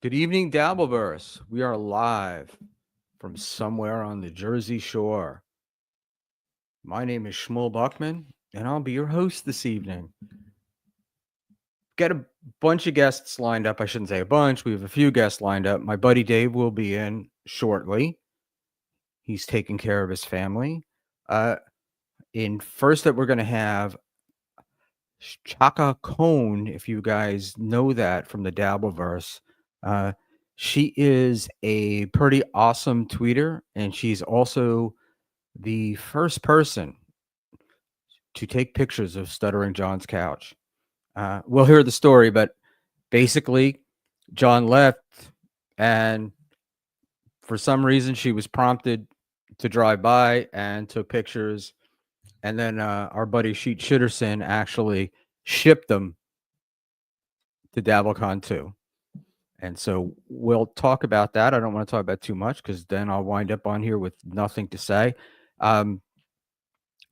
Good evening, Dabbleverse. We are live from somewhere on the Jersey Shore. My name is Schmuel Buckman, and I'll be your host this evening. Got a bunch of guests lined up. I shouldn't say a bunch. We have a few guests lined up. My buddy Dave will be in shortly. He's taking care of his family. In first up, we're going to have Chaka Kohn, if you guys know that from the Dabbleverse. Uh, she is a pretty awesome tweeter, and she's also the first person to take pictures of Stuttering John's couch. We'll hear the story, but basically, John left, and for some reason, she was prompted to drive by and took pictures. And then our buddy Sheet Shitterson actually shipped them to DabbleCon too. And so we'll talk about that. I don't want to talk about too much because then I'll wind up on here with nothing to say. I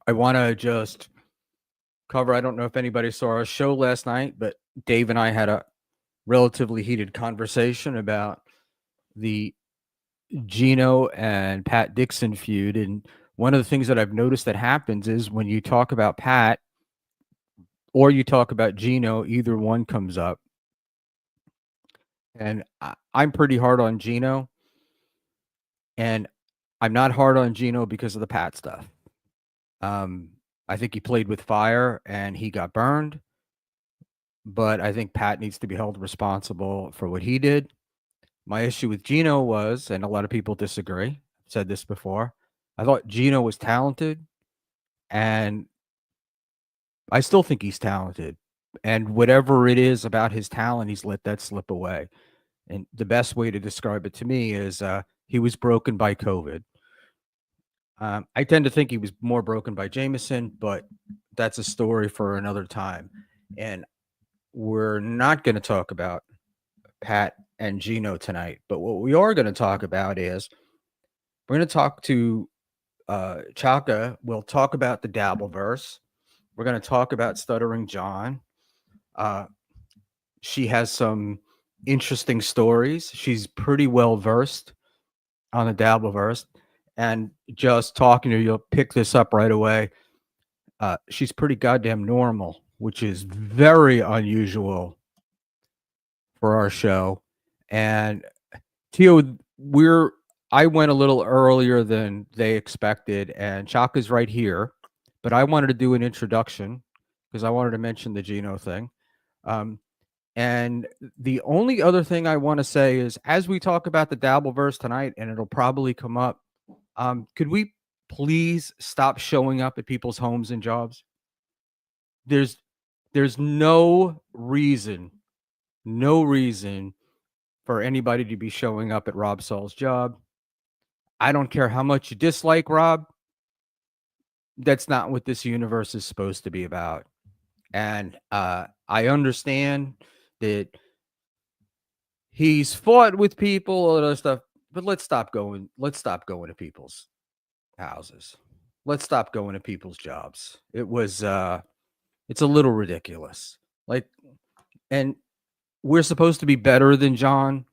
want to just cover, I don't know if anybody saw our show last night, but Dave and I had a relatively heated conversation about the Gino and Pat Dixon feud. And one of the things that I've noticed that happens is when you talk about Pat or you talk about Gino, either one comes up. And I'm pretty hard on Gino. And I'm not hard on Gino because of the Pat stuff. I think he played with fire and he got burned. But I think Pat needs to be held responsible for what he did. My issue with Gino was, and a lot of people disagree, I've said this before, I thought Gino was talented, and I still think he's talented. And whatever it is about his talent, he's let that slip away. And the best way to describe it to me is he was broken by COVID. I tend to think he was more broken by Jameson, but that's a story for another time. And we're not going to talk about Pat and Gino tonight, but what we are going to talk about is we're going to talk to Chaka. We'll talk about the Dabbleverse. We're going to talk about Stuttering John. She has some interesting stories. She's pretty well versed on the Dabbleverse. And just talking to you, you'll pick this up right away. She's pretty goddamn normal, which is very unusual for our show. And Tio, I went a little earlier than they expected, and Chaka's right here. But I wanted to do an introduction because I wanted to mention the Gino thing. And the only other thing I want to say is, as we talk about the Dabbleverse tonight, and it'll probably come up, could we please stop showing up at people's homes and jobs? There's no reason for anybody to be showing up at Rob Saul's job. I don't care how much you dislike Rob. That's not what this universe is supposed to be about. And I understand that he's fought with people, all that other stuff, but let's stop going to people's houses. Let's stop going to people's jobs. It's a little ridiculous. And we're supposed to be better than John.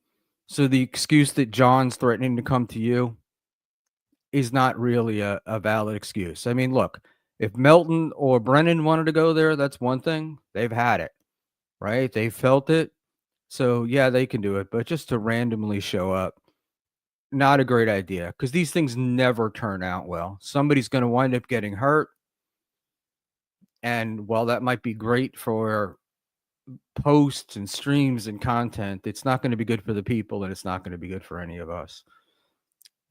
So the excuse that John's threatening to come to you is not really a valid excuse. I mean, look, if Melton or Brennan wanted to go there, that's one thing. They've had it, right? They felt it. So, yeah, they can do it. But just to randomly show up, not a great idea because these things never turn out well. Somebody's going to wind up getting hurt. And while that might be great for posts and streams and content, it's not going to be good for the people and it's not going to be good for any of us.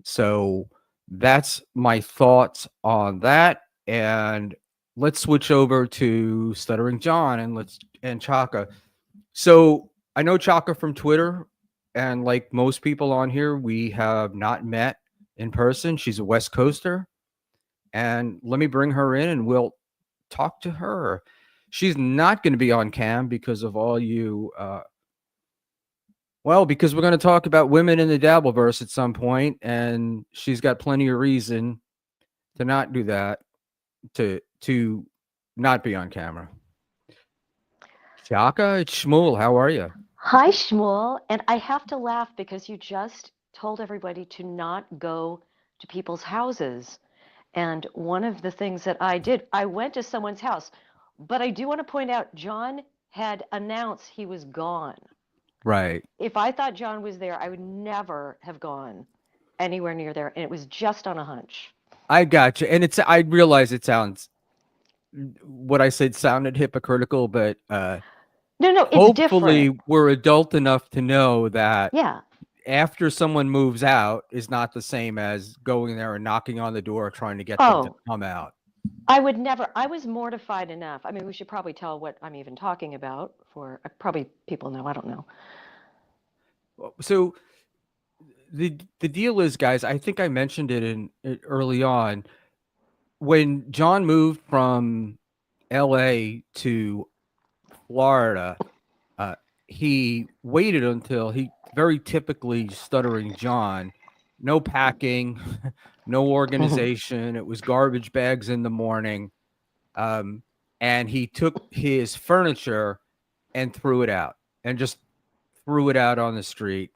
So that's my thoughts on that. And let's switch over to Stuttering John and Chaka. So I know Chaka from Twitter, and like most people on here, we have not met in person. She's a West Coaster. And let me bring her in and we'll talk to her. She's not going to be on cam because of all you, because we're going to talk about women in the Dabbleverse at some point, and she's got plenty of reason to not do that, to not be on camera. Chaka, it's Shmuel. How are you? Hi, Shmuel. And I have to laugh because you just told everybody to not go to people's houses. And one of the things that I did, I went to someone's house, but I do want to point out John had announced he was gone. Right. If I thought John was there, I would never have gone anywhere near there. And it was just on a hunch. I got you. And I realize it sounds, what I said sounded hypocritical, but No, no, it's different. hopefully we're adult enough to know that Yeah. after someone moves out is not the same as going there and knocking on the door trying to get them to Oh, come out. I would never, I was mortified enough. I mean, we should probably tell what I'm even talking about for probably people know, I don't know. So the deal is, guys, I think I mentioned it in it early on when John moved from LA to Florida. Uh, he waited until he very typically stuttering John, no packing, no organization. It was garbage bags in the morning. Um, and he took his furniture and threw it out and just threw it out on the street.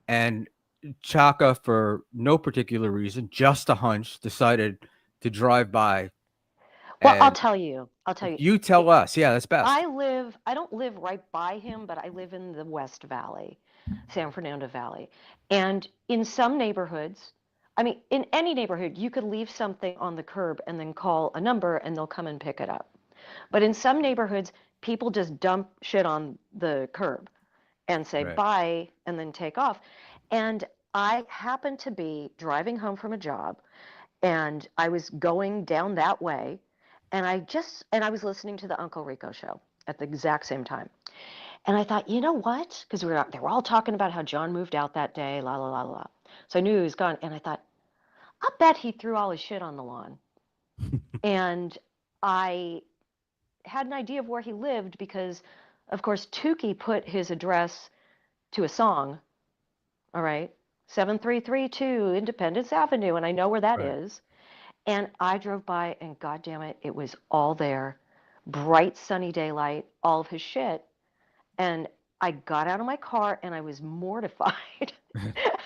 And Chaka, for no particular reason, just a hunch, decided to drive by. Well, And I'll tell you, you tell us, yeah, that's best. I don't live right by him, but I live in the West Valley, San Fernando Valley. And in some neighborhoods, I mean, in any neighborhood, you could leave something on the curb and then call a number and they'll come and pick it up. But in some neighborhoods, people just dump shit on the curb and say Right. bye and then take off. And I happened to be driving home from a job and I was going down that way and I was listening to the Uncle Rico show at the exact same time. And I thought, you know what? Because they were all talking about how John moved out that day, la la la la. So I knew he was gone, and I thought, I'll bet he threw all his shit on the lawn. And I had an idea of where he lived because, of course, Tukey put his address to a song. All right, 7332 Independence Avenue, and I know where that Right. is. And I drove by, and God damn it, it was all there. Bright, sunny daylight, all of his shit. And I got out of my car and I was mortified.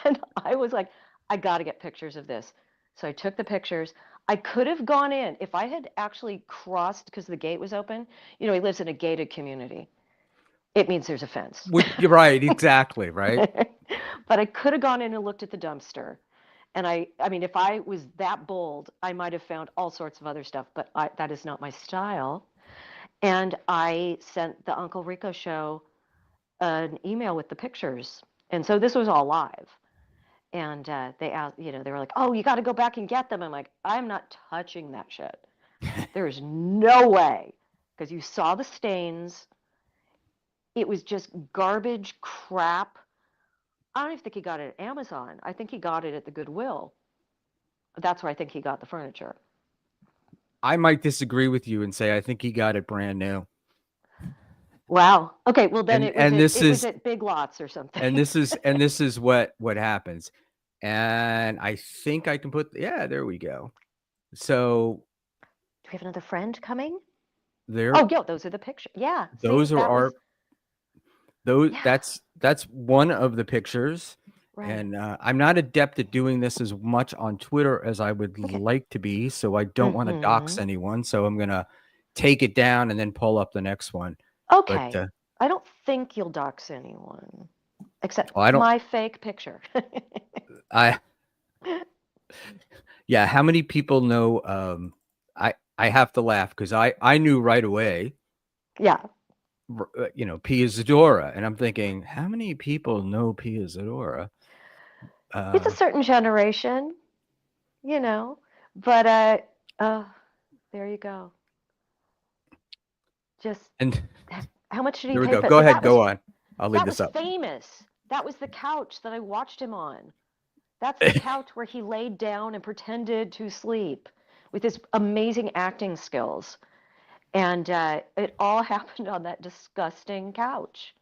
And I was like, I got to get pictures of this. So I took the pictures. I could have gone in if I had actually crossed because the gate was open. You know, he lives in a gated community. It means there's a fence. You're right, exactly, right? But I could have gone in and looked at the dumpster. And I mean, if I was that bold, I might have found all sorts of other stuff, but that is not my style. And I sent the Uncle Rico show an email with the pictures. And so this was all live. And they asked, you know, they were like, "Oh, you got to go back and get them." I'm like, "I'm not touching that shit. There is no way." Because you saw the stains. It was just garbage crap. I don't even think he got it at Amazon. I think he got it at the Goodwill. That's where I think he got the furniture. I might disagree with you and say I think he got it brand new. Wow. Okay. Well, then And and this it was is at Big Lots or something. and this is and this is what happens. And I think I can put, yeah, there we go. So Do we have another friend coming? there Oh, yeah. Those are the pictures. Yeah. See, those are that was. our those Yeah. that's one of the pictures. Right. And I'm not adept at doing this as much on Twitter as I would Okay. like to be, so I don't want to dox Mm-hmm. anyone. So I'm gonna take it down and then pull up the next one. But Okay. I don't think you'll dox anyone except I don't. my fake picture. I Yeah. How many people know? I have to laugh because I knew right away. Yeah. Pia Zadora, and I'm thinking, how many people know Pia Zadora? It's a Uh, certain generation, you know, but uh, there you go. Just and how much did he there we pay go. for it? Go But ahead. Go on. I'll leave that this was up. famous. That was the couch that I watched him on. That's the couch where he laid down and pretended to sleep with his amazing acting skills. And it all happened on that disgusting couch.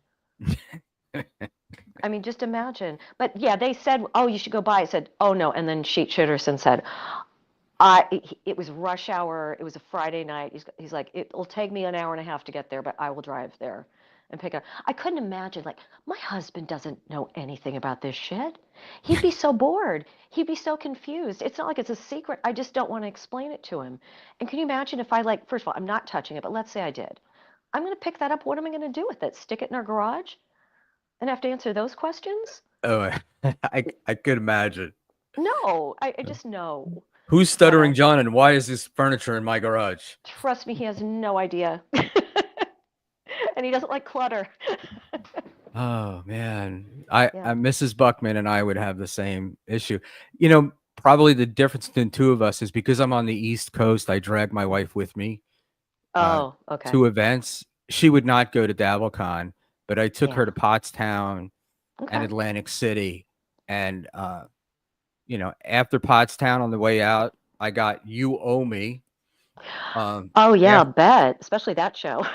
I mean, just imagine. But yeah, they said, "Oh, you should go by." I said, "Oh no," and then Sheet Shitterson said, it was rush hour. It was a Friday night. He's like, "It'll take me an hour and a half to get there, but I will drive there." and pick up. I couldn't imagine, like, my husband doesn't know anything about this shit. He'd be so bored. He'd be so confused. It's not like it's a secret. I just don't want to explain it to him. And can you imagine if I, like, first of all, I'm not touching it, but let's say I did. I'm going to pick that up. What am I going to do with it? Stick it in our garage and have to answer those questions? Oh, I could imagine. No, I just know. Who's stuttering John and why is this furniture in my garage? Trust me, he has no idea. And he doesn't like clutter. Oh man, Yeah. Mrs. Buckman and I would have the same issue. Probably the difference between two of us is because I'm on the East Coast. I drag my wife with me Oh, okay. to events. She would not go to DabbleCon, but I took her Yeah. to Pottstown and Okay. Atlantic City, and after Pottstown on the way out, I got "You Owe Me." Oh yeah, bet. Especially that show.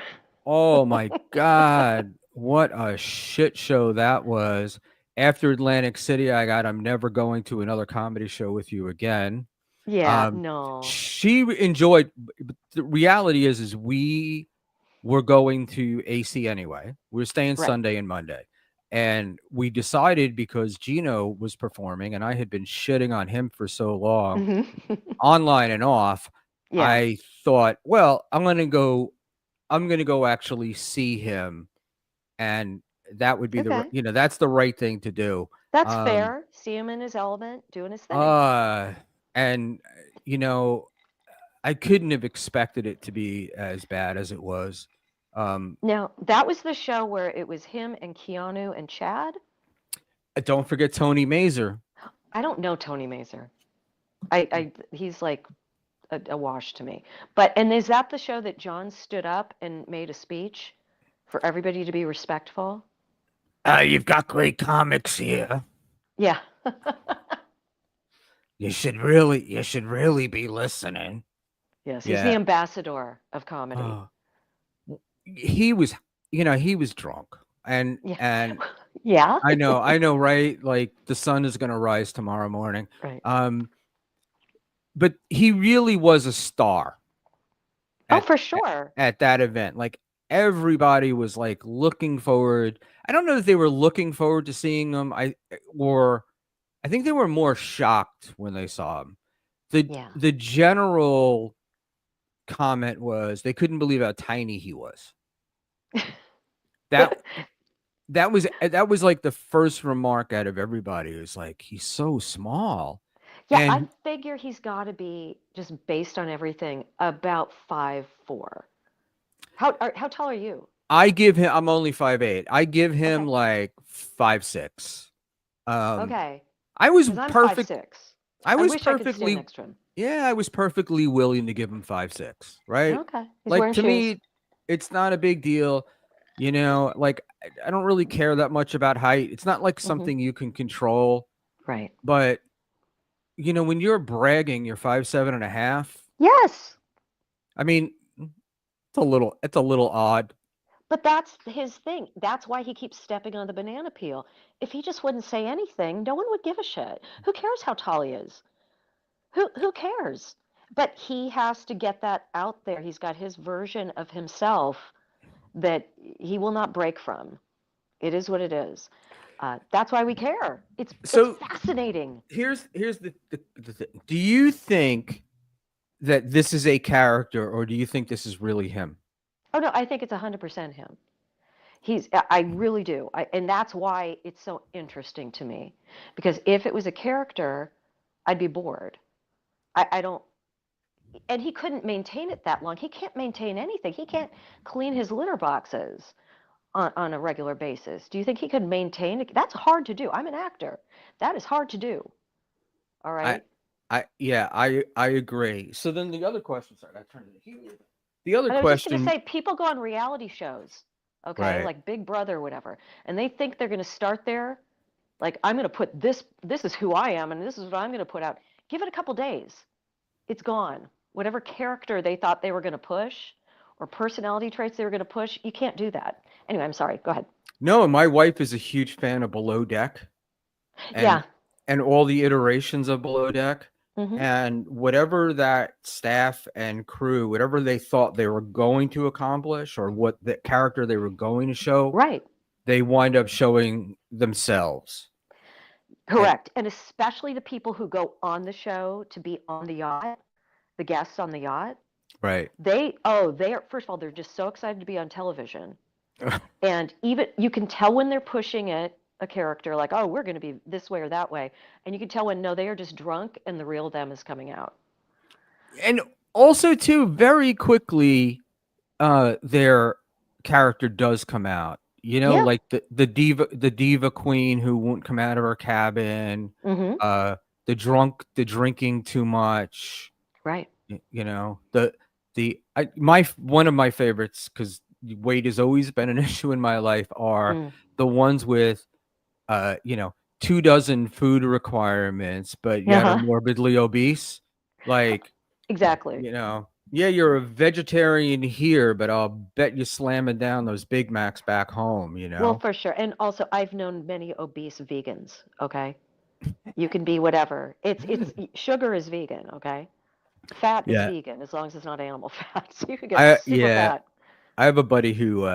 Oh my God, what a shit show that was. After Atlantic City, I got "I'm never going to another comedy show with you again." Yeah, no. She enjoyed, but the reality is we were going to AC anyway. We were staying Right. Sunday and Monday. And we decided because Gino was performing and I had been shitting on him for so long, online and off, Yeah. I thought, well, I'm going to go actually see him. And that would be Okay. that's the right thing to do. That's fair. See him in his element, doing his thing. And I couldn't have expected it to be as bad as it was. Now, that was the show where it was him and Keanu and Chad. Don't forget Tony Mazer. I don't know Tony Mazer. He's like a wash to me. And is that the show that John stood up and made a speech for everybody to be respectful? You've got great comics here. Yeah. You should really be listening. Yes, he's the ambassador of comedy. He was drunk. And yeah. I know, right? Like the sun is gonna rise tomorrow morning. Right. But he really was a star. For sure. At that event. Like everybody was like looking forward. I don't know if they were looking forward to seeing him. I think they were more shocked when they saw him. The general comment was they couldn't believe how tiny he was. That was like the first remark out of everybody. It was like, he's so small. Yeah, I figure he's got to be, just based on everything, about 5'4". How tall are you? I'm only 5'8". I give him like 5'6". Okay. I was I'm perfect. 5'6". I was wish perfectly I could stand next to him. Yeah, I was perfectly willing to give him 5'6", right? Okay. He's like wearing to shoes. me, it's not a big deal. Like I don't really care that much about height. It's not like something you can control. Right. But when you're bragging you're 5'7.5". Yes. I mean, it's a little odd. But that's his thing. That's why he keeps stepping on the banana peel. If he just wouldn't say anything, no one would give a shit. Who cares how tall he is? Who cares? But he has to get that out there. He's got his version of himself that he will not break from. It is what it is. That's why we care. It's fascinating. Here's the thing. Do you think that this is a character, or do you think this is really him? Oh no, I think it's 100% him. I really do. And that's why it's so interesting to me. Because if it was a character, I'd be bored. I don't, and he couldn't maintain it that long. He can't maintain anything. He can't clean his litter boxes on a regular basis. Do you think he could maintain it? That's hard to do. I'm an actor. That is hard to do. All right. I agree. So then the other question, sorry, I turned it. The other question. I was just going to say, people go on reality shows, okay, right, like Big Brother or whatever, and they think they're going to start there. Like, I'm going to put this is who I am, and this is what I'm going to put out. Give it a couple days. It's gone. Whatever character they thought they were going to push or personality traits they were going to push, you can't do that. Anyway, I'm sorry. Go ahead. No, my wife is a huge fan of Below Deck. And all the iterations of Below Deck. Hmm. and whatever that staff and crew, whatever they thought they were going to accomplish or what the character they were going to show, Right. they wind up showing themselves. And Correct. And especially the people who go on the show to be on the yacht, the guests on the yacht, right. they are, first of all, they're just so excited to be on television. And even you can tell when they're pushing it, a character like, oh, we're going to be this way or that way. And you can tell when, no, they are just drunk and the real them is coming out. And also too, very quickly, their character does come out. You know, Yeah. like the diva queen who won't come out of her cabin, Hmm. uh, the drinking too much. Right. You know, one of my favorites, because weight has always been an issue in my life, are Mm. the ones with, you know, 2 dozen food requirements, but yet are Uh-huh. morbidly obese. Like, Exactly. you know, yeah, you're a vegetarian here, but I'll bet you slamming down those Big Macs back home, you Well, know? for sure. And also, I've known many obese vegans, okay? You can be whatever. It's sugar is vegan, okay? Fat is Yeah. vegan as long as it's not animal fat. So you can get super Yeah, fat. I have a buddy who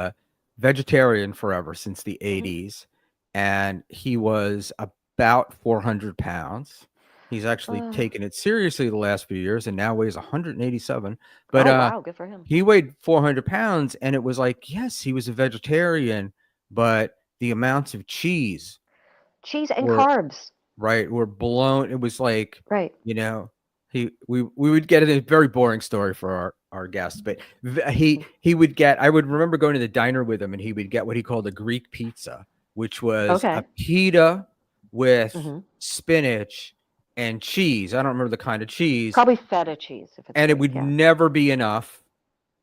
vegetarian forever since the Hmm. 80s, and he was about 400 pounds. He's actually Uh, taken it seriously the last few years and now weighs 187. But oh, wow, good for him. he weighed 400 pounds, and it was like, yes, he was a vegetarian, but the amounts of cheese Cheese and were carbs. right, were blown. It was like, Right. you know, we would get a very boring story for our guest, but he would get. I would remember going to the diner with him, and he would get what he called a Greek pizza, which was a Okay. pita with Hmm. spinach and cheese. I don't remember the kind of cheese, Probably feta cheese if it's and it Greek. would Yeah. never be enough.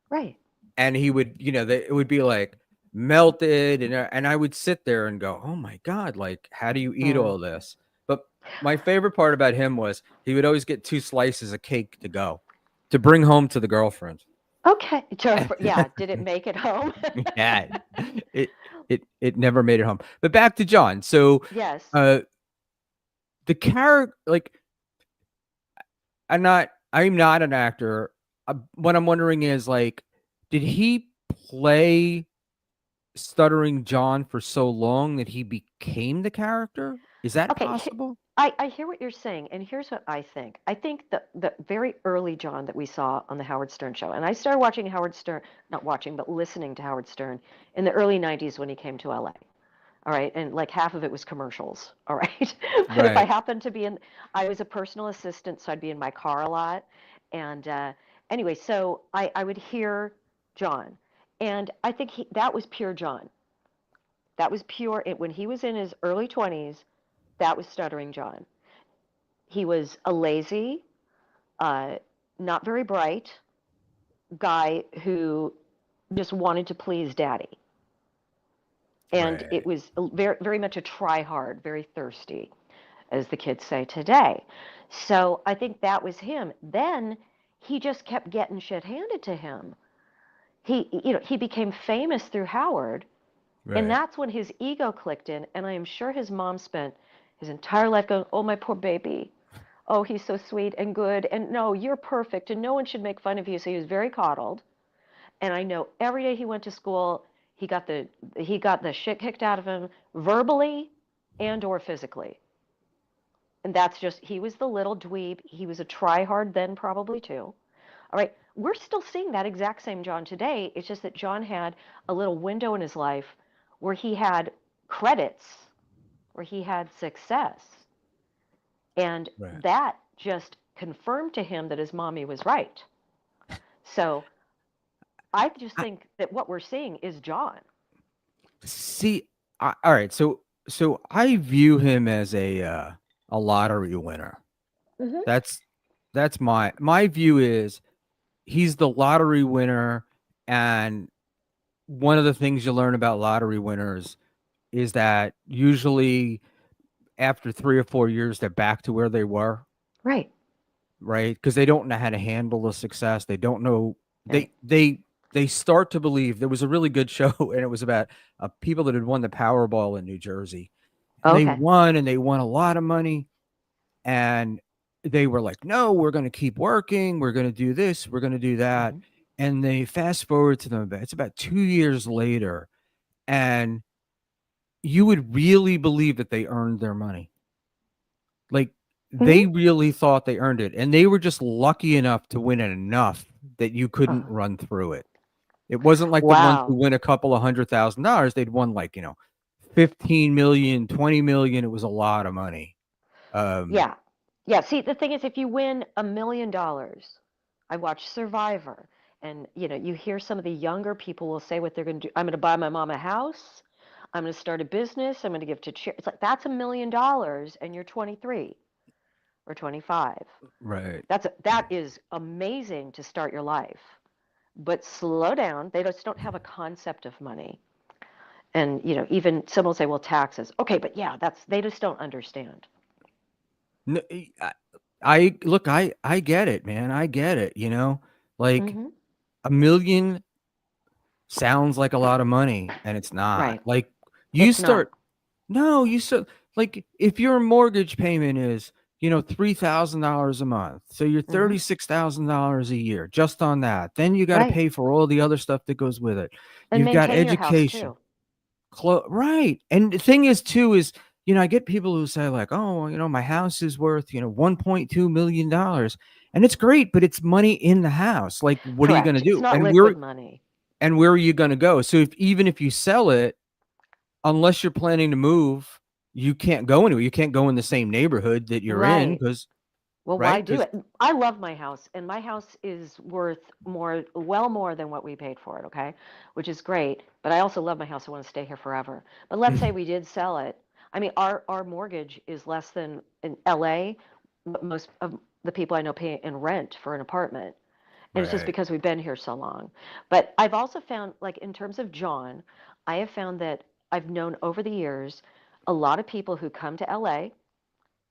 Right. And he would, you know, it would be like melted, and I would sit there and go, oh my god, like, how do you eat Mm. all this? But my favorite part about him was he would always get 2 slices of cake to bring home to the girlfriend. Okay. Yeah. Did it make it home? Yeah, it it never made it home. But back to John. So Yes. uh the character, like, I'm not an actor. What I'm wondering is, like, did he play Stuttering John for so long that he became the character? Is that Okay. possible? I hear what you're saying, and here's what I think. I think the very early John that we saw on the Howard Stern show, and I started watching Howard Stern, not watching, but listening to Howard Stern in the early 90s when he came to LA. All right. And like half of it was commercials. All right. But if I Right. happened to be I was a personal assistant, so I'd be in my car a lot. And anyway, so I would hear John. And I think that was pure John. That was pure. When he was in his early 20s, that was Stuttering John. He was a lazy, uh, not very bright guy who just wanted to please daddy. And it Right. was very, very much a try hard, very thirsty, as the kids say today. So I think that was him. Then he just kept getting shit handed to him. He became famous through Howard, and Right. that's when his ego clicked in. And I am sure his mom spent his entire life going, "Oh, my poor baby. Oh, he's so sweet and good. And no, you're perfect, and no one should make fun of you." So he was very coddled. And I know every day he went to school, he got the shit kicked out of him verbally and or physically. And that's just he was the little dweeb. He was a try hard then probably too. All right, we're still seeing that exact same John today. It's just that John had a little window in his life where he had credits, where he had success. And Right. that just confirmed to him that his mommy was right. So I just I, think that what we're seeing is John. see, all right. So I view him as a lottery winner. Hmm. That's my view is he's the lottery winner, and one of the things you learn about lottery winners is that usually after 3 or 4 years they're back to where they were. Right, Right? Because they don't know how to handle the success. They don't know. right. They start to believe. There was a really good show, and it was about people that had won the Powerball in New Jersey, and Okay. they won a lot of money, and they were like, no, we're going to keep working. We're going to do this. We're going to do that. Hmm. And they fast forward to them. It's about 2 years later. And you would really believe that they earned their money. Like Hmm. they really thought they earned it. And they were just lucky enough to win it enough that you couldn't Uh, run through it. It wasn't like the ones who wow. win a couple of $100,000. They'd won like, 15 million, 20 million. It was a lot of money. Um, Yeah. Yeah. See, the thing is, if you win $1 million, I watch Survivor, and you hear some of the younger people will say what they're going to do. I'm going to buy my mom a house. I'm going to start a business. I'm going to give to charity. It's like that's $1 million, and you're 23 or 25. right. That is amazing to start your life. But slow down. They just don't have a concept of money. And even someone will say, well, taxes. Okay, but yeah, they just don't understand. No, I look, I get it, man. I get it, like Hmm. a million sounds like a lot of money and it's not. Right. Like you It's not. start no, you start like if your mortgage payment is, $3,000 a month. So you're Hmm. $36,000 a year just on that. Then you got to Right. pay for all the other stuff that goes with it. And You've got maintain your house education. too. Right. And the thing is too is, I get people who say like, "Oh, well, my house is worth, $1.2 million." And it's great, but it's money in the house. Like, what are you going to Correct. It's do? not And liquid money. where are you going to go? So even if you sell it, unless you're planning to move, you can't go anywhere. You can't go in the same neighborhood that you're in Right. because Well, why right? do Because it? I love my house, and my house is worth more, well more than what we paid for it, okay? Which is great, but I also love my house. I want to stay here forever. But let's say we did sell it. I mean, our mortgage is less than in LA, what most of the people I know pay in rent for an apartment. And it's just right. because we've been here so long. But I've also found, like in terms of John, I have found that I've known over the years a lot of people who come to LA,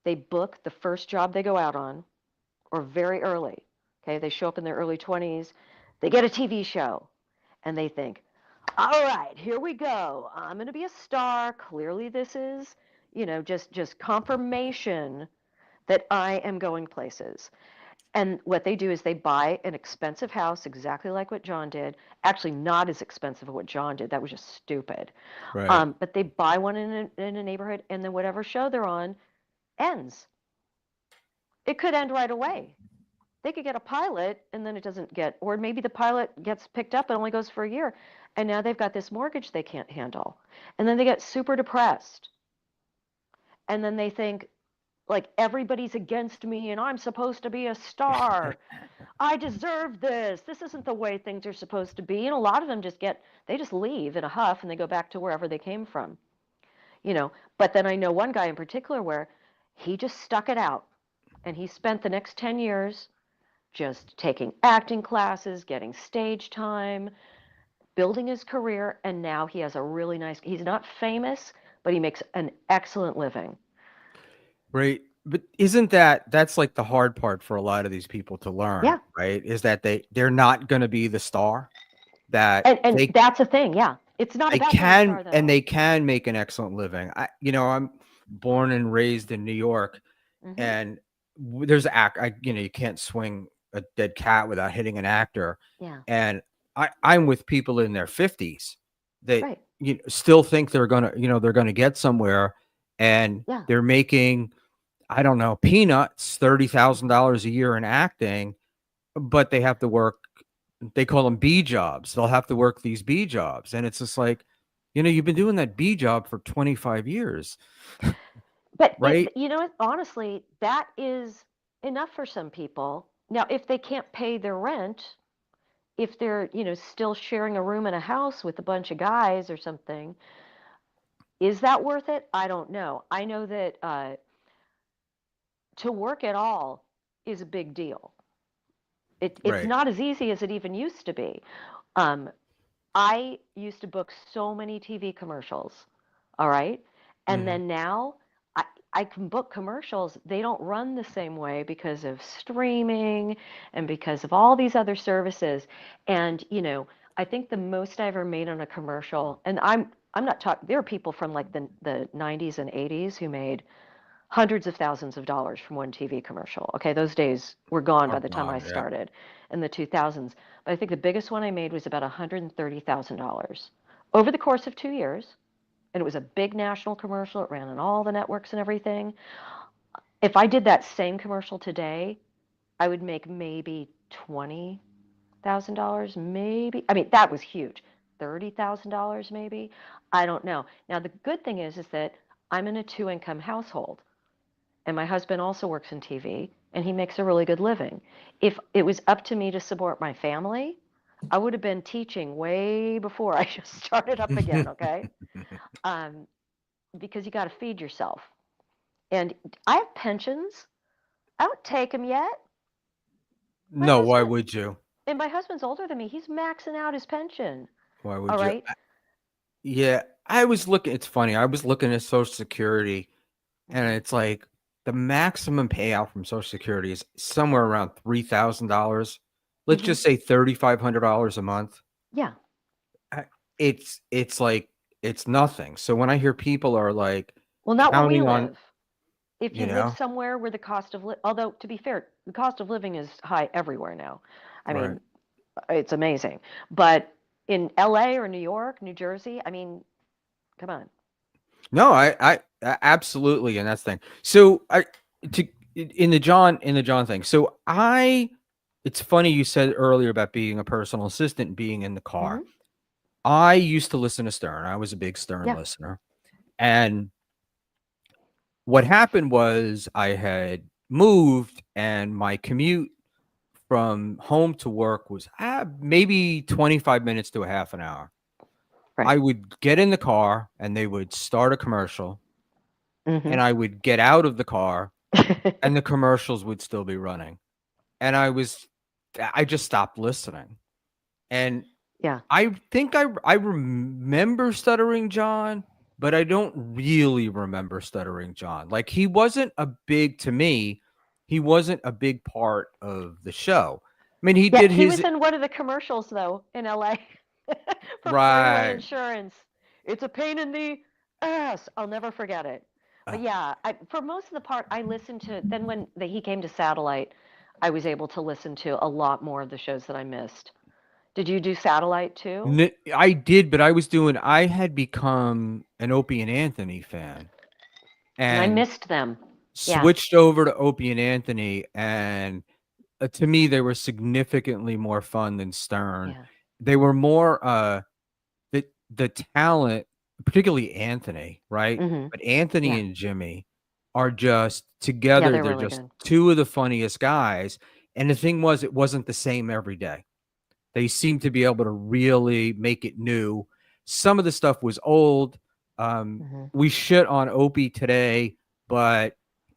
they book the first job they go out on, or very early. Okay, they show up in their early 20s, they get a TV show, and they think, all right, here we go. I'm going to be a star. Clearly, this is, just confirmation that I am going places. And what they do is they buy an expensive house, exactly like what John did. Actually, not as expensive as what John did. That was just stupid. Right. But they buy one in a neighborhood, and then whatever show they're on ends. It could end right away. They could get a pilot, and then it doesn't get, or maybe the pilot gets picked up and only goes for a year. And now they've got this mortgage they can't handle. And then they get super depressed. And then they think, like, everybody's against me, and I'm supposed to be a star. I deserve this. This isn't the way things are supposed to be. And a lot of them they just leave in a huff and they go back to wherever they came from, you know. But then I know one guy in particular where he just stuck it out and he spent the next 10 years just taking acting classes, getting stage time, building his career. And now he has a really he's not famous, but he makes an excellent living. Right. But isn't that's like the hard part for a lot of these people to learn, Yeah. right? Is that they're not going to be the star that And that's a thing. Yeah. It's not about being a star, though. they can make an excellent living. I'm born and raised in New York, Hmm. and there's you can't swing a dead cat without hitting an actor. Yeah. And I'm with people in their 50s that Right. still think they're gonna get somewhere, and Yeah. they're making, I don't know, peanuts, $30,000 a year in acting, but they have to work. They call them B jobs. They'll have to work these B jobs, and it's just like, you've been doing that B job for 25 years, But right? honestly, that is enough for some people. Now, if they can't pay their rent, if they're, still sharing a room in a house with a bunch of guys or something, is that worth it? I don't know. I know that to work at all is a big deal. It's Right. not as easy as it even used to be. Um, I used to book so many TV commercials, all right? And Hmm. then now I, I can book commercials. They don't run the same way because of streaming and because of all these other services. And, I think the most I ever made on a commercial, and I'm not talking, there are people from like the 90s and 80s who made hundreds of thousands of dollars from one TV commercial. Okay, those days were gone Oh by the time I God, yeah. started in the 2000s. But I think the biggest one I made was about $130,000 over the course of 2 years. And it was a big national commercial. It ran on all the networks and everything. If I did that same commercial today, I would make maybe $20,000, maybe. I mean, that was huge. $30,000 maybe. I don't know. Now the good thing is that I'm in a two-income household, and my husband also works in TV, and he makes a really good living. If it was up to me to support my family, I would have been teaching way before I just started up again. Okay, um, because you got to feed yourself. And I have pensions. I don't take them yet. My No, why husband, would you? and my husband's older than me. He's maxing out his pension. Why All would you? right. Yeah, I was looking. It's funny. I was looking at Social Security, and Mm-hmm. it's like the maximum payout from Social Security is somewhere around $3,000. Let's Mm-hmm. just say $3,500 a month. Yeah. I- it's like it's nothing. So when I hear people are like Well, not where we counting on, live. If you you live know, somewhere where the cost of although to be fair, the cost of living is high everywhere now. I right? mean, it's amazing. But in LA or New York, New Jersey, I mean, come on. No, absolutely, and that's the thing. So to in the John thing. So it's funny you said earlier about being a personal assistant, being in the car. Hmm. I used to listen to Stern. I was a big Stern Yeah. listener, and what happened was I had moved, and my commute from home to work was maybe 25 minutes to a half an hour. Right. I would get in the car, and they would start a commercial, Hmm. and I would get out of the car and the commercials would still be running. And I just stopped listening. And Yeah. I think I remember Stuttering John, but I don't really remember Stuttering John. Like to me, he wasn't a big part of the show. I mean, he Yeah. did He his was in one of the commercials though in LA for Freeway right. Insurance. It's a pain in the ass. I'll never forget it. Uh, But yeah, for most of the part, I listened to. Then when he came to satellite, I was able to listen to a lot more of the shows that I missed. Did you do satellite too? I did, but I had become an Opie and Anthony fan And I and missed them. Yeah. switched over to Opie and Anthony, and to me, they were significantly more fun than Stern. Yeah. They were more the talent, particularly Anthony, right? Hmm. But Anthony Yeah. and Jimmy are just Yeah, together. they're They're really just good. two of the funniest guys. And the thing was, it wasn't the same every day. They seemed to be able to really make it new. Some of the stuff was old. Hmm. We shit on Opie today, but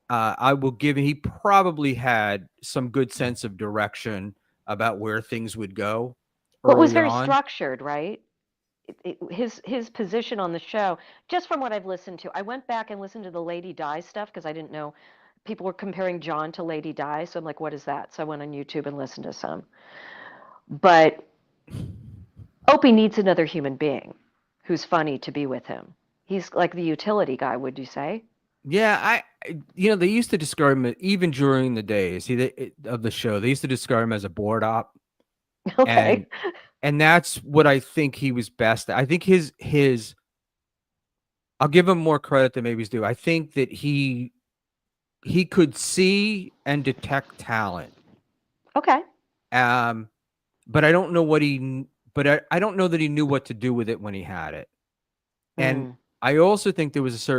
I will give him, he probably had some good sense of direction about where things would go Well, it was early very on. structured, right? His position on the show, just from what I've listened to, I went back and listened to the Lady Di stuff because I didn't know people were comparing John to Lady Di. So I'm like, what is that? So I went on YouTube and listened to some. But Opie needs another human being who's funny to be with him. He's like the utility guy, would you say? Yeah, they used to describe him even during the days of the show. They used to describe him as a board op, and Okay. that's what I think he was best at. I think his I'll give him more credit than maybe he's due. I think that he could see and detect talent. Okay. Um, but I don't know I don't know that he knew what to do with it when he had it. And Mm. I also think there was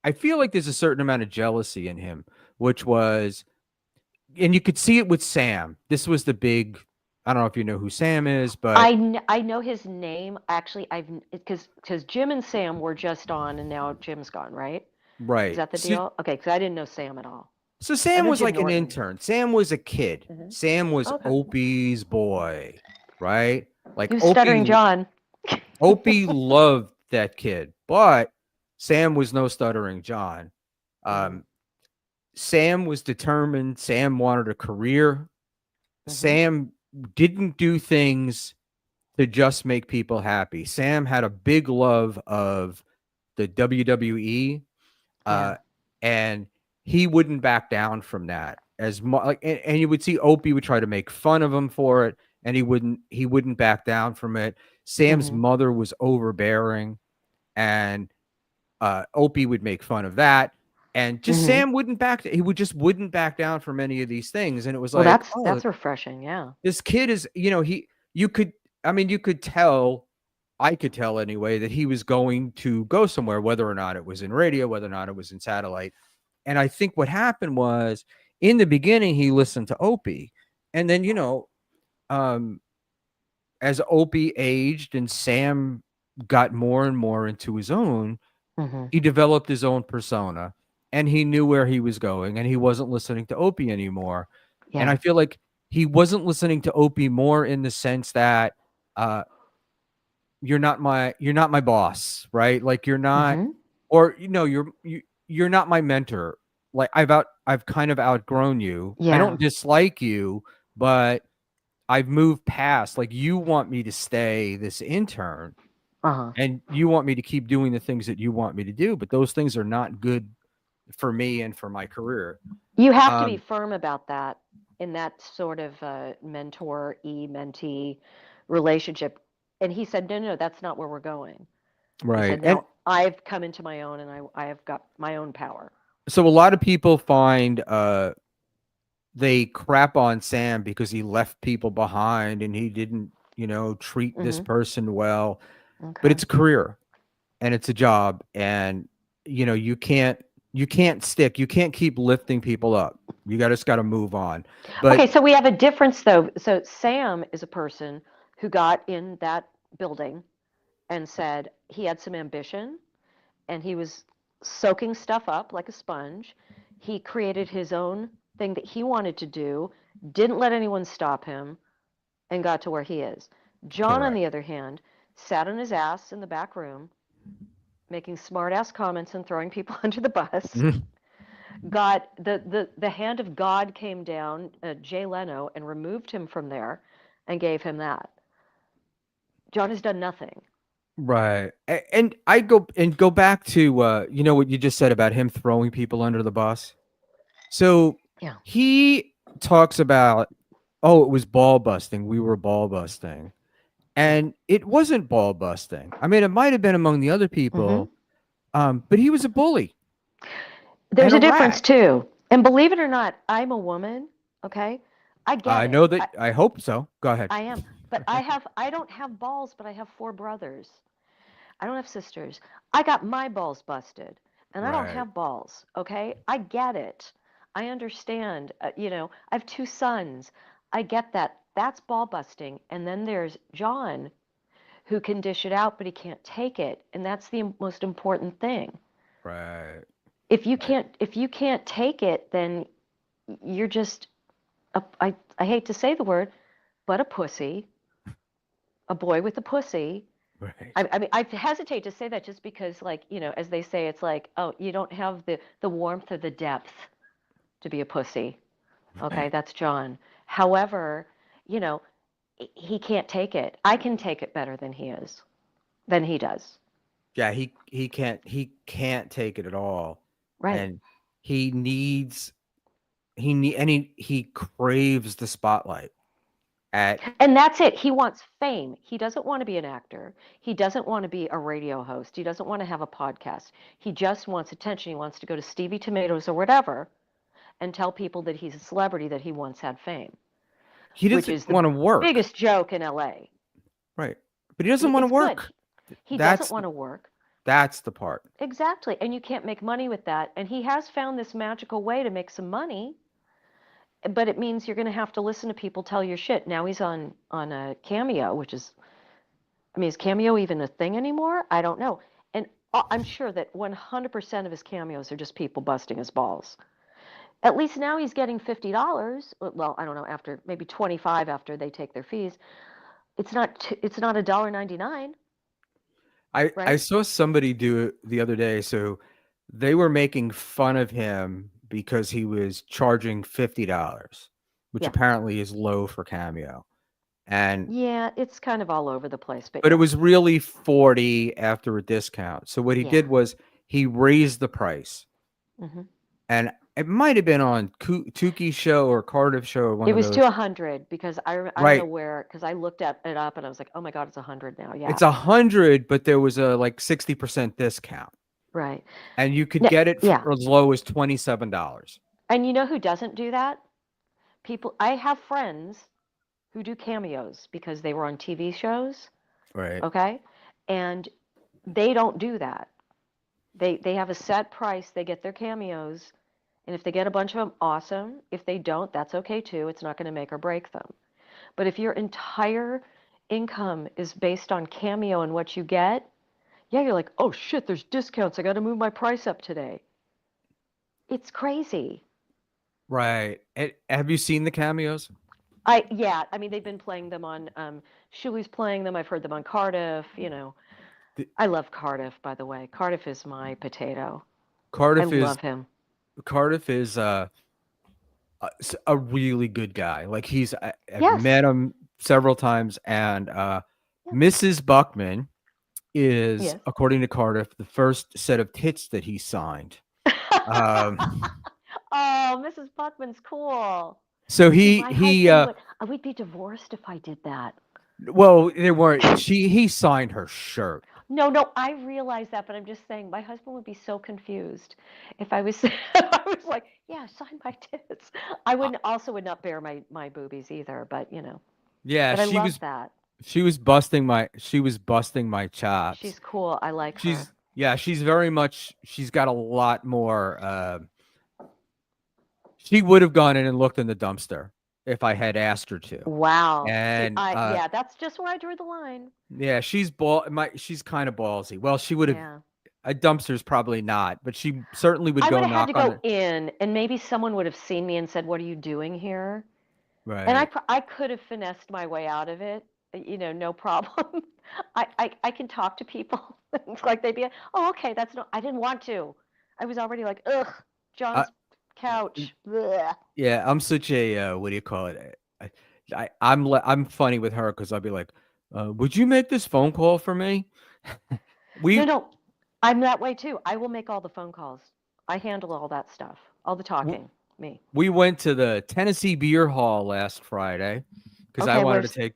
I feel like there's a certain amount of jealousy in him, which was, and you could see it with Sam. This was the big, I don't know if you know who Sam is, but I know his name. Actually, I've because Jim and Sam were just on, and now Jim's gone, right? Is right. that the deal? Okay, because I didn't know Sam at all. So I Sam know was Jim like an Norton. intern. Sam was a kid. Hmm. Sam was Okay. Opie's boy, right? He Like was Stuttering John. Opie loved that kid, but Sam was no Stuttering John. Mm. Um, Sam was determined. Sam wanted a career. Hmm. Sam didn't do things to just make people happy. Sam had a big love of the WWE. Yeah. and he wouldn't back down from that as much. Like, and you would see Opie would try to make fun of him for it, and he wouldn't back down from it. Sam's Mhm. mother was overbearing, and Opie would make fun of that, and just Mhm. Sam wouldn't back. He would just wouldn't back down from any of these things, and it was Well, like, oh, that's refreshing. Yeah. this kid is, you could, I mean, you could tell, I could tell anyway, that he was going to go somewhere, whether or not it was in radio, whether or not it was in satellite. And I think what happened was, in the beginning, he listened to Opie, and then, um, as Opie aged and Sam got more and more into his own, Mhm. he developed his own persona, and he knew where he was going, and he wasn't listening to Opie anymore. And Yeah. I feel like he wasn't listening to Opie more in the sense that, uh, you're not my boss, right? Like, you're not, Mhm. or you're not my mentor. Like, I've kind of outgrown you. I Yeah. don't dislike you, but I've moved past. Like, you want me to stay this intern, Uh-huh. and you want me to keep doing the things that you want me to do, but those things are not good for me and for my career. You have to be Um, firm about that in that sort of mentee relationship. And he said, no, no, that's not where we're going. He right. said, And now I've come into my own and I have got my own power. so a lot of people find they crap on Sam because he left people behind and he didn't, treat this Hmm. person well. But Okay. it's a career and it's a job, and you can't keep lifting people up. You just got to move on. Okay, But so we have a difference though. So Sam is a person who got in that building and said he had some ambition and he was soaking stuff up like a sponge. He created his own thing that he wanted to do, didn't let anyone stop him, and got to where he is. John, on correct. the other hand, sat on his ass in the back room, making smart ass comments and throwing people under the bus. Got the hand of God came down, Jay Leno, and removed him from there, and gave him that. John has done nothing. Right. And I go back to what you just said about him throwing people under the bus. So Yeah. he talks about, oh, it was ball busting. We were ball busting. And it wasn't ball busting. I mean, it might have been among the other Hmm. people, but he was a bully There's and a a difference rat. too. And believe it or not, I'm a woman, okay? I get I it. know that. I hope so. Go ahead. I am. But I don't have balls, but I have four brothers. I don't have sisters. I got my balls busted, and I don't Right. have balls, okay? I get it. I understand. I have two sons. I get that. That's ball busting. And then there's John, who can dish it out, but he can't take it, and that's the most important thing. Right. Right. If you can't take it, then you're just I hate to say the word, but a pussy, a boy with a pussy. Right. I mean, I hesitate to say that just because, like, as they say, it's like, oh, you don't have the warmth or the depth to be a pussy. Okay, Right. that's John. However, you know, he can't take it. I can take it better than he does. Yeah. He can't take it at all, Right. and he needs he craves the spotlight at. And that's it. He wants fame. He doesn't want to be an actor. He doesn't want to be a radio host. He doesn't want to have a podcast. He just wants attention. He wants to go to Stevie Tomatoes or whatever and tell people that he's a celebrity that he once had fame, He which doesn't is the want to work. biggest joke in LA. Right. But he doesn't want to It's good. work. He doesn't That's want to work. that's the part. Exactly. And you can't make money with that. And he has found this magical way to make some money, but it means you're going to have to listen to people tell your shit. Now he's on a Cameo, which is, I mean, is Cameo even a thing anymore? I don't know. And I'm sure that 100% of his cameos are just people busting his balls. At least now he's getting $50. Well, I don't know, after maybe 25 after they take their fees. It's not $1.99, I right? saw somebody do it the other day. So they were making fun of him because he was charging $50, which Yeah. apparently is low for Cameo. And Yeah, it's kind of all over the place, but but it yeah. was really 40 after a discount. So what he Yeah. did was he raised the price. Hmm. and it might have been on Tuki's show or Cardiff show or one It of was to those. 100 because I don't know Right. where, because I looked at it up and I was like, oh my God, it's 100 now. Yeah. It's 100, but there was a like 60% discount, Right. and you could No, get it yeah. for as low as $27. And you know who doesn't do that? People, I have friends who do cameos because they were on TV shows, Right. okay? And they don't do that. They have a set price, they get their cameos, and if they get a bunch of them, awesome. If they don't, that's okay too. It's not going to make or break them. But if your entire income is based on cameo and what you get, yeah, you're like, oh shit, there's discounts. I got to move my price up today. It's crazy. Right. Have you seen the cameos? Yeah, I mean they've been playing them on Shuey's playing them. I've heard them on Cardiff, you know. The, I love Cardiff, by the way. Cardiff is my potato. I Cardiff is love him. Cardiff is a really good guy. Like I've Yes. met him several times, and Yeah. Mrs. Buckman is, Yes. according to Cardiff, the first set of tits that he signed. Um, Oh, Mrs. Buckman's cool. so See, he my he husband would I would be divorced if I did that. well, they weren't. He signed her shirt. No, no, I realize that, but I'm just saying my husband would be so confused if I was if I was like, yeah, sign my tits. I Uh, wouldn't also would not bear my boobies either, but you know. yeah, But I love that. she was busting my chops. She's cool. I like her. She's very much, she's got a lot more. She would have gone in and looked in the dumpster if I had asked her to. Wow. See, And yeah, that's just where I drew the line. yeah, she's kind of ballsy. Well, she would have, Yeah. a dumpster's probably not, but she certainly would I would go have had knock to on go the. in, and maybe someone would have seen me and said, "What are you doing here?" And Right. I could have finessed my way out of it, you know, no problem. I can talk to people. It's like they'd be, oh, okay, that's no, I didn't want to. I was already like, ugh, I, John's couch. Blech. yeah, I'm such a what do you call it? I'm funny with her because I'll be like, "Would you make this phone call for me?" No, we no, I'm that way too. I will make all the phone calls. I handle all that stuff, all the w- talking. Me. we went to the Tennessee Beer Hall last Friday because I Okay, wanted to where's, take.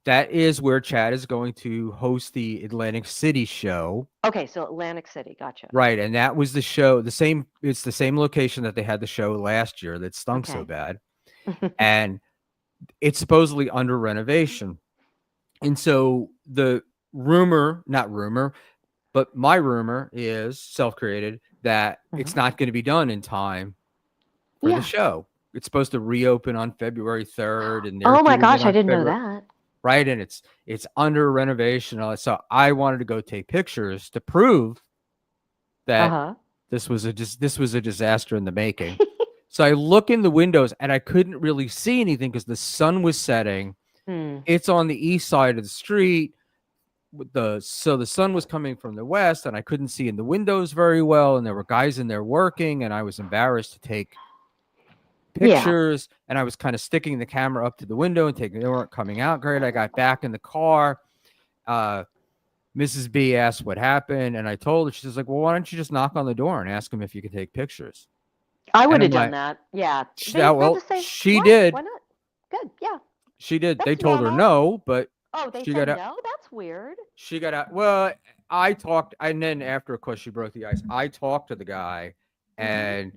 That is where Chad is going to host the Atlantic City show. okay, so Atlantic City, gotcha. Right, and that was the show. The same. It's the same location that they had the show last year that stunk so Okay. bad, and it's supposedly under renovation. And so the rumor, not rumor, but my rumor is self-created that Hmm. it's not going to be done in time for the Yeah. show. It's supposed to reopen on February 3rd, and they're Oh my doing it gosh, I on didn't know February, that. right, and it's under renovation. So I wanted to go take pictures to prove that Uh-huh. this was a disaster in the making. So I look in the windows and I couldn't really see anything because the sun was setting. Hmm. It's on the east side of the street. So the sun was coming from the west, and I couldn't see in the windows very well, and there were guys in there working, and I was embarrassed to take Yeah. pictures, and I was kind of sticking the camera up to the window and taking, they weren't coming out great. I got back in the car. Mrs. B asked what happened, and I told her. She's like, well, why don't you just knock on the door and ask him if you could take pictures? I And would I'm have done like, that. Yeah. They're the well, same. she Why? did. Why not? Good. Yeah. She did. They That's told her normal. no, but Oh, they she got said out. no? That's weird. She got out. Well, I talked, and then after, of course, she broke the ice. I talked to the guy, Mm-hmm. and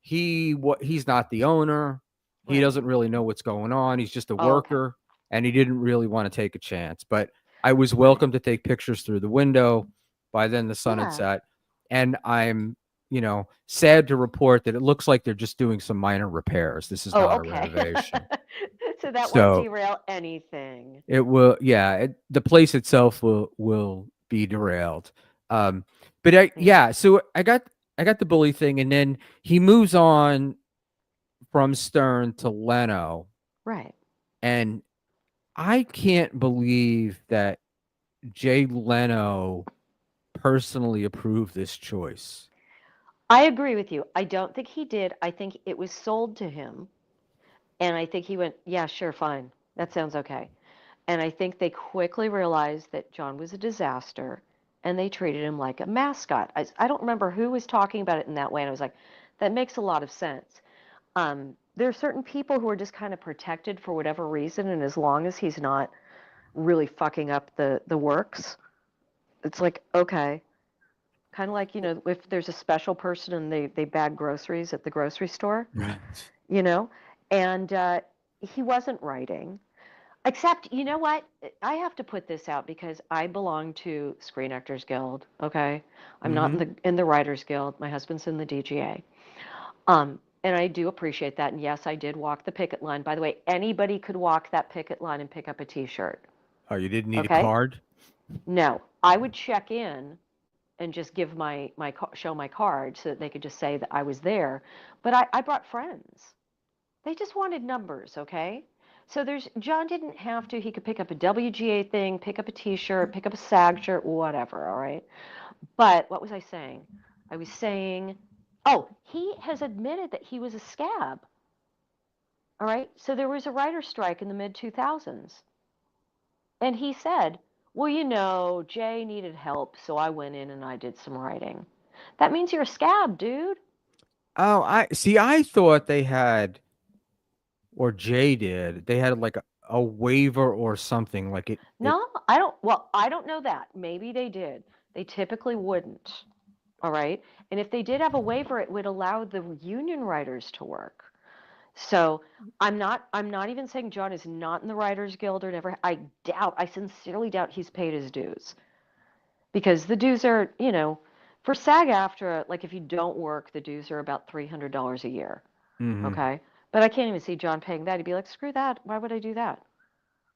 he's not the owner. He Right. doesn't really know what's going on. He's just a Oh, okay. worker, and he didn't really want to take a chance. But I was Right. welcome to take pictures through the window. By then, the sun had Yeah. set, and I'm, sad to report that it looks like they're just doing some minor repairs. This is Oh, not a okay. renovation. So that won't So derail anything. it will, yeah. The place itself will be derailed. Um, but Yeah. So I got the bully thing, and then he moves on from Stern to Leno, Right. and I can't believe that Jay Leno personally approved this choice. I agree with you. I don't think he did. I think it was sold to him. And I think he went, yeah, sure, fine. That sounds okay. And I think they quickly realized that John was a disaster and they treated him like a mascot. I don't remember who was talking about it in that way. And I was like, That makes a lot of sense. There are certain people who are just kind of protected for whatever reason, and as long as he's not really fucking up the works, it's like okay. Kind of like, if there's a special person and they bag groceries at the grocery store, Right. you know, and he wasn't writing. Except, you know what? I have to put this out because I belong to Screen Actors Guild. Okay, I'm not in Mm-hmm. the Writers Guild. My husband's in the DGA. And I do appreciate that. And yes, I did walk the picket line. By the way, anybody could walk that picket line and pick up a T-shirt. Oh, you didn't need a Okay? card? No, I would check in and just give show my card so that they could just say that I was there. But I brought friends. They just wanted numbers, okay? So there's John didn't have to. He could pick up a WGA thing, pick up a T-shirt, pick up a SAG shirt, whatever. All right. But what was I saying? I was saying, oh, he has admitted that he was a scab. All right. So there was a writer's strike in the mid 2000s, and he said, well, Jay needed help, so I went in and I did some writing. That means you're a scab, dude. Oh, I see. I thought they had, or Jay did. They had like a waiver or something. Like it. No, I don't. Well, I don't know that. Maybe they did. They typically wouldn't. All right. And if they did have a waiver, it would allow the union writers to work. So I'm not even saying John is not in the Writers Guild or never. I sincerely doubt he's paid his dues because the dues are, for SAG-AFTRA, like if you don't work, the dues are about $300 a year. Mm-hmm. Okay. But I can't even see John paying that. He'd be like, screw that. Why would I do that?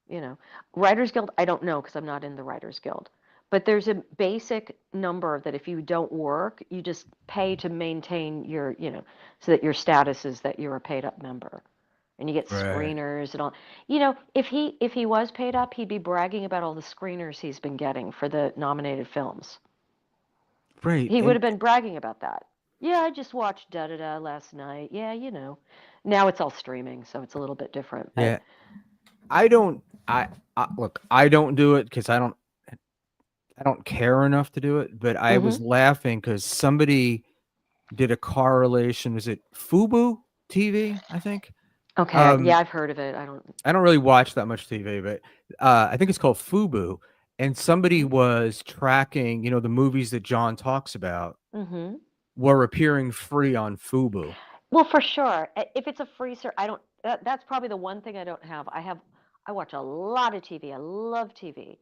you know Writers Guild, I don't know because I'm not in the Writers Guild, but there's a basic number that if you don't work you just pay to maintain your so that your status is that you're a paid up member, and you get Right. screeners and all. If he was paid up, he'd be bragging about all the screeners he's been getting for the nominated films. Right. He would And have been bragging about that. Yeah, I just watched da da da last night. Yeah. Now it's all streaming, so it's a little bit different, but yeah, I don't. I look. I don't do it because I don't. I don't care enough to do it. But I mhm. was laughing because somebody did a correlation. Was it Fubu TV? I think. Okay, yeah, Um, I've heard of it. I don't. I don't really watch that much TV, but I think it's called Fubu. And somebody Mhm. was tracking, the movies that John talks about Mhm. were appearing free on Fubu. Well, for sure. If it's a freezer, I don't. That's probably the one thing I don't have. I watch a lot of TV. I love TV.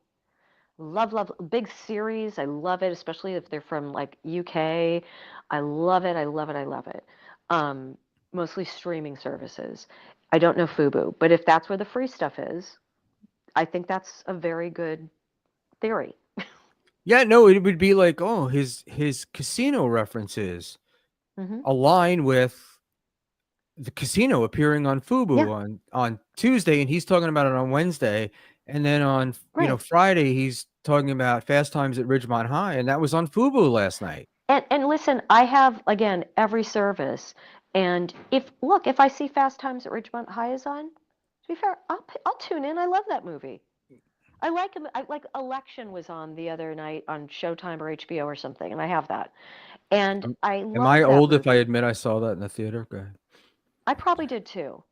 Love, love, big series. I love it, especially if they're from like UK. I love it. I love it. I love it. Um, Mostly streaming services. I don't know Fubu, but if that's where the free stuff is, I think that's a very good theory. Yeah, no, it would be like, oh, his casino references Hmm. align with the casino appearing on Yeah, Fubu on Tuesday, and he's talking about it on Wednesday, and then on right. Friday he's talking about Fast Times at Ridgemont High, and that was on Fubu last night. And listen, I have again every service, and if I see Fast Times at Ridgemont High is on, to be fair, I'll tune in. I love that movie. I like him. I like Election was on the other night on Showtime or HBO or something, and I have that, and I Am I love that old if I movie. admit I saw that in the theater? Go ahead. I probably did too.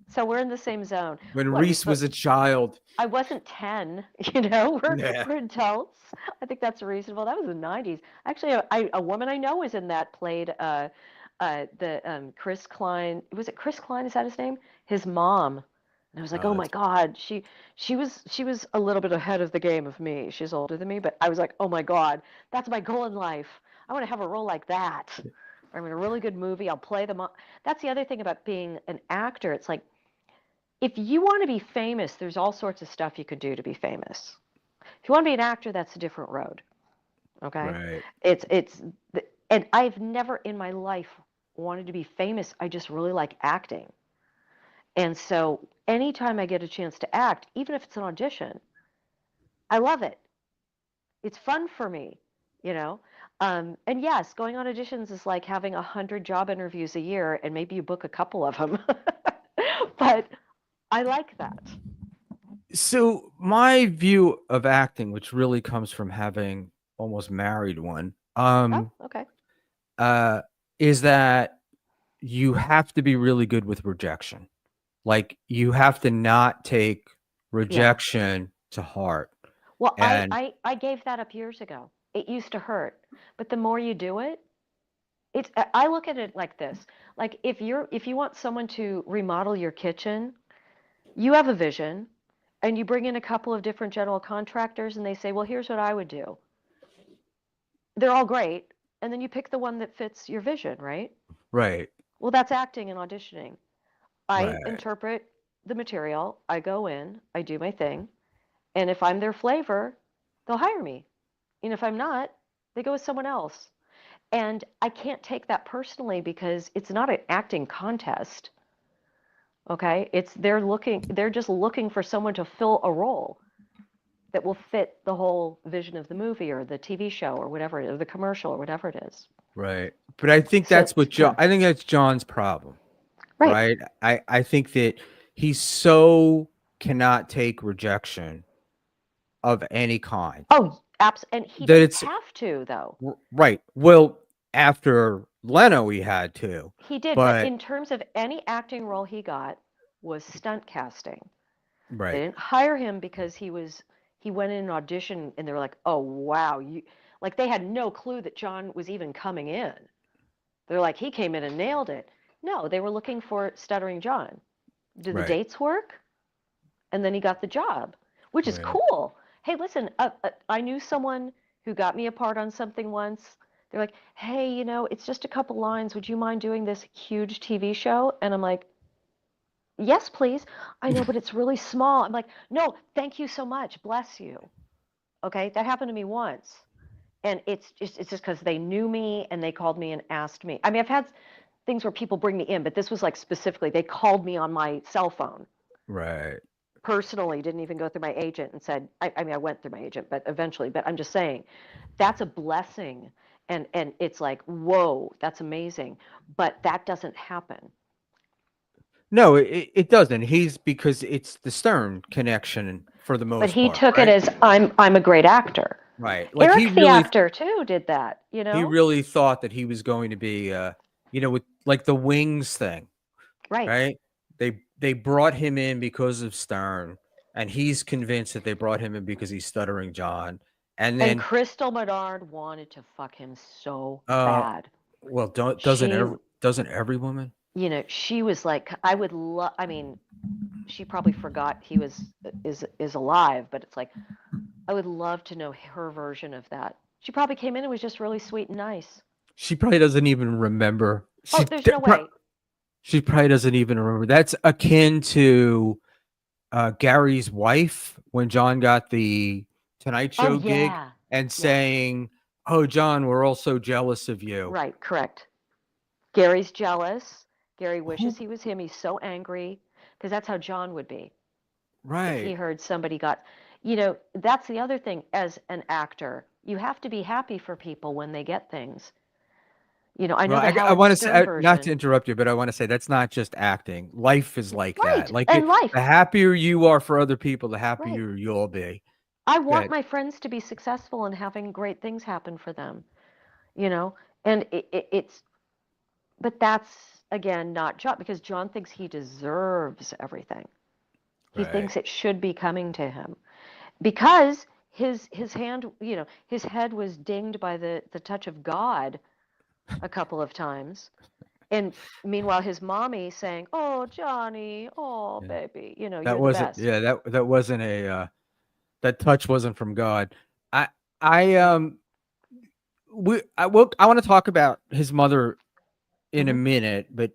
So we're in the same zone. When What are we Reese supposed? was a child. I wasn't 10. We're Yeah. we're adults. I think that's reasonable. That was the 90s. Actually, a woman I know was in that, played the Chris Klein. Was it Chris Klein? Is that his name? His mom. And I was like, Oh, oh my that's God, she was a little bit ahead of the game of me. She's older than me, but I was like, oh my God, that's my goal in life. I want to have a role like that. Or I'm in a really good movie. I'll play the mom. That's the other thing about being an actor. It's like if you want to be famous, there's all sorts of stuff you could do to be famous. If you want to be an actor, that's a different road. Okay, right. it's and I've never in my life wanted to be famous. I just really like acting, and so anytime I get a chance to act, even if it's an audition, I love it. It's fun for me, you know. And yes, going on auditions is like having 100 job interviews a year, and maybe you book a couple of them. But I like that. So my view of acting, which really comes from having almost married one, Oh, okay. uh, is that you have to be really good with rejection. Like you have to not take Yeah. rejection to heart. Well, And I gave that up years ago. It used to hurt, but the more you do it, I look at it like this. Like if you want someone to remodel your kitchen, you have a vision and you bring in a couple of different general contractors and they say, "Well, here's what I would do." They're all great, and then you pick the one that fits your vision, right? right, Well, that's acting and auditioning. I right, interpret the material, I go in, I do my thing, and if I'm their flavor, they'll hire me. And if I'm not, they go with someone else. And I can't take that personally because it's not an acting contest. Okay? They're just looking for someone to fill a role that will fit the whole vision of the movie or the TV show or whatever, or the commercial or whatever it is. right. But I think So, that's what John. yeah, I think that's John's problem, right. right? I think that he so cannot take rejection of any kind Oh, and he that didn't it's have to though. right. Well, after Leno, he had to, He did, but but in terms of any acting role he got was stunt casting. They right, didn't hire him because he went in an audition and they were like, "Oh, wow, you," like they had no clue that John was even coming in. They're like, "He came in and nailed it." No, they were looking for Stuttering John. Did the right, dates work? And then he got the job, which is right. cool. Hey, listen, I knew someone who got me a part on something once. They're like, "Hey, it's just a couple lines. Would you mind doing this huge TV show?" And I'm like, "Yes, please." "I know, but it's really small." I'm like, "No, thank you so much. Bless you." Okay, that happened to me once. And it's just because they knew me and they called me and asked me. I mean, I've had things where people bring me in, but this was like specifically, they called me on my cell phone Right. personally, didn't even go through my agent and said, I mean, I went through my agent, but eventually, but I'm just saying that's a blessing. And it's like, whoa, that's amazing. But that doesn't happen. No, it doesn't. He's because it's the Stern connection for the But most he part, took it right? as I'm a great actor. Right. Like Eric the actor too did that, he really thought that he was going to be with like the Wings thing, Right. right? They brought him in because of Stern, and he's convinced that they brought him in because he's Stuttering John. And And then Crystal Menard wanted to fuck him so uh bad. well, don't She, doesn't every woman? she was like, I would love. I mean, she probably forgot he is alive, but it's like I would love to know her version of that. She probably came in and was just really sweet and nice. She probably doesn't even remember. Oh, there's no way. She probably doesn't even remember. That's akin to Gary's wife when John got the Tonight Oh Show gig yeah, and yeah, saying, "Oh, John, we're all so jealous of you." right, correct. Gary's jealous. Gary wishes Who? he was him. He's so angry because that's how John would be if he Right. heard somebody got. That's the other thing as an actor. You have to be happy for people when they get things. I Well, know the I Howard want to Stern say, not to version. interrupt you, but I want to say that's not just acting. Life is like that. Right. Like And the life. happier you are for other people, the Right. happier you'll be. I want That my friends to be successful and having great things happen for them, you know? And but that's again not John because John thinks he deserves everything. He right. thinks it should be coming to him because his hand, his head was dinged by the touch of God a couple of times. And meanwhile, his mommy saying, "Oh, Johnny, oh, Yeah. baby, That you're the wasn't. best." Yeah. That wasn't a. That touch wasn't from God. I. I. I want to talk about his mother in a Hmm. minute, but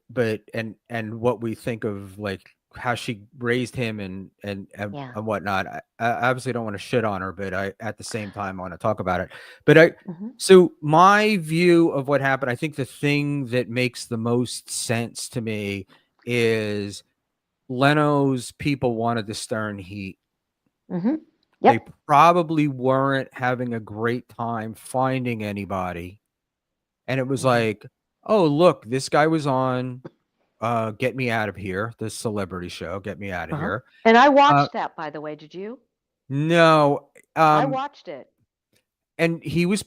what we think of like how she raised him Yeah. and whatnot. I obviously don't want to shit on her, but I at the same time want to talk about it. But I Hmm. so my view of what happened, I think the thing that makes the most sense to me is Leno's people wanted the Stern heat. Hmm. They Yep. probably weren't having a great time finding anybody. And it was Hmm. like, oh, look, this guy was on Get Me Out of Here, this celebrity show, Get Me Out of Uh-huh. Here. And I Uh, watched that, by the way. Did you? no, I watched it. and he was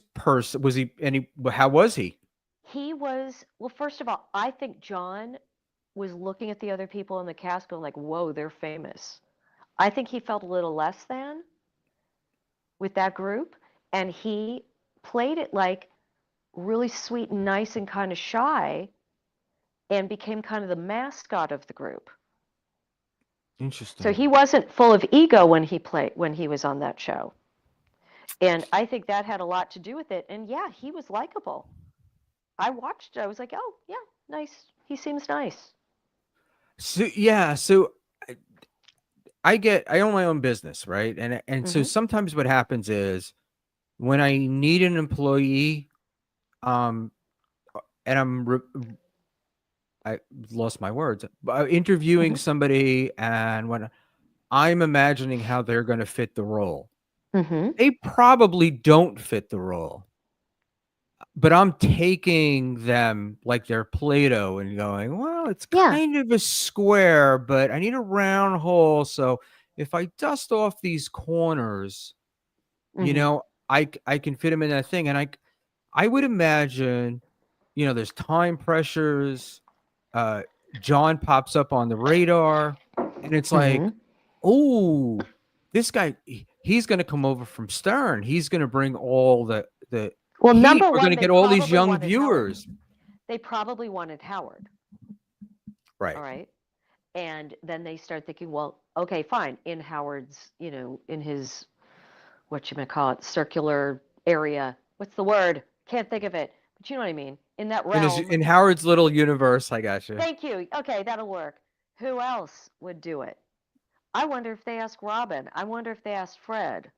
was he, and he, how was he? He was, well, first of all, I think John was looking at the other people in the cast going like, whoa, they're famous. I think he felt a little less than with that group, and he played it like really sweet and nice and kind of shy and became kind of the mascot of the group. So Interesting. he wasn't full of ego when he was on that show. And I think that had a lot to do with it. And yeah, he was likable. I watched it. I was like, "Oh, yeah, nice. He seems nice." So yeah, so I own my own business, right? And so Mhm. sometimes what happens is when I need an employee, um, and I lost my words, interviewing Mhm. somebody, and when I'm imagining how they're going to fit the role, Mhm. they probably don't fit the role, but I'm taking them like they're Play-Doh and going, well, it's Yeah. kind of a square, but I need a round hole. So if I dust off these corners, Mhm. I can fit them in that thing. And I would imagine, there's time pressures. Uh, John pops up on the radar, and it's like, Mhm. oh, this guy, he's going to come over from Stern. He's going to bring all the Well, heat. number We're going one, to they get all these probably young wanted Howard. viewers. They probably wanted Howard. All Right. right. And then they start thinking, well, okay, fine. In Howard's, in his, what you may call it, circular area. What's the word? Can't think of it. But you know what I mean. In that realm. In Howard's little universe, I got you. Thank you. Okay, that'll work. Who else would do it? I wonder if they asked Robin. I wonder if they asked Fred.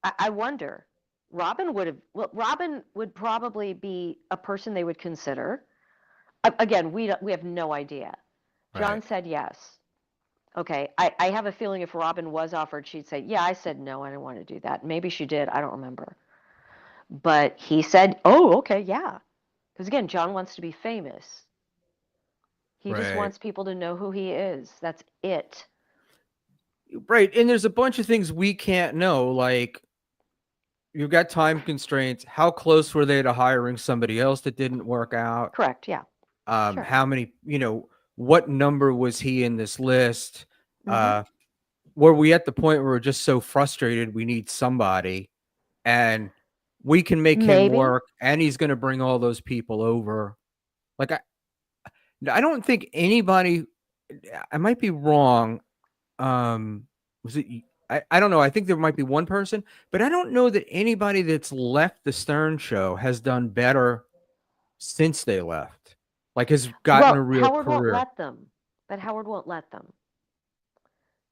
I wonder. Robin would have. Well, Robin would probably be a person they would consider. Again, we have no idea. John Right. said yes. Okay, I have a feeling if Robin was offered, she'd say, "Yeah, I said no, I didn't want to do that." Maybe she did. I don't remember. But he said, "Oh, okay, yeah." Because again, John wants to be famous. He just Right. wants people to know who he is. That's it. Right. And there's a bunch of things we can't know, like you've got time constraints. How close were they to hiring somebody else that didn't work out? Correct. Yeah. Sure. How many, what number was he in this list? Mm-hmm. Uh, were we at the point where we're just so frustrated we need somebody and we can make him Maybe. work and he's going to bring all those people over? Like, I don't think anybody, I might be wrong. Was it, I don't know. I think there might be one person, but I don't know that anybody that's left the Stern show has done better since they left, like has gotten a Well, real Howard won't career. let them, but Howard won't let them.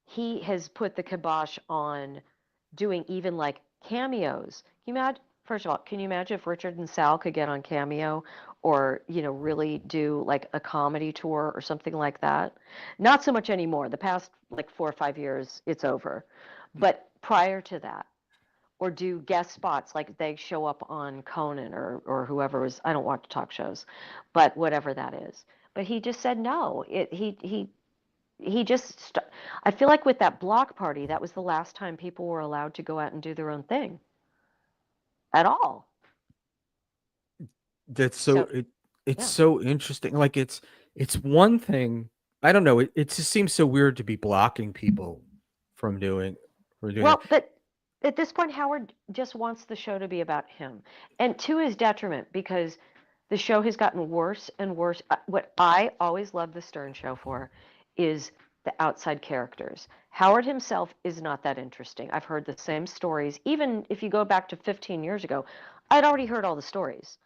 He has put the kibosh on doing even like cameos. Can you imagine? First of all, can you imagine if Richard and Sal could get on Cameo or, really do like a comedy tour or something like that? Not so much anymore. The past like 4 or 5 years, it's over. But prior to that, or do guest spots like they show up on Conan or whoever was, I don't watch talk shows, but whatever that is. But he just said no. He just I feel like with that block party, that was the last time people were allowed to go out and do their own thing at all. That's so So, it's yeah. so interesting. Like it's one thing. I don't know. It just seems so weird to be blocking people from doing that. Well, but at this point, Howard just wants the show to be about him, and to his detriment because the show has gotten worse and worse. What I always love the Stern Show for is the outside characters. Howard himself is not that interesting. I've heard the same stories. Even if you go back to 15 years ago, I'd already heard all the stories,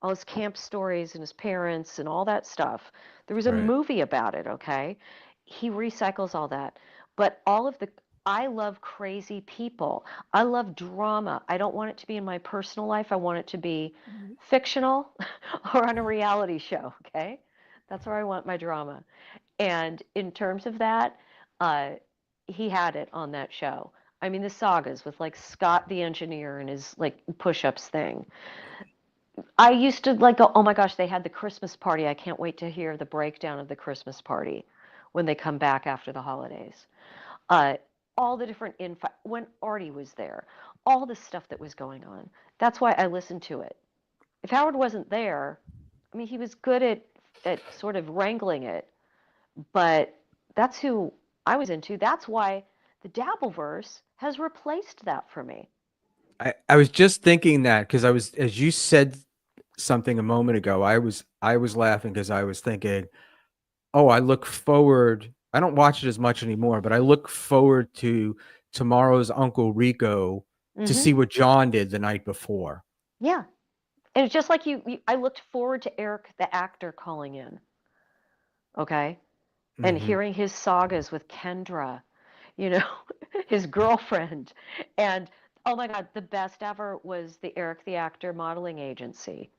all his camp stories and his parents and all that stuff. There was a Right. movie about it, okay? He recycles all that. But all of the I love crazy people. I love drama. I don't want it to be in my personal life. I want it to be fictional or on a reality show, okay? That's where I want my drama. And in terms of that, uh, he had it on that show. I mean, the sagas with like Scott the engineer and his like push-ups thing. I used to like go, oh my gosh, they had the Christmas party. I can't wait to hear the breakdown of the Christmas party when they come back after the holidays. Uh, all the different info when Artie was there, all the stuff that was going on. That's why I listened to it. If Howard wasn't there, I mean, he was good at sort of wrangling it, but that's who I was into. That's why the Dabbleverse has replaced that for me. I was just thinking that because I was, as you said something a moment ago, I was laughing because I was thinking, oh, I look forward. I don't watch it as much anymore, but I look forward to tomorrow's Uncle Rico to Mm-hmm. see what John did the night before. Yeah. And it's just like I looked forward to Eric, the actor, calling in, okay? And Hmm. hearing his sagas with Kendra, you know, his girlfriend. And oh my God, the best ever was the Eric, the actor modeling agency,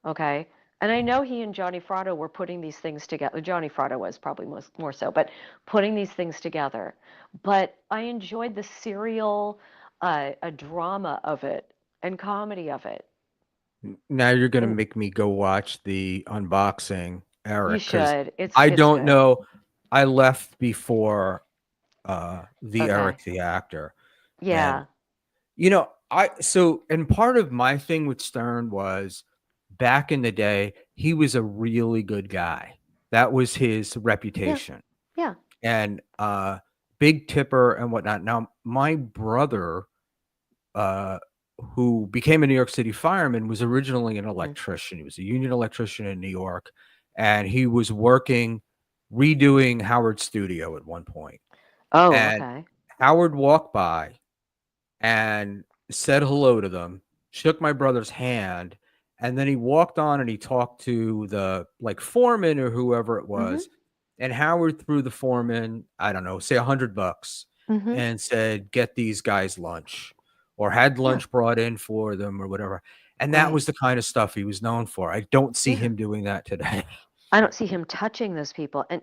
okay? And I know he and Johnny Fratto were putting these things together. Johnny Fratto was probably more so, but putting these things together. But I enjoyed the serial a drama of it and comedy of it. Now you're gonna And make me go watch the unboxing, you Eric, because should. I It's don't good. know. I left before the Okay. Eric the actor, and Yeah. and part of my thing with Stern was back in the day, he was a really good guy. That was his Yeah. reputation, Yeah. and big tipper and whatnot. Now, my brother, uh, who became a New York City fireman, was originally an Mhm. electrician. He was a union electrician in New York, and he was working redoing Howard's studio at one point. Oh, And okay. Howard walked by and said hello to them, shook my brother's hand, and then he walked on and he talked to the like foreman or whoever it Mhm. was. And Howard threw the foreman, I don't know, say $100 Mhm. and said, get these guys lunch, or had Yeah. lunch brought in for them or whatever. And that Right. was the kind of stuff he was known for. I don't see Yeah. him doing that today. I don't see him touching those people. And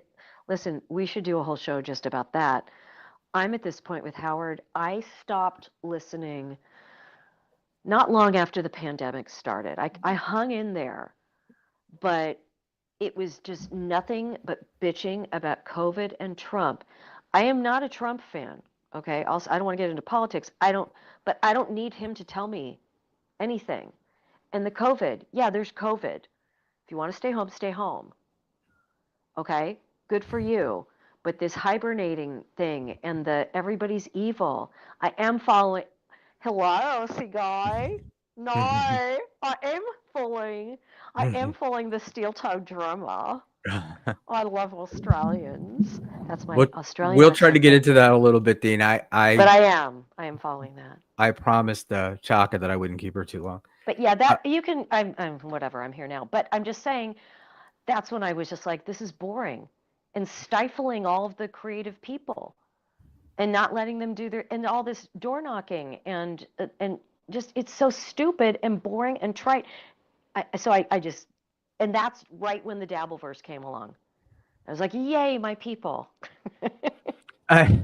listen, we should do a whole show just about that. I'm at this point with Howard. I stopped listening not long after the pandemic started. I hung in there, but it was just nothing but bitching about COVID and Trump. I am not a Trump fan. Okay. Also, I don't want to get into politics. But I don't need him to tell me anything. And the COVID, yeah, there's COVID. If you want to stay home, stay home. Okay, good for you. But this hibernating thing and the everybody's evil, I am following. Hello, see guy. No, I am following the steel-toed drummer. I love Australians. That's my we'll, Australian we'll try to accent get thing. into that a little bit, Dean. But I am following that. I promised Chaka that I wouldn't keep her too long. But yeah, Uh, that you can. I'm whatever. I'm here now. But I'm just saying that's when I was just like, this is boring, and stifling all of the creative people and not letting them do their and all this door knocking and just it's so stupid and boring and trite. I just and that's right when the Dabbleverse came along. I was like, yay, my people. I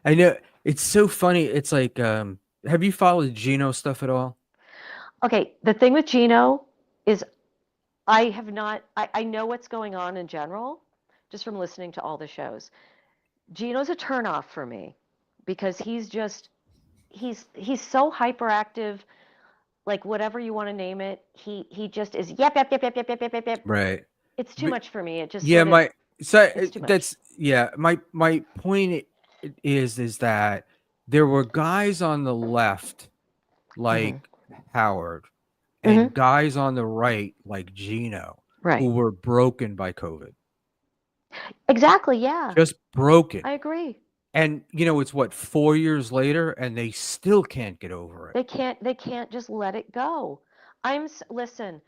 I know it's so funny. It's like, have you followed Geno stuff at all? Okay, the thing with Gino is I have not. I know what's going on in general, just from listening to all the shows. Gino's a turnoff for me because he's so hyperactive, like whatever you want to name it. He just is yep yep yep yep yep yep yep yep yep. Right. It's too But much for me. It just yeah, sort of my so it's too much. that's yeah. My point is that there were guys on the left Hmm. like Howard Hmm. and guys on the right like Geno Right. who were broken by COVID, Exactly. Yeah. just broken. I agree. And it's what, 4 years later, and they still can't get over it. They can't just let it go. Listen,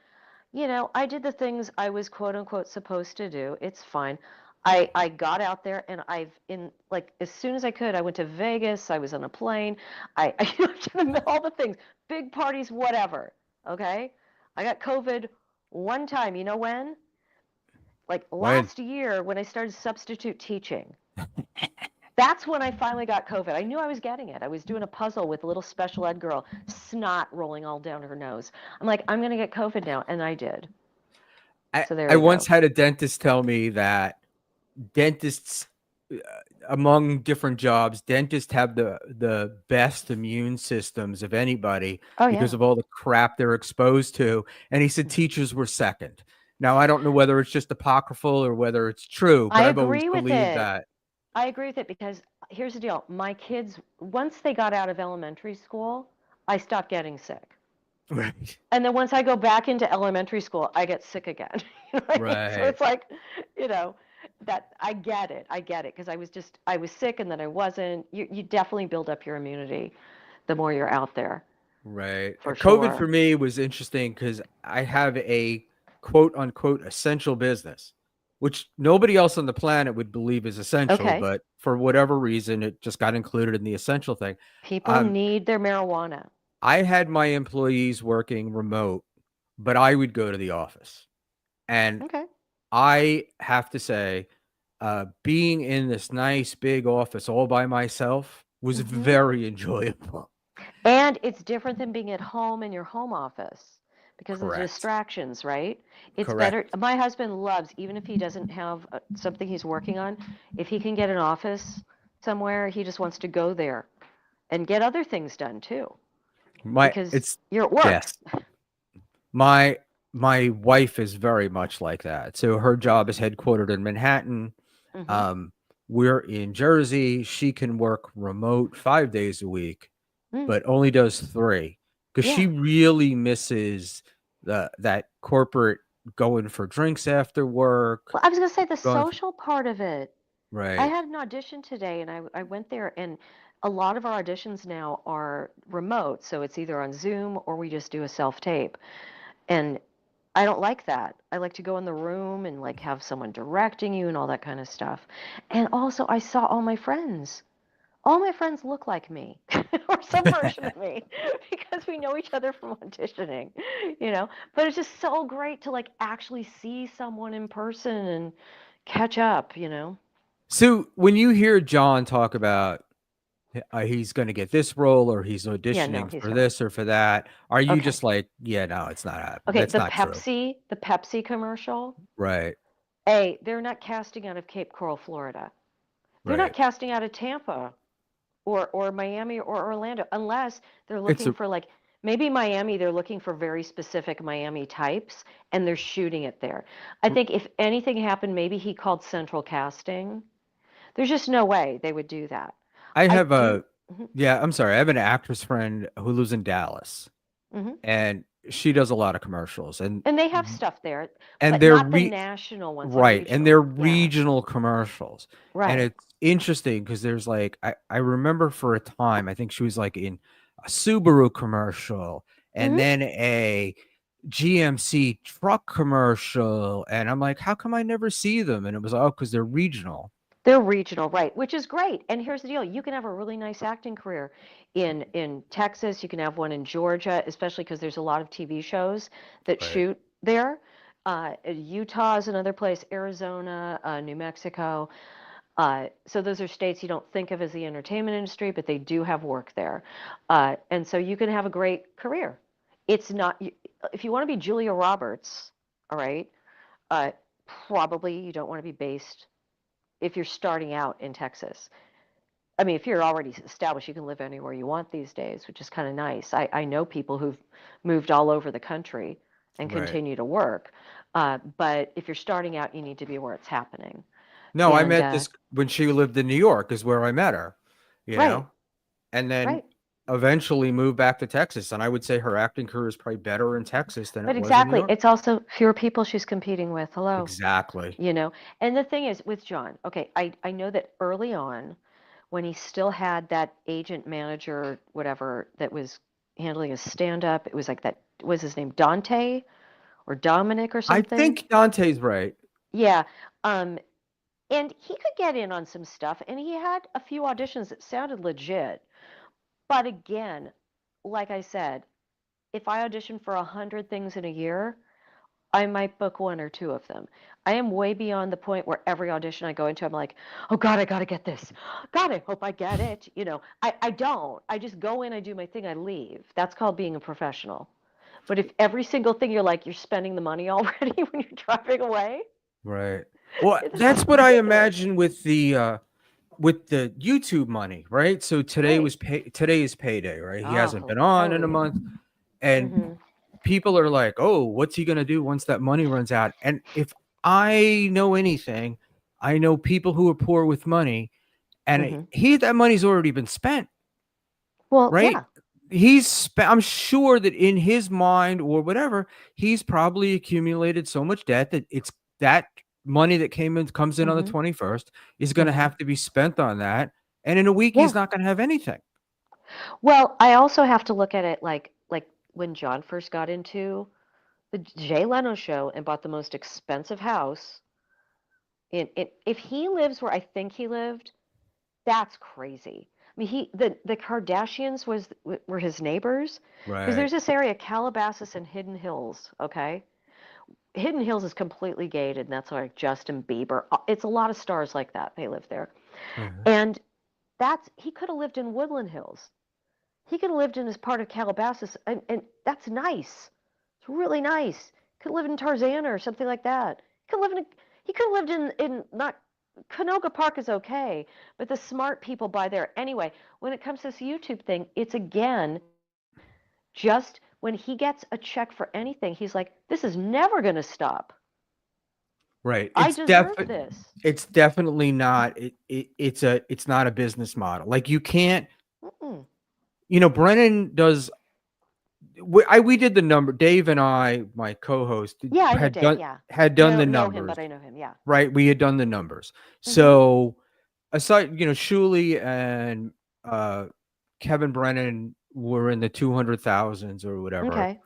I did the things I was quote unquote supposed to do. It's fine. I got out there and I've in like as soon as I could, I went to Vegas, I was on a plane, I all the things, big parties, whatever. Okay? I got COVID one time, you know when? Like When last year when I started substitute teaching. That's when I finally got COVID. I knew I was getting it. I was doing a puzzle with a little special ed girl, snot rolling all down her nose. I'm like, I'm going to get COVID now. And I did. I So there I you once go. had a dentist tell me that dentists among different jobs, dentists have the best immune systems of anybody Oh because yeah. of all the crap they're exposed to. And he said Mhm. teachers were second. Now, I don't know whether it's just apocryphal or whether it's true, I but I've always agree with believed it. that. I agree with it because here's the deal. My kids, once they got out of elementary school, I stopped getting sick. Right. And then once I go back into elementary school, I get sick again. You know what I mean? So Right. it's like, you know, that I get it. I get it because I was sick and then I wasn't. You definitely build up your immunity the more you're out there, Right. for COVID for sure. me was interesting because I have a quote unquote essential business, which nobody else on the planet would believe is essential, Okay. but for whatever reason, it just got included in the essential thing. People Um, need their marijuana. I had my employees working remote, but I would go to the office. And Okay. I have to say, being in this nice big office all by myself was Hmm. very enjoyable. And it's different than being at home in your home office because of the Correct. distractions, right? It's better. Correct. My husband loves, even if he doesn't have something he's working on, if he can get an office somewhere, he just wants to go there and get other things done too My because it's you're at work. yes. My my wife is very much like that. So her job is headquartered in Manhattan. Hmm. Um, we're in Jersey. She can work remote 5 days a week, Mm, but only does three because she yeah. really misses that corporate going for drinks after work. Well, I was going to say the Going for, social part of it. I right, had an audition today and I went there and a lot of our auditions now are remote. So it's either on Zoom or we just do a self tape. And I don't like that. I like to go in the room and like have someone directing you and all that kind of stuff. And also, I saw all my friends. All my friends look like me or some version of me because we know each other from auditioning, you know. But it's just so great to like actually see someone in person and catch up, you know. So when you hear John talk about he's going to get this role or he's Yeah, no, auditioning he's for not. this or for that, are you Okay. just like, yeah, no, it's not happening. Okay, That's not true. The Pepsi commercial. Right. A, they're not casting out of Cape Coral, Florida. They're not Right. casting out of Tampa or Miami or Orlando unless they're It's looking a for like maybe Miami, they're looking for very specific Miami types and they're shooting it there. I think if anything happened, maybe he called central casting. There's just no way they would do that. I I have do. a Mhm, yeah, I'm sorry. I have an actress friend who lives in Dallas mhm. and she does a lot of commercials And they have stuff there, and but they're not the national ones, like right, and they're regional. Yeah, regional commercials. And right. it's interesting because there's like I remember for a time, I think she was like in a Subaru commercial and Hmm. then a GMC truck commercial. And I'm like, how come I never see them? And it was because they're regional. They're regional, right, which is great. And here's the deal, you can have a really nice acting career in Texas, you can have one in Georgia, especially because there's a lot of TV shows that Right. shoot there. Utah is another place, Arizona, New Mexico. So those are states you don't think of as the entertainment industry, but they do have work there. And so you can have a great career. It's not, if you want to be Julia Roberts, all right, uh, probably you don't want to be based if you're starting out in Texas. I mean, if you're already established, you can live anywhere you want these days, which is kind of nice. I know people who've moved all over the country and Right. continue to work. But if you're starting out, you need to be where it's happening. No, I And met this when she lived in New York is where I met her, you right, know? And then right. eventually moved back to Texas. And I would say her acting career is probably better in Texas than it But was in New exactly, York. it's also fewer people she's competing with. Hello, Exactly. you know. And the thing is with John, okay, I know that early on, when he still had that agent manager, whatever, that was handling his stand up, it was like that was his name Dante or Dominic or I something. think Dante's right. Yeah. Um, and he could get in on some stuff, and he had a few auditions that sounded legit. But again, like I said, if I audition for 100 things in a year, I might book one or two of them. I am way beyond the point where every audition I go into, I'm like, oh God, I gotta get this. God, I hope I get it. You know, I don't. I just go in, I do my thing, I leave. That's called being a professional. But if every single thing you're like, you're spending the money already when you're driving away, Right. Well, this is that's what I ridiculous. imagine with with the YouTube money, right? So Right. today is payday, right? He hasn't Oh, been on hell in a yeah. month, and Mhm. people are like, "Oh, what's he gonna do once that money runs out?" And if I know anything, I know people who are poor with money, and Mhm. that money's already been spent, Well, right? yeah. I'm sure that in his mind or whatever, he's probably accumulated so much debt that it's that money that comes in on the Mhm. 21st is going to Mhm. have to be spent on that. And in a week, he's Yeah. not going to have anything. Well, I also have to look at it like when John first got into the Jay Leno show and bought the most expensive house in if he lives where I think he lived, that's crazy. I mean, the Kardashians were his neighbors because Right. there's this area Calabasas and Hidden Hills, okay? Hidden Hills is completely gated, and that's like Justin Bieber. It's a lot of stars like that. They live there. Mhm. And that's he could have lived in Woodland Hills. He could have lived in this part of Calabasas, and that's nice. It's really nice. Could live in Tarzana or something like that. He could have lived in not Canoga Park is okay, but the smart people buy there. Anyway, when it comes to this YouTube thing, it's again just when he gets a check for anything, he's like, this is never going to stop. Right. I deserve this. It's definitely not it's not a business model. Like you can't, Mm-mm. Brennan does we did the number. Dave and I, my co-host, Yeah, I know had Dave. done Yeah, had I done the don't know him, numbers, but I know him. Yeah. right? We had done the numbers. Mm-hmm. So aside, Shuley and uh, Kevin Brennan were in the 200,000s or whatever, Okay,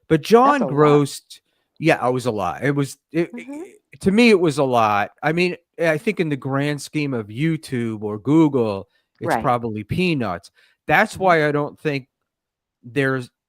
but that's John a lot. grossed. Yeah, it was a lot. Mm-hmm. To me, it was a lot. I mean, I think in the grand scheme of YouTube or Google, it's Right. probably peanuts. That's Mm-hmm. why I don't think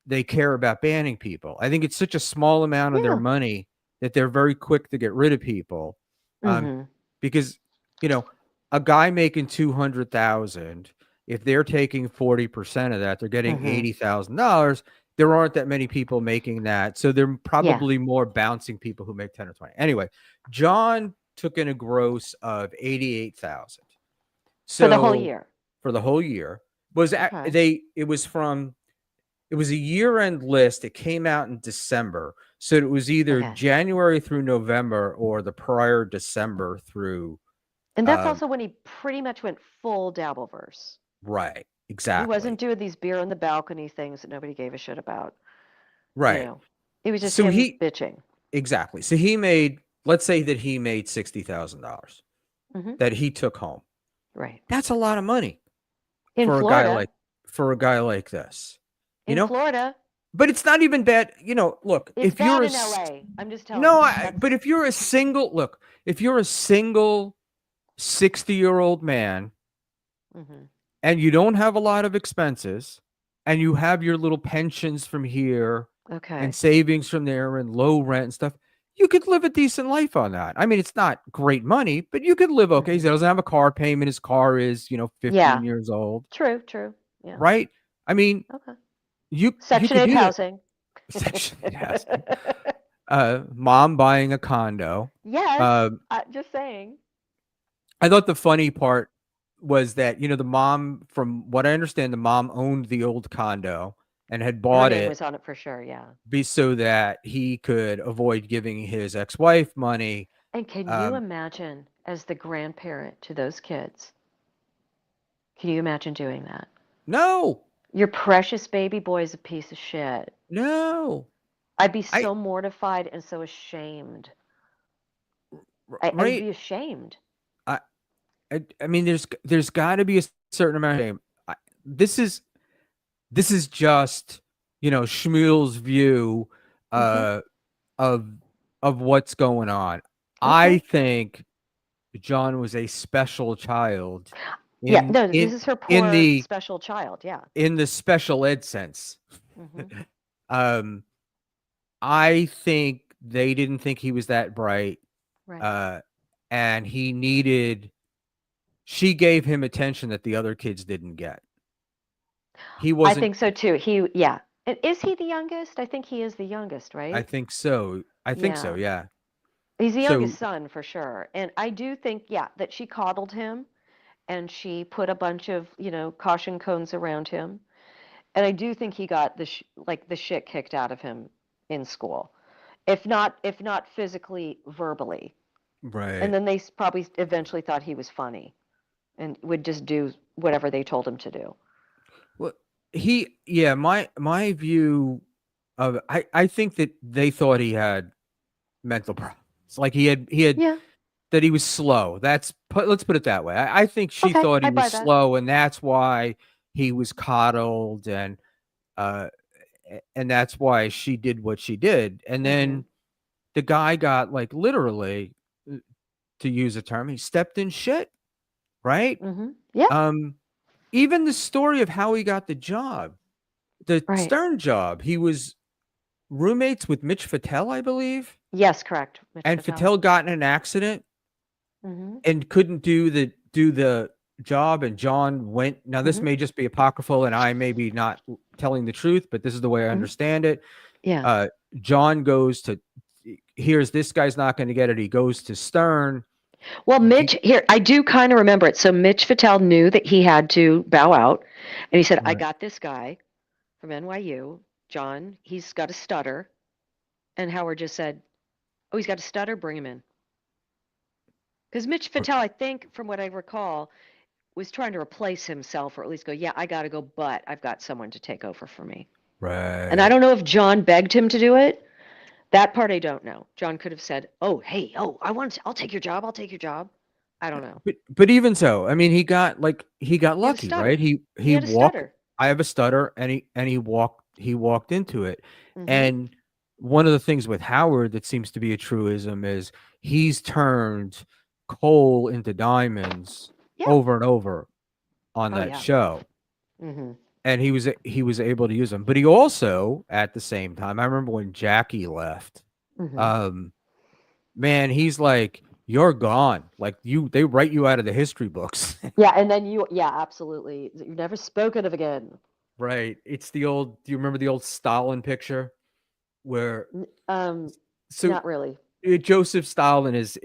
they care about banning people. I think it's such a small amount of their Yeah. money that they're very quick to get rid of people. Um, Mm-hmm. because you know, a guy making 200,000, if they're taking 40% of that, they're getting Mm-hmm. $80,000. There aren't that many people making that, so they're Yeah. probably more bouncing people who make 10 or 20. Anyway, John took in a gross of 88,000. For the whole So year. for the whole year Okay. it was a year-end list. It came out in December. So it was either Okay. January through November or the prior December through And that's um also when he pretty much went full Dabbleverse. right, He exactly. wasn't doing these beer on the balcony things that nobody gave a shit about. You Right. know, it was just So him he bitching. exactly. So he made, let's say that he made $60,000 Mm-hmm. that he took home. Right. That's a lot of money In for a guy Florida. like for a guy like this. You In know? Florida. But it's not even bad, look, It's if you're bad a in LA. I'm just telling no, you. That's but if you're a single look, if you're a single 60-year-old man mm-hmm. and you don't have a lot of expenses and you have your little pensions from here and Okay. savings from there and low rent and stuff, you could live a decent life on that. I mean, it's not great money, but you could live okay. He Mm-hmm. doesn't have a car payment. His car is, 15 Yeah. years old, True, true. Yeah. right? I mean, Okay. you Section could 8 do that. housing. Section 8 housing. Mom buying a condo. Yes, Uh, just saying. I thought the funny part was that, the mom, from what I understand, the mom owned the old condo and had Her bought name it was on it for sure, yeah. be so that he could avoid giving his ex-wife money. And can you Um, imagine, as the grandparent to those kids, can you imagine doing that? no, Your precious baby boy is a piece of shit. no, I'd be I so mortified and so ashamed. I'd right. be ashamed. I, I mean, there's got to be a certain amount of shame. This is just Shmuel's view Hmm. uh, of what's going on. I Okay. think John was a special child Yeah, in no, this in is her in poor the special child. Yeah. special ed sense. Hmm. um, I think they didn't think he was that bright, Right. uh, and she gave him attention that the other kids didn't get. He I wasn't. think so too. Yeah. And is he the youngest? I think he is the youngest, I right? think so. I think so. Yeah. Yeah. He's the So youngest son for sure. And I do think, yeah, that she coddled him and she put a bunch of, caution cones around him. And I do think he got the shit kicked out of him in school, if not physically, verbally. And Right. then they probably eventually thought he was funny and would just do whatever they told him to do. Well, my view of I think that they thought he had mental problems. Like he had Yeah. that he was slow. Let's put it that way. I think she Okay, thought he I was buy that. slow, and that's why he was coddled, uh, and that's why she did what she did. And Mhm. then the guy got, like, literally, to use a term, he stepped in shit, right? Mhm. Yeah. Um, Even the story of how he got the job, the Right. Stern job, he was roommates with Mitch Fatel, I believe, Yes, correct. Mitch and Fatel. Fatel got in an accident Mhm. and couldn't do the job, and John went. Now, this Mhm. may just be apocryphal, and I may be not telling the truth, but this is the way I Mhm. understand it. Yeah. Uh, John goes to here's this guy's not going to get it. He goes to Stern. Well, He, Mitch, here, I do kind of remember it. So Mitch Fatel knew that he had to bow out, and he said, I right, got this guy from NYU, John, he's got a stutter. And Howard just said, oh, he's got a stutter, bring him in. Because Mitch Fatel, I think, from what I recall, was trying to replace himself or at least go, yeah, I got to go, but I've got someone to take over for me. And I right. don't know if John begged him to do it. That part I don't know. John could have said, "Oh, hey, oh, I'll take your job. I'll take your job." I don't know. But even so, I mean, he got He had a lucky, right? stutter. He He had a walked. stutter. I have a stutter, and he walked into it. Mm-hmm. And one of the things with Howard that seems to be a truism is he's turned coal into diamonds Yeah. over and over on Oh that yeah. show, Mm-hmm. and he was able to use them. But he also, at the same time, I remember when Jackie left. Mm-hmm. Um, Man, he's like, you're gone. Like, they write you out of the history books. Yeah, and then yeah, absolutely. You're never spoken of again. Right. It's do you remember the old Stalin picture where, Um, so not really. Joseph Stalin is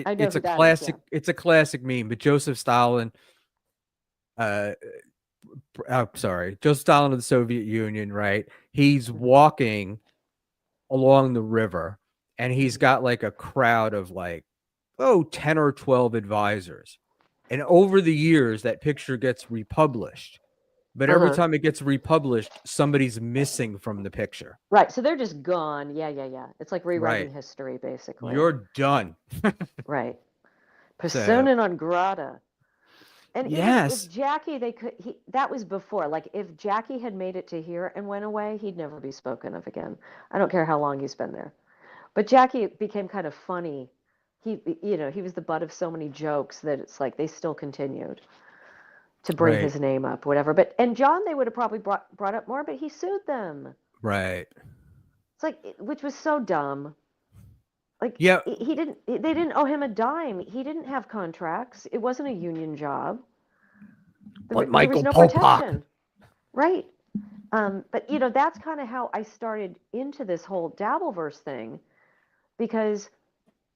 I know it's who a that is. Yeah. classic meme, but Joseph Stalin, uh, sorry, Joseph Stalin of the Soviet Union, right? He's Mm-hmm. walking along the river, and he's Mm-hmm. got like a crowd of, like, 10 or 12 advisors. And over the years, that picture gets republished. But every Uh-huh. time it gets republished, somebody's missing from the picture. Right. So they're just gone. Yeah, yeah, yeah. It's like Right. rewriting history, basically. You're done. Right. So, Persona non grata. And even if yes. Jackie, that was before. Like if Jackie had made it to here and went away, he'd never be spoken of again. I don't care how long he's been there. But Jackie became kind of funny. He was the butt of so many jokes that it's like they still continued to bring Right. his name up, whatever. And John, they would have probably brought up more, but he sued them. Right. It's like, which was so dumb. Like Yeah. they didn't owe him a dime. He didn't have contracts. It wasn't a union job. But There was Michael no Popak. protection. Right. But that's kind of how I started into this whole Dabbleverse thing because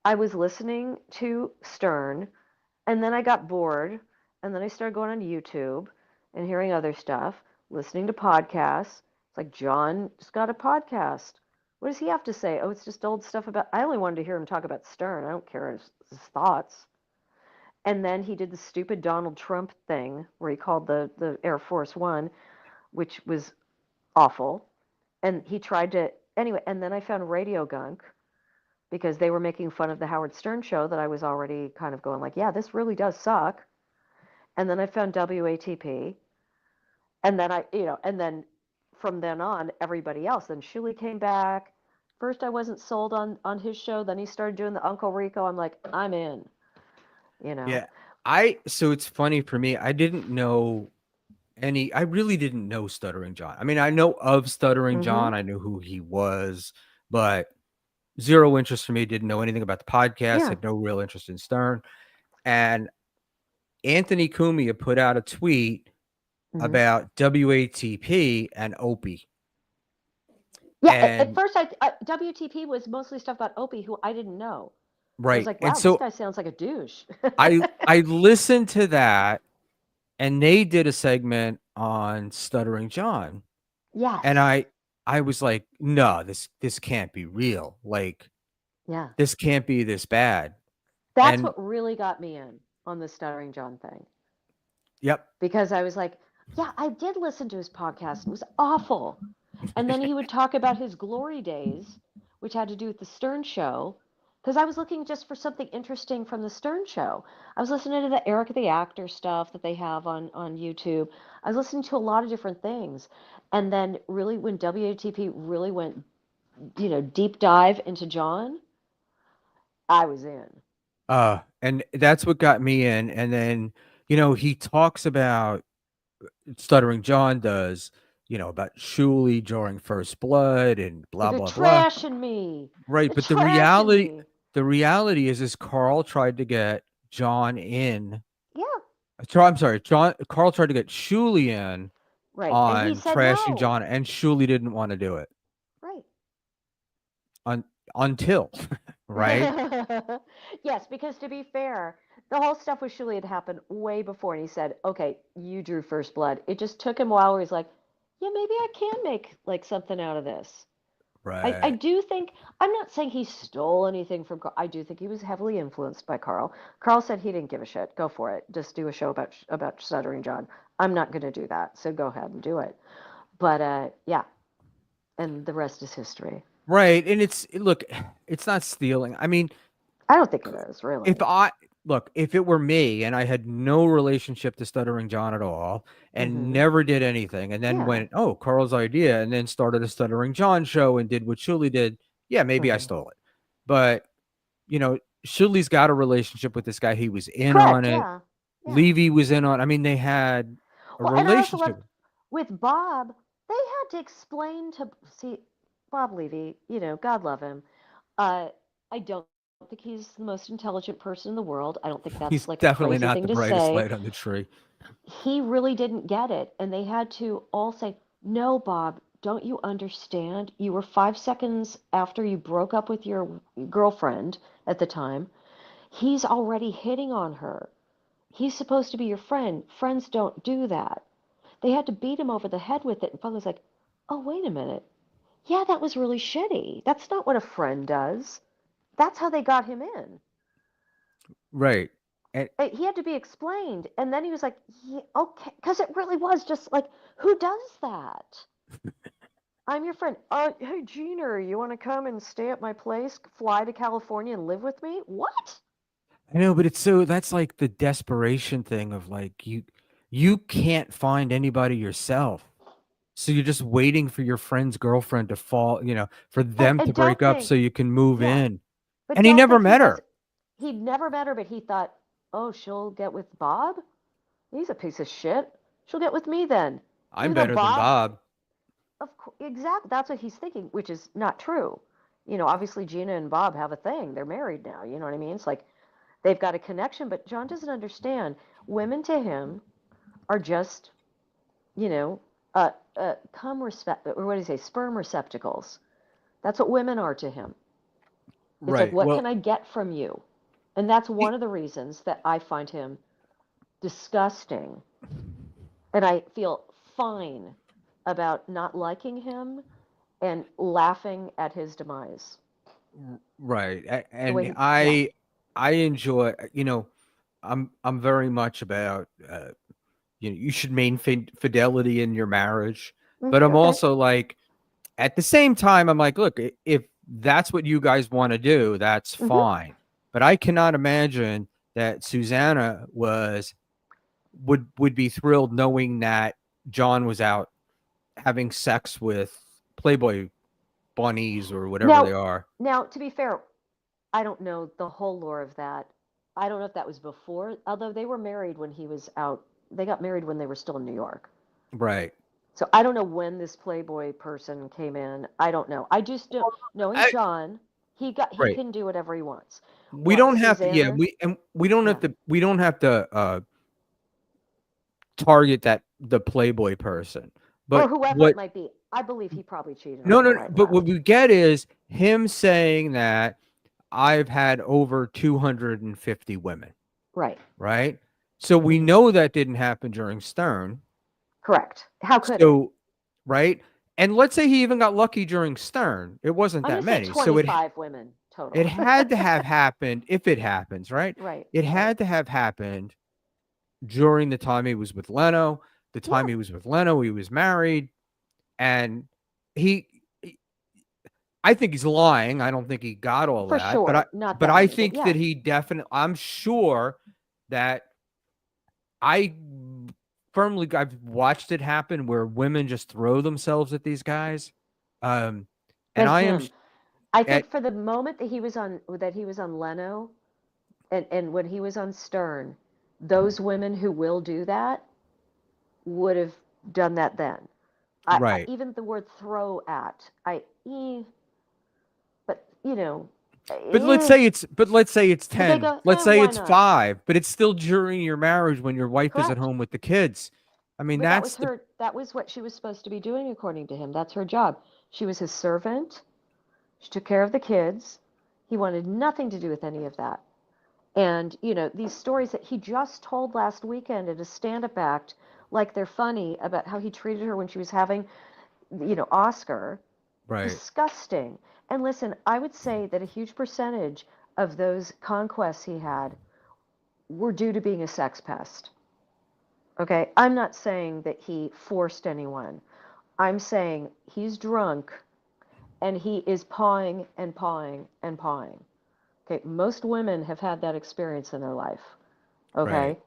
I was listening to Stern and then I got bored and then I started going on YouTube and hearing other stuff, listening to podcasts. It's like John just got a podcast. What does he have to say? Oh, it's just old stuff about. I only wanted to hear him talk about Stern. I don't care his thoughts. And then he did the stupid Donald Trump thing where he called the Air Force One, which was awful. And he tried to anyway. And then I found Radio Gunk because they were making fun of the Howard Stern show that I was already kind of going like, yeah, this really does suck. And then I found WATP, and then and then from then on, everybody else. Then Shuli came back. First, I wasn't sold on his show. Then he started doing the Uncle Rico. I'm like, I'm in. You know. Yeah. So it's funny for me. I really didn't know Stuttering John. I mean, I know of Stuttering Mm-hmm. John. I knew who he was, but zero interest for me. Didn't know anything about the podcast. Yeah. Had no real interest in Stern. And Anthony Cumia put out a tweet Mm-hmm. about WATP and Opie. Yeah. At And first, WTP was mostly stuff about Opie, who I didn't know. I was right. like, And wow, this so guy sounds like a douche. I listened to that, and they did a segment on Stuttering John, and Yes. I was like, no, this can't be real. Like, Yeah. this can't be this bad. That's And what really got me in on the Stuttering John thing yep. because I was like, yeah, I did listen to his podcast. It was awful. And then he would talk about his glory days, which had to do with the Stern Show, because I was looking just for something interesting from the Stern Show. I was listening to the Eric the Actor stuff that they have on YouTube. I was listening to a lot of different things. And then really when WATP really went, deep dive into John, I was in. And that's what got me in. And then, he talks about Stuttering John does, about Shuley during First Blood and blah They're blah blah. trashing me. Right, They're but trashing me. the reality is Carl tried to get John in. Yeah, I'm sorry, Carl tried to get Shuley in right. And he on said trashing no. John, and Shuley didn't want to do it Right. un, until right. Yes, because to be fair, the whole stuff with Shuley had happened way before, and he said, "Okay, you drew first blood." It just took him a while where he's like, "Yeah, maybe I can make like something out of this." I Right. do think I'm not saying he stole anything from Carl. I do think he was heavily influenced by Carl. Carl said he didn't give a shit. Go for it. Just do a show about Stuttering John. I'm not going to do that, so go ahead and do it. But yeah, and the rest is history. Right, and look, it's not stealing. I mean, I don't think it is if really. I look, if it were me and I had no relationship to Stuttering John at all and Mm-hmm. never did anything, and then Yeah. went, oh, Carl's idea, and then started a Stuttering John show and did what Shuley did, yeah, maybe I Mm-hmm. stole it. But, Shuley's got a relationship with this guy. He was in on Correct. it. Yeah. Yeah. Levy was in on, I mean, they had a Well, and I also relationship. loved with Bob. They had to explain to see Bob Levy. God love him. Uh, I don't think he's the most intelligent person in the world. I don't think that's like a He's crazy definitely thing to not the brightest say. light on the tree. He really didn't get it, and they had to all say, "No, Bob, don't you understand? You were 5 seconds after you broke up with your girlfriend at the time. He's already hitting on her. He's supposed to be your friend. Friends don't do that." They had to beat him over the head with it, and finally was like, "Oh, wait a minute. Yeah, that was really shitty. That's not what a friend does." That's how they got him in. Right. And He had to be explained, and then he was like, yeah, "Okay," because it really was just like, who does that? I'm your friend. Hey, Gina, you want to come and stay at my place, fly to California and live with me? What? I know, but that's like the desperation thing of like you can't find anybody yourself. So you're just waiting for your friend's girlfriend to fall, for And, them to and break don't up think, so you can move yeah, in. but And he don't never think he met has, her. he'd never met her, but he thought, oh, she'll get with Bob? He's a piece of shit. She'll get with me then. I'm Even though better than Bob, Bob. of course, exactly, that's what he's thinking, which is not true. Obviously Gina and Bob have a thing. They're married now. You know what I mean? It's like they've got a connection, but John doesn't understand. Women to him are just, you know, cum respect, or what do you say, sperm receptacles. That's what women are to him. It's like, Right. what Well, can I get from you? And that's one he, of the reasons that I find him disgusting. And I feel fine about not liking him and laughing at his demise. right. The way And he, yeah. I enjoy, I'm very much about you should maintain fidelity in your marriage, but I'm Okay. also like at the same time I'm like, look, if that's what you guys want to do, that's Hmm. fine. But I cannot imagine that Susanna would be thrilled knowing that John was out having sex with Playboy bunnies or whatever they Now, are. now, to be fair, I don't know the whole lore of that. I don't know if that was before, although they were married when he was out. They got married when they were still in New York. Right. So I don't know when this Playboy person came in. I don't know. I just know, knowing I, John, he right. can do whatever he wants. We What don't have to. Yeah. Susanna? We don't have Yeah. to. We don't have to target the Playboy person. Or But whoever it what? might be. I believe he probably cheated on No, no, her no. right and But what left. we get is him saying that I've had over 250 women. Right. Right. So we Mhm. know that didn't happen during Stern. Correct. How could it? So, right? And let's say he even got lucky during Stern. It wasn't I'm that going to say many. So it 25 women it total. had to have happened if it happens, right? Right, It right. had to have happened during the time he was with Leno. The time Yeah, he was with Leno, he was married, and he I think he's lying. I don't think he got all for that, but I sure. Not but that I many, but think that yeah. he definitely I'm sure that I firmly I've watched it happen where women just throw themselves at these guys. Um and But I am him, I think at for the moment that he was on Leno and when he was on Stern, those women who will do that would have done that then. right. Even the word throw at, but eh, But let's say it's but they 10. go, Let's say why it's not? 5, but it's still during your marriage when your wife is at Correct. home with the kids. I mean, But that's the that was what she was supposed to be doing according to him. That's her job. She was his servant. She took care of the kids. He wanted nothing to do with any of that. And, these stories that he just told last weekend at a stand-up act, like they're funny, about how he treated her when she was having, Oscar, right. disgusting. And listen, I would say that a huge percentage of those conquests he had were due to being a sex pest. Okay? I'm not saying that he forced anyone. I'm saying he's drunk and he is pawing and pawing and pawing. Okay? Most women have had that experience in their life. Right. Okay?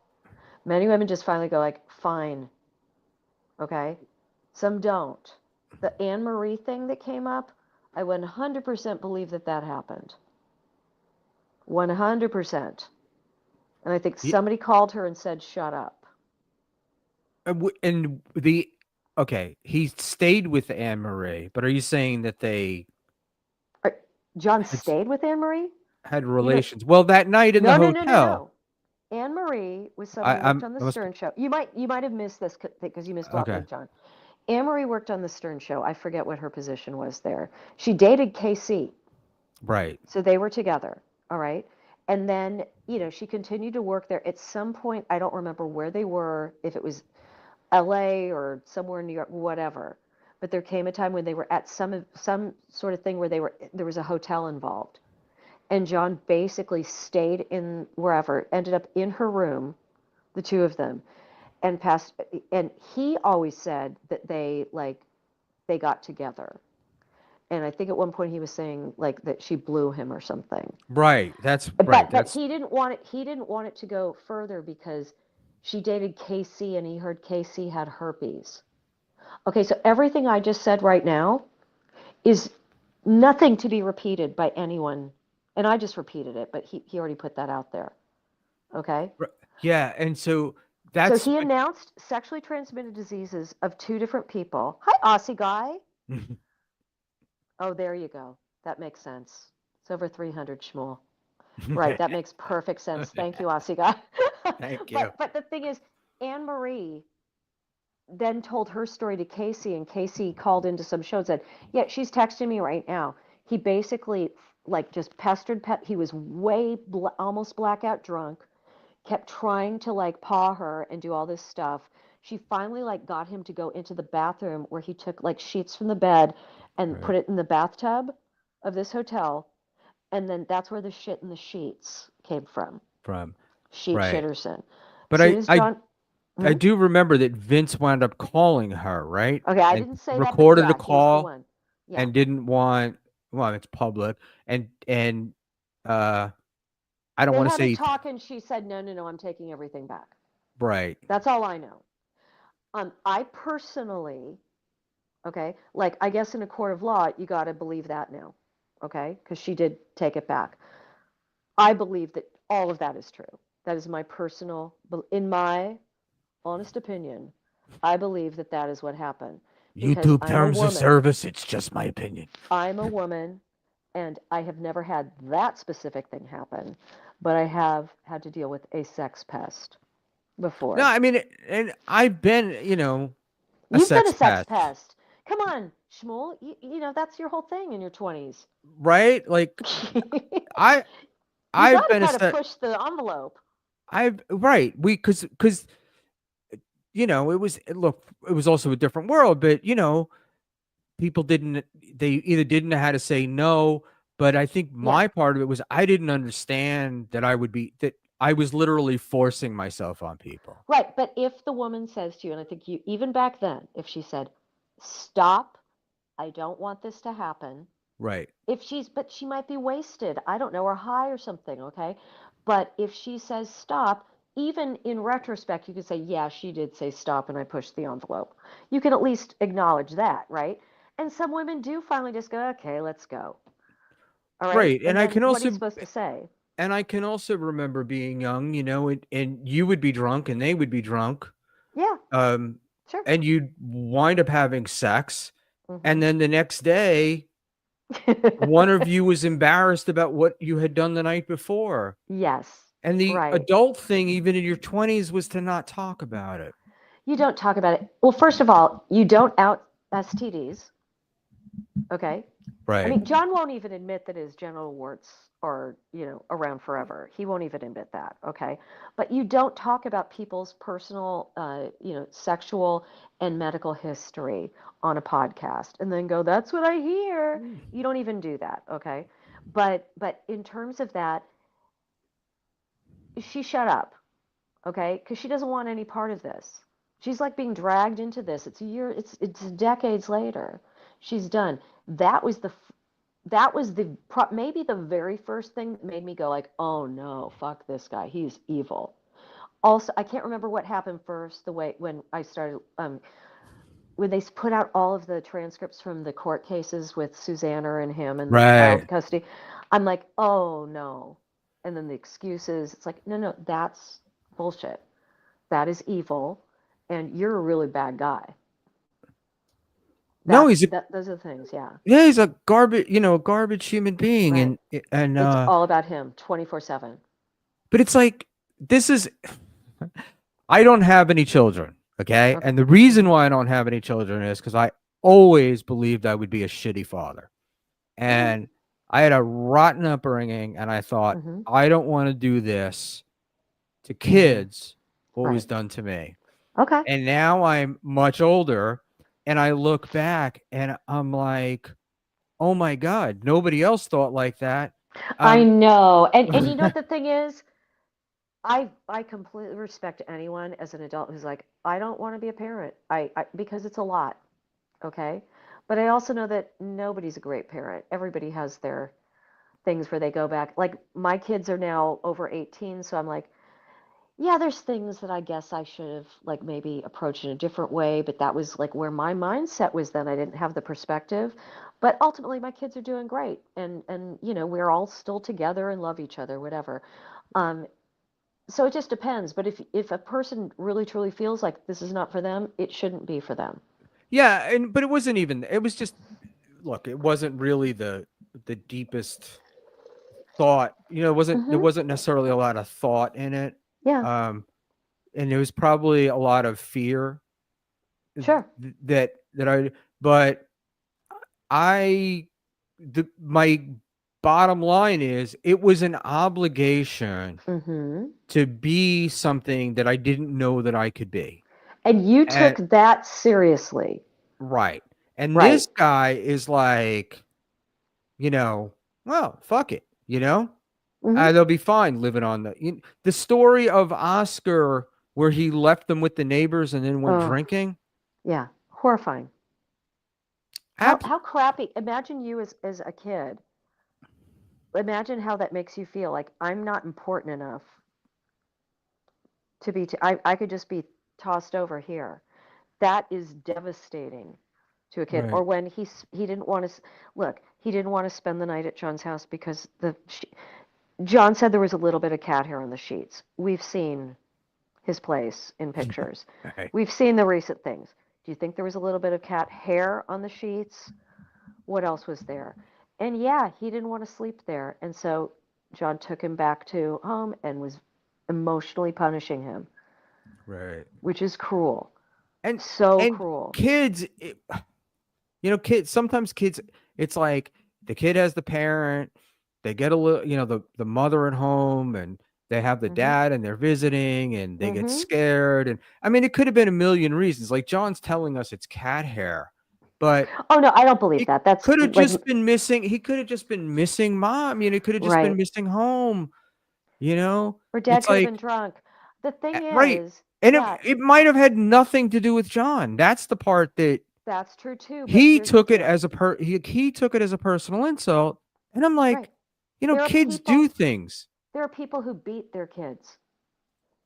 Many women just finally go like, "Fine." Okay? Some don't. The Anne Marie thing that came up, I 100% believe that that happened. 100%. And I think Yeah, somebody called her and said, "Shut up." and the okay, he stayed with Anne Marie, but are you saying that they Uh, John had stayed with Anne Marie? had You know, relations? Well, that night in the no, no, no, no, hotel. no. Anne Marie was somebody who worked on the I must be Stern Show. You might have missed this because you missed okay. Big John. Anne Marie worked on the Stern Show. I forget what her position was there. She dated KC. Right. So they were together, all right? And then, she continued to work there. At some point, I don't remember where they were, if it was LA or somewhere in New York, whatever. But there came a time when they were at some sort of thing where there was a hotel involved. And John basically stayed in wherever, ended up in her room, the two of them, and passed and he always said that they got together. And I think at one point he was saying like that she blew him or something. Right. That's right. But That's he didn't want it to go further because she dated Casey and he heard Casey had herpes. Okay, so everything I just said right now is nothing to be repeated by anyone. And I just repeated it, but he already put that out there. Okay? yeah, and so So that's he announced sexually transmitted diseases of two different people. Hi, Aussie guy. Oh, there you go. That makes sense. It's over 300, Schmuel. Right, that makes perfect sense. Thank you, Aussie guy. Thank you. But the thing is, Anne Marie then told her story to Casey, and Casey called into some show and said, "Yeah, she's texting me right now." He basically like just pestered. He was almost blackout drunk. Kept trying to like paw her and do all this stuff. She finally like got him to go into the bathroom where he took like sheets from the bed and Right. put it in the bathtub of this hotel, and then that's where the shit in the sheets came from. From Sheet right. Shitterson. But Soon as John, I hmm? do remember that Vince wound up calling her, right? Okay, I And didn't say that, but recorded a yeah, he's the call one. Yeah, and didn't want well, it's public and uh I don't they want to had a say talk, and she said, "No, no, no, I'm taking everything back." right. That's all I know. I personally, okay, like I guess in a court of law, you got to believe that now, okay, because she did take it back. I believe that all of that is true. That is my personal, in my honest opinion, I believe that that is what happened because YouTube terms of service, it's just my opinion. I'm a woman, and I have never had that specific thing happen, but I have had to deal with a sex pest No, before. I mean and I've been, a You've been a sex sex pest, pest. Come on, Shmuel. That's your whole thing in your 20s. right? Like You I got I've to been a kind of sex push the envelope. I've right. Because it was look, it was also a different world, but people didn't they either didn't know how to say no, but I think Yeah. my part of it was I didn't understand that I was literally forcing myself on people. Right. But if the woman says to you, and I think you, even back then, if she said, stop, I don't want this to happen. Right. But she might be wasted. I don't know, or high or something. Okay. But if she says stop, even in retrospect, you could say, yeah, she did say stop and I pushed the envelope. You can at least acknowledge that, right? And some women do finally just go, okay, let's go. All right. Right. And then what are you supposed to say? And I can also remember being young, and you would be drunk and they would be drunk. Yeah, Um sure. and you'd wind up having sex, and Hmm. then the next day one of you was embarrassed about what you had done the night before. Yes, And the right. adult thing, even in your 20s, was to not talk about it. You don't talk about it. Well, first of all, you don't out STDs. Okay. I Right. mean, John won't even admit that his genital warts are, around forever. He won't even admit that. Okay. But you don't talk about people's personal, sexual and medical history on a podcast and then go, that's what I hear. You don't even do that. Okay. But in terms of that, she shut up. Okay, because she doesn't want any part of this. She's like being dragged into this. It's decades later. She's done. That was the maybe the very first thing that made me go like, oh no, fuck this guy. He's evil. Also, I can't remember what happened first. The way when I started when they put out all of the transcripts from the court cases with Susanna and him and the child Right. custody, I'm like, oh no. And then the excuses. It's like, no, no, that's bullshit. That is evil, and you're a really bad guy. No, Those are the things, yeah. he's a garbage human being, Right. and It's all about him 24/7. but it's like this is I don't have any children, okay? Okay. And the reason Mhm. why I don't have any children is because I always believed I would be a shitty father. Okay. And I had a rotten upbringing, and I thought, Mhm. I don't want to do this to Mhm. kids what was Right. done to me. Okay. And now I'm much older, and I look back and I'm like, oh my God, nobody else thought like that. I Um, know. And you know what the thing is? I completely respect anyone as an adult who's like, I don't want to be a parent. Because it's a lot, okay? But I also know that nobody's a great parent. Everybody has their things where they go back. Like my kids are now over 18, so I'm like, yeah, there's things that I guess I should have like maybe approached in a different way, but that was like where my mindset was then. I didn't have the perspective. But ultimately my kids are doing great and we're all still together and love each other, whatever. Um, so it just depends. But if a person really truly feels like this is not for them, it shouldn't be for them. yeah, but it wasn't even. It was just look. It wasn't really the deepest thought. There Hmm. wasn't necessarily a lot of thought in it. Yeah, Um, and there was probably a lot of fear sure. that I. But I my bottom line is it was an obligation Hmm. to be something that I didn't know that I could be. And you took And that seriously. right. And Right. this guy is like, you know, well, fuck it, Hmm. they'll be fine living on the story of Oscar where he left them with the neighbors and then went Oh, drinking. yeah. Horrifying. How Ab- how crappy. Imagine you as a kid. Imagine how that makes you feel. Like I'm not important enough to be. I could just be tossed over here. That is devastating to a kid. Or right. when he didn't want to look. He didn't want to spend the night at John's house because John said there was a little bit of cat hair on the sheets. We've seen his place in pictures. Right. We've seen the recent things. Do you think there was a little bit of cat hair on the sheets? What else was there? And yeah, he didn't want to sleep there. And so John took him back to home and was emotionally punishing him, Right. which is cruel. And So and cruel. kids, kids sometimes kids it's like the kid has the parent, they get a little, the mother at home, and they have the Mhm. dad and they're visiting and they get Mhm. scared. And I mean, it could have been a million reasons. Like John's telling us it's cat hair, but Oh no, I don't believe it that. That's could have like just been missing. He could have just been missing mom. You know, it could have just been right. missing home. You know, Or dad it's could have like, been drunk. The thing right. is, And yeah, it might have had nothing to do with John. That's the part that that's true too, but he here's the took it deal. as he took it as a personal insult. And I'm Right. like, There are kids do people things. there are people who beat their kids.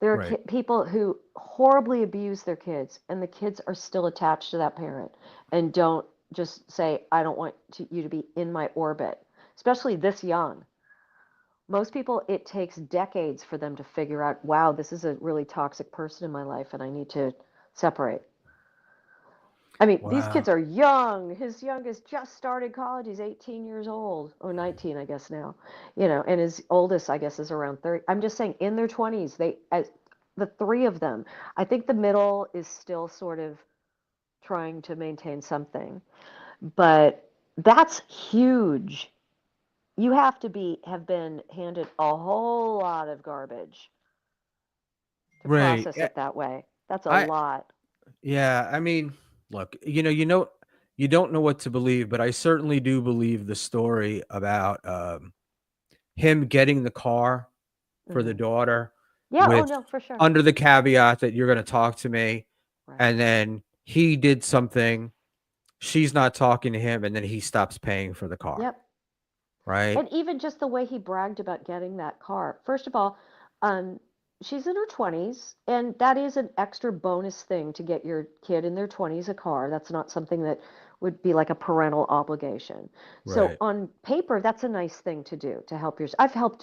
There are Right. people who horribly abuse their kids, and the kids are still attached to that parent and don't just say, I don't want you to be in my orbit, especially this young. Most people, it takes decades for them to figure out, wow, this is a really toxic person in my life, and I need to separate. I mean, these Wow. kids are young. His youngest just started college. He's 18 years old, or 19, I guess now. And his oldest, I guess, is around 30. I'm just saying, in their 20s, the three of them. I think the middle is still sort of trying to maintain something, but that's huge. You have to have been handed a whole lot of garbage to Right. process it that way. That's a I lot. Yeah, I mean, look, you don't know what to believe, but I certainly do believe the story about him getting the car for the Hmm. daughter Yeah. Oh with no, for sure. under the caveat that you're going to talk to me, Right. and then he did something, she's not talking to him, and then he stops paying for the car, Yep. right? And even just the way he bragged about getting that car. First of all, um, she's in her 20s, and that is an extra bonus thing to get your kid in their 20s a car. That's not something that would be like a parental obligation. So Right. on paper, that's a nice thing to do to help your.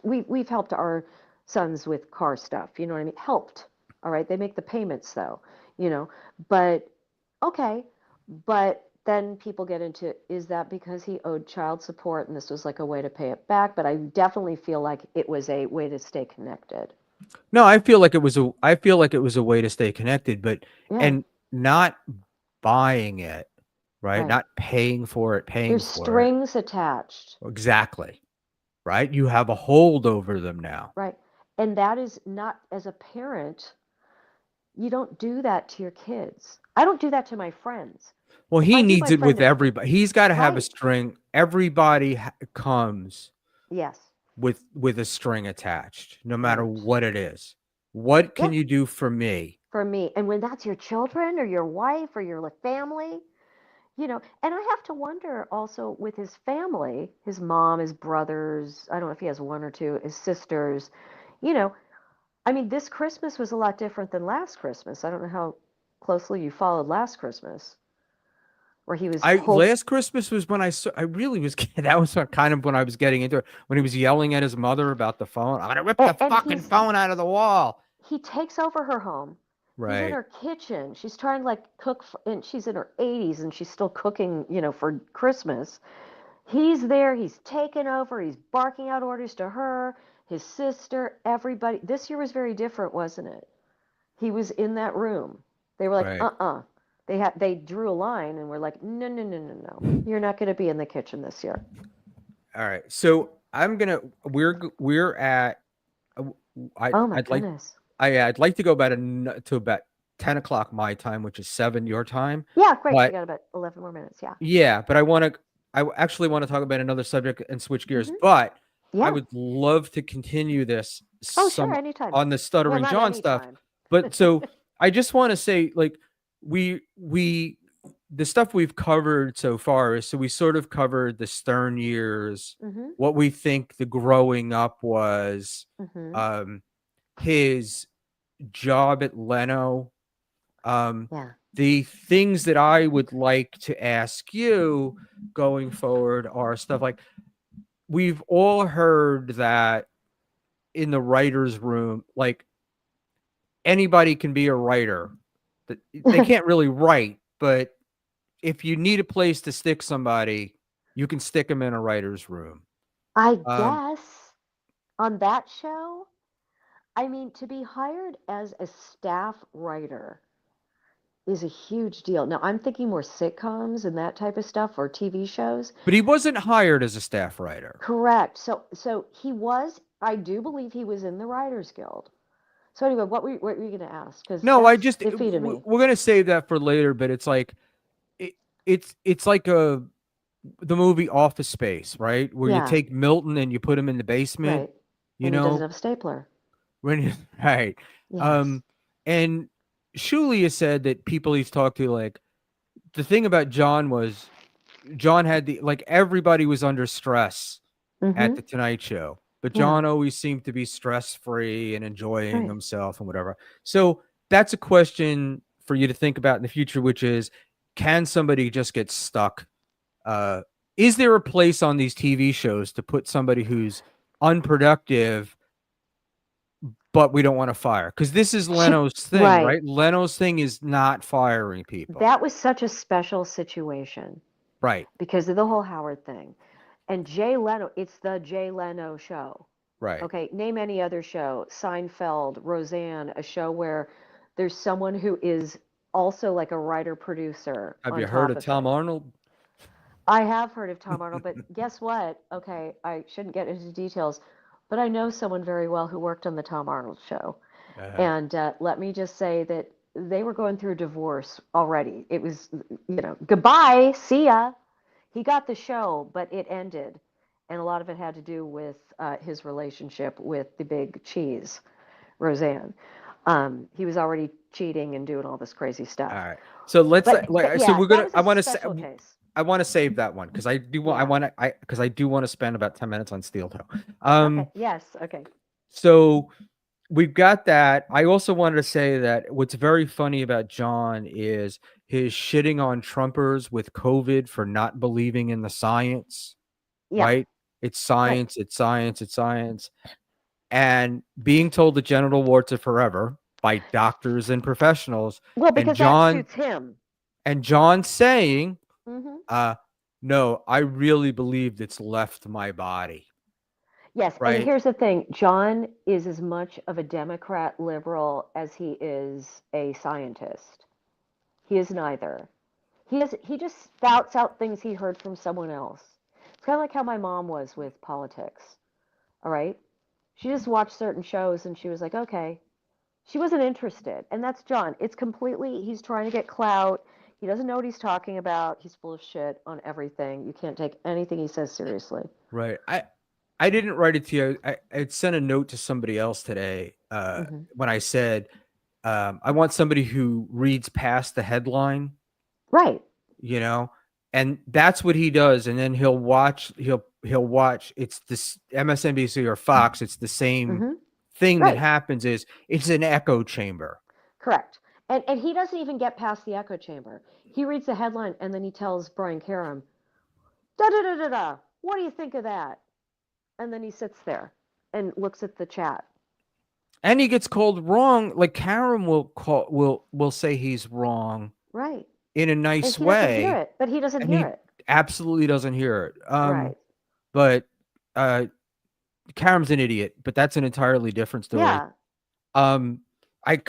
We've helped our sons with car stuff. You know what I mean? Helped. All right. They make the payments though. You know, but okay, but then people get into, is that because he owed child support and this was like a way to pay it back? But I definitely feel like it was a way to stay connected. No, I feel like it was a way to stay connected, but Yeah, and not buying it, right? right. Not paying There's for it. strings attached, Exactly. Right? You have a hold over them now. right? And that is not, as a parent, you don't do that to your kids. I don't do that to my friends. Well, If he I do needs my it friend with that, everybody. He's got to have a right, string. Everybody comes yes, with a string attached, no matter right. what it is. What can Yeah, you do for me? for me. And when that's your children or your wife or your family, and I have to wonder also with his family, his mom, his brothers, I don't know if he has one or two, his sisters, you know, I mean, this Christmas was a lot different than last Christmas. I don't know how closely you followed last Christmas, where he was I whole, last Christmas was when I really was that was kind of when I was getting into it, when he was yelling at his mother about the phone. I'm gonna rip the and fucking phone out of the wall. he takes over her home. He's in Right. her kitchen. She's trying to like cook, and she's in her 80s and she's still cooking, for Christmas. He's there, he's taken over, he's barking out orders to her, his sister, everybody. This year was very different, wasn't it? He was in that room. They were like, Right. uh-uh. They drew a line and were like, no, no, no, no, no. You're not going to be in the kitchen this year. All right. So we're at Oh my I'd like goodness. I'd like to go to about 10 o'clock my time, which is 7 your time. Yeah, great. We But got about 11 more minutes. Yeah. yeah, but I actually want to talk about another subject and switch gears. Hmm. But I Yeah. would love to continue this Oh, sure. some Anytime. on the Well, stuttering not John stuff. anytime. But so I just want to say, like, we the stuff we've covered so far is, so we sort of covered the Stern years, Hmm. what we think the growing up was, Hmm. um, his job at Leno, um, Yeah. the things that I would like to ask you going forward are stuff like, we've all heard that in the writer's room, like, anybody can be a writer. They can't really write, but if you need a place to stick somebody, you can stick them in a writer's room. I Um, guess on that show, I mean, to be hired as a staff writer is a huge deal. Now, I'm thinking more sitcoms and that type of stuff or TV shows. but he wasn't hired as a staff writer. Correct. So he was. I do believe he was in the Writers Guild. So anyway, what were you going to ask? Because No, that's defeated me. we're gonna save that for later. But it's like it, it's like the movie Office Space, right? Where you Yeah, take Milton and you put him in the basement, right. you And he doesn't know, have a stapler. when right. Yes. Um, and Shulia said that people he's talked to, like the thing about John was John had the like everybody was under stress at Mm-hmm. the Tonight Show, but Yeah. John always seemed to be stress free and enjoying Right. himself and whatever. So that's a question for you to think about in the future, which is, can somebody just get stuck? Uh, is there a place on these TV shows to put somebody who's unproductive, but we don't want to fire? Because this is Leno's thing, Right. right? Leno's thing is not firing people. That was such a special situation Right, because of the whole Howard thing. And Jay Leno, it's the Jay Leno show. right. Okay, name any other show, Seinfeld, Roseanne, a show where there's someone who is also like a writer producer Have on you heard top of of Tom it. Arnold? I have heard of Tom Arnold, but guess what? Okay, I shouldn't get into details, but I know someone very well who worked on the Tom Arnold show. Uh, And let me just say that they were going through a divorce already. It was, goodbye, see ya. He got the show, but it ended. And a lot of it had to do with his relationship with the big cheese, Roseanne. He was already cheating and doing all this crazy all stuff. right. So let's But so yeah, we're that gonna. was a special case. I want to save that one because Yeah. I do want to spend about 10 minutes on Steel Toe. Okay. Yes. Okay. So we've got that. I also wanted to say that what's very funny about John is his shitting on Trumpers with COVID for not believing in the science, Yeah. right? It's Right. science, it's science, it's science. And being told that genital warts are forever by doctors and professionals, Well, and because that suits him. John saying, Hmm. uh, no, I really believed it's left my body, Yes, and right? here's the thing. John is as much of a Democrat liberal as he is a scientist. He is neither. He just spouts out things he heard from someone else. It's kind of like how my mom was with politics. All right? She just watched certain shows and she was like, "Okay." She wasn't interested. And that's John. It's completely he's trying to get clout. He doesn't know what he's talking about. He's full of shit on everything. You can't take anything he says seriously. Right. I didn't write it to you. I sent a note to somebody else today Hmm. when I said I want somebody who reads past the headline, Right. you know, and that's what he does. And then he'll watch. It's this MSNBC or Fox. It's the same Hmm. thing that Right. happens. Is it's an echo chamber. Correct. And he doesn't even get past the echo chamber. He reads the headline and then he tells Brian Karam, da da da da da. What do you think of that? And then he sits there and looks at the chat. And he gets called wrong. Like Karen will say he's wrong Right. in a And nice he doesn't hear way, it, but he doesn't and hear he it. absolutely doesn't hear it. Right. But Karen's an idiot, but that's an entirely different story. Yeah. Um, I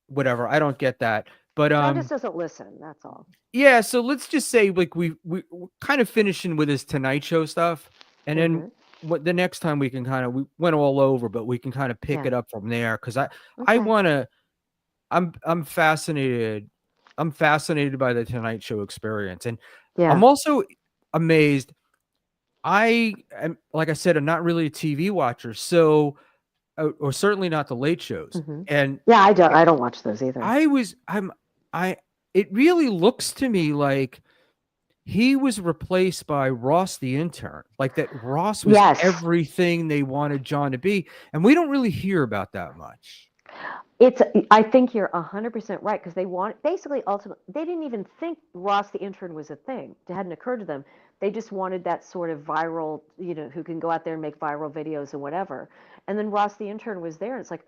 whatever, I don't get that. But John just doesn't listen. That's all. yeah. So let's just say like we're kind of finishing with his Tonight Show stuff, and then Hmm. what the next time we can kind of we went all over, but we can kind of pick Yeah. it up from there because I Okay. want to. I'm fascinated. I'm fascinated by the Tonight Show experience, and I'm Yeah. also amazed. I am, like I said, I'm not really a TV watcher, so or certainly not the late shows. Hmm. And Yeah, I don't. I don't watch those either. I was, I. It really looks to me like he was replaced by Ross the intern, like that. Ross was Yes. everything they wanted John to be, and we don't really hear about that much. It's. I think you're 100% right because they want basically ultimately they didn't even think Ross the intern was a thing. It hadn't occurred to them. They just wanted that sort of viral, who can go out there and make viral videos and whatever. And then Ross the intern was there, and it's like,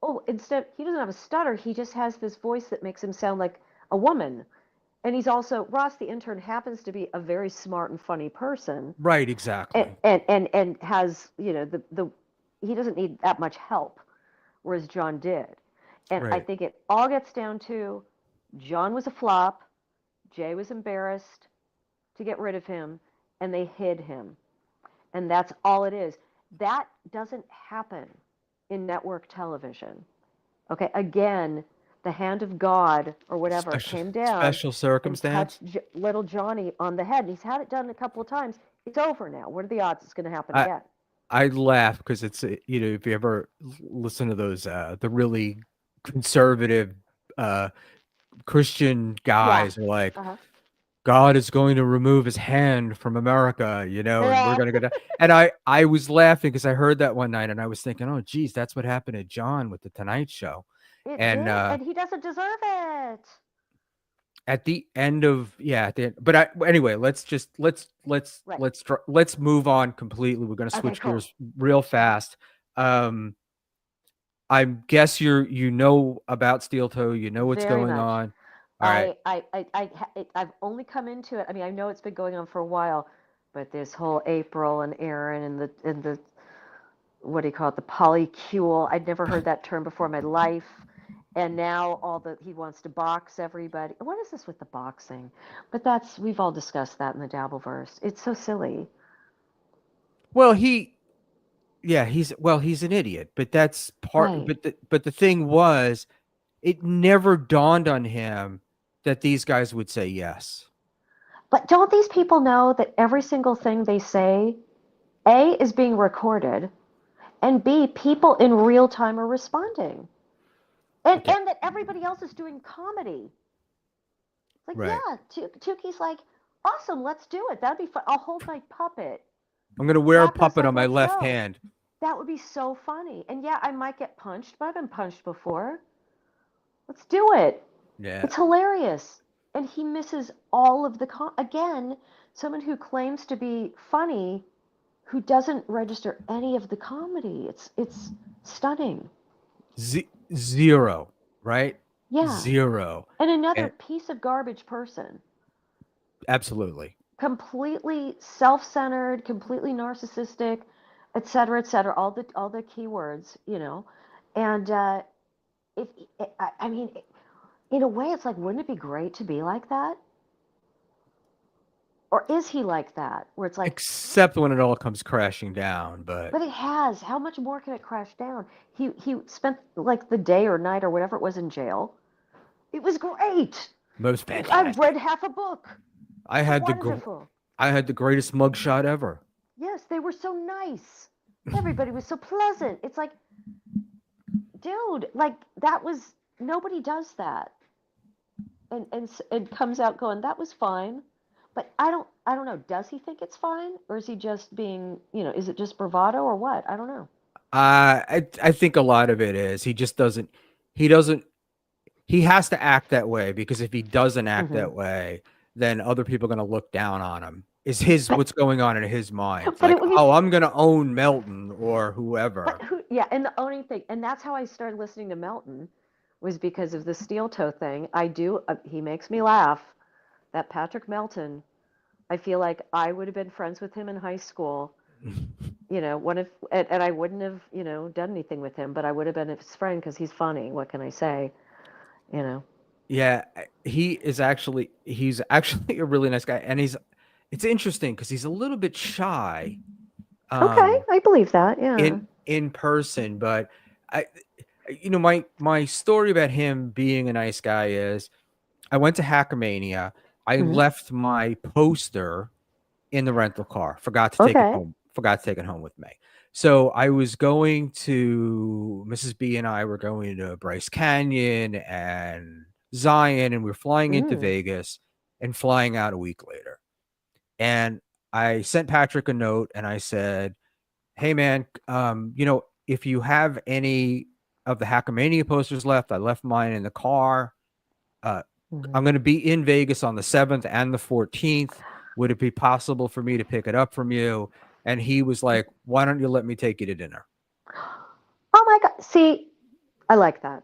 oh, instead he doesn't have a stutter. He just has this voice that makes him sound like a woman. And he's also Ross the intern happens to be a very smart and funny person, Right, and exactly. has the he doesn't need that much help whereas John did. And I Right. think it all gets down to John was a flop, Jay was embarrassed to get rid of him, and they hid him. And that's all it is. That doesn't happen in network television. Okay, again, the hand of God or whatever Special came down special and circumstance. touched little Johnny on the head. And he's had it done a couple of times. It's over now. What are the odds it's going to happen I again? I laugh because it's if you ever listen to those the really conservative uh Christian Yeah. guys are like, Uh-huh. God is going to remove his hand from America, and we're Yeah. going to go down. And I was laughing because I heard that one night and I was thinking, oh, geez, that's what happened to John with the Tonight Show. It And did, and he doesn't deserve it. at the end of yeah, at the end, but anyway, Right. let's move on completely. We're going to Okay, switch cool. gears real fast. Um, I guess you know about Steel Toe, you know what's Very going much. on. All right. I've only come into it. I mean, I know it's been going on for a while, but this whole April and Aaron and the what do you call it, the polycule. I'd never heard that term before in my life. And now all the he wants to box everybody. What is this with the boxing? But that's we've all discussed that in the Dabbleverse. It's so silly. Well, he's an idiot, but that's part. Right. But the thing was, it never dawned on him that these guys would say yes. But don't these people know that every single thing they say, A, is being recorded, and B, people in real time are responding. Okay, And that everybody else is doing comedy. It's like, right. yeah, Tuki's like, awesome, let's do it. That'd be fun. I'll hold my puppet. I'm gonna wear a Chaka's puppet like, on my let's left go. hand. That would be so funny. And yeah, I might get punched, but I've been punched before. Let's do it. Yeah. It's hilarious. And he misses all of the again, someone who claims to be funny who doesn't register any of the comedy. It's stunning. Zero, right? Yeah. Zero. And another And piece of garbage person. absolutely. Completely self-centered, completely narcissistic, et cetera, all the keywords, you know. And if I mean, in a way, it's like, wouldn't it be great to be like that? Or is he like that? Where it's like, Except when it all comes crashing down, but but it has. How much more can it crash down? He spent like the day or night or whatever it was in jail. It was great. most I've fantastic. read half a book. I had the gr- Wonderful. I had the greatest mugshot ever. Yes, they were so nice. Everybody was so pleasant. It's like, dude, like that was nobody does that. And comes out going, that was fine. But I don't know. Does he think it's fine, or is he just being, is it just bravado or what? I don't know. I think a lot of it is he doesn't he has to act that way because if he doesn't act Hmm. that way, then other people are going to look down on him. Is his But what's going on in his mind? but Like, it was oh, I'm going to own Melton or but whoever. who yeah, and the owning thing, and that's how I started listening to Melton was because of the steel toe thing. I do he makes me laugh. That Patrick Melton, I feel like I would have been friends with him in high school. One of and I wouldn't have, done anything with him, but I would have been his friend because he's funny. What can I say? You know. Yeah, he's actually a really nice guy, and it's interesting because he's a little bit shy, Okay, um, I believe that. Yeah. in person, but I, my story about him being a nice guy is I went to Hackamania. I Hmm. left my poster in the rental car. Forgot to take it Okay. home. Forgot to take it home with me. So I was going to Mrs. B and I were going to Bryce Canyon and Zion, and we were flying into Mm. Vegas and flying out a week later. And I sent Patrick a note and I said, "Hey man, if you have any of the Hackamania posters left, I left mine in the car. Uh, Hmm. I'm going to be in Vegas on the 7th and the 14th. Would it be possible for me to pick it up from you?" And he was like, "Why don't you let me take you to dinner?" Oh my God. See, I like that.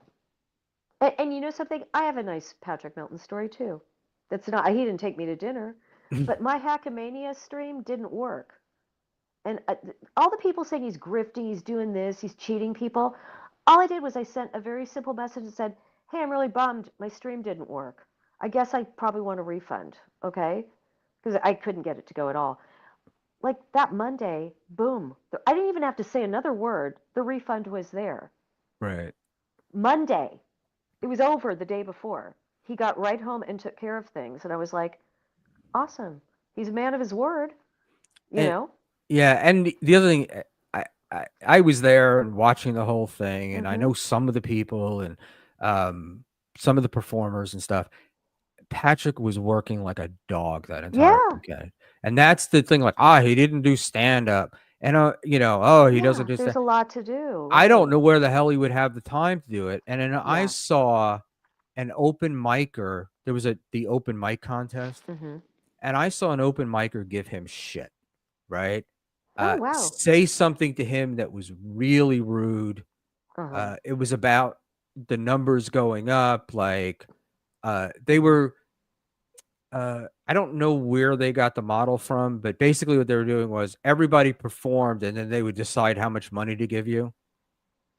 And you know something? I have a nice Patrick Melton story too. That's not, he didn't take me to dinner, but my Hackmania stream didn't work. And all the people saying he's grifting, he's doing this, he's cheating people. All I did was I sent a very simple message and said, "Hey, I'm really bummed. My stream didn't work. I guess I probably want a refund, okay? Because I couldn't get it to go at all." like that Monday, boom. I didn't even have to say another word. The refund was there. Right. Monday. It was over the day before. He got right home and took care of things. And I was like, awesome. He's a man of his word, you And know? yeah, and the other thing, I was there and watching the whole thing, and I Mm-hmm. know some of the people and um, some of the performers and stuff. Patrick was working like a dog that entire Yeah. weekend, and that's the thing. Like, he didn't do stand up, and oh, he doesn't Yeah. do There's stand. a lot to do. I don't Right. know where the hell he would have the time to do it. And then I Yeah. saw an open micer. There was the open mic contest, Mm-hmm. and I saw an open micer give him shit. Right, Oh, wow. say something to him that was really rude. Uh-huh. It was about the numbers going up. Like, they were. I don't know where they got the model from, but basically what they were doing was everybody performed, and then they would decide how much money to give you.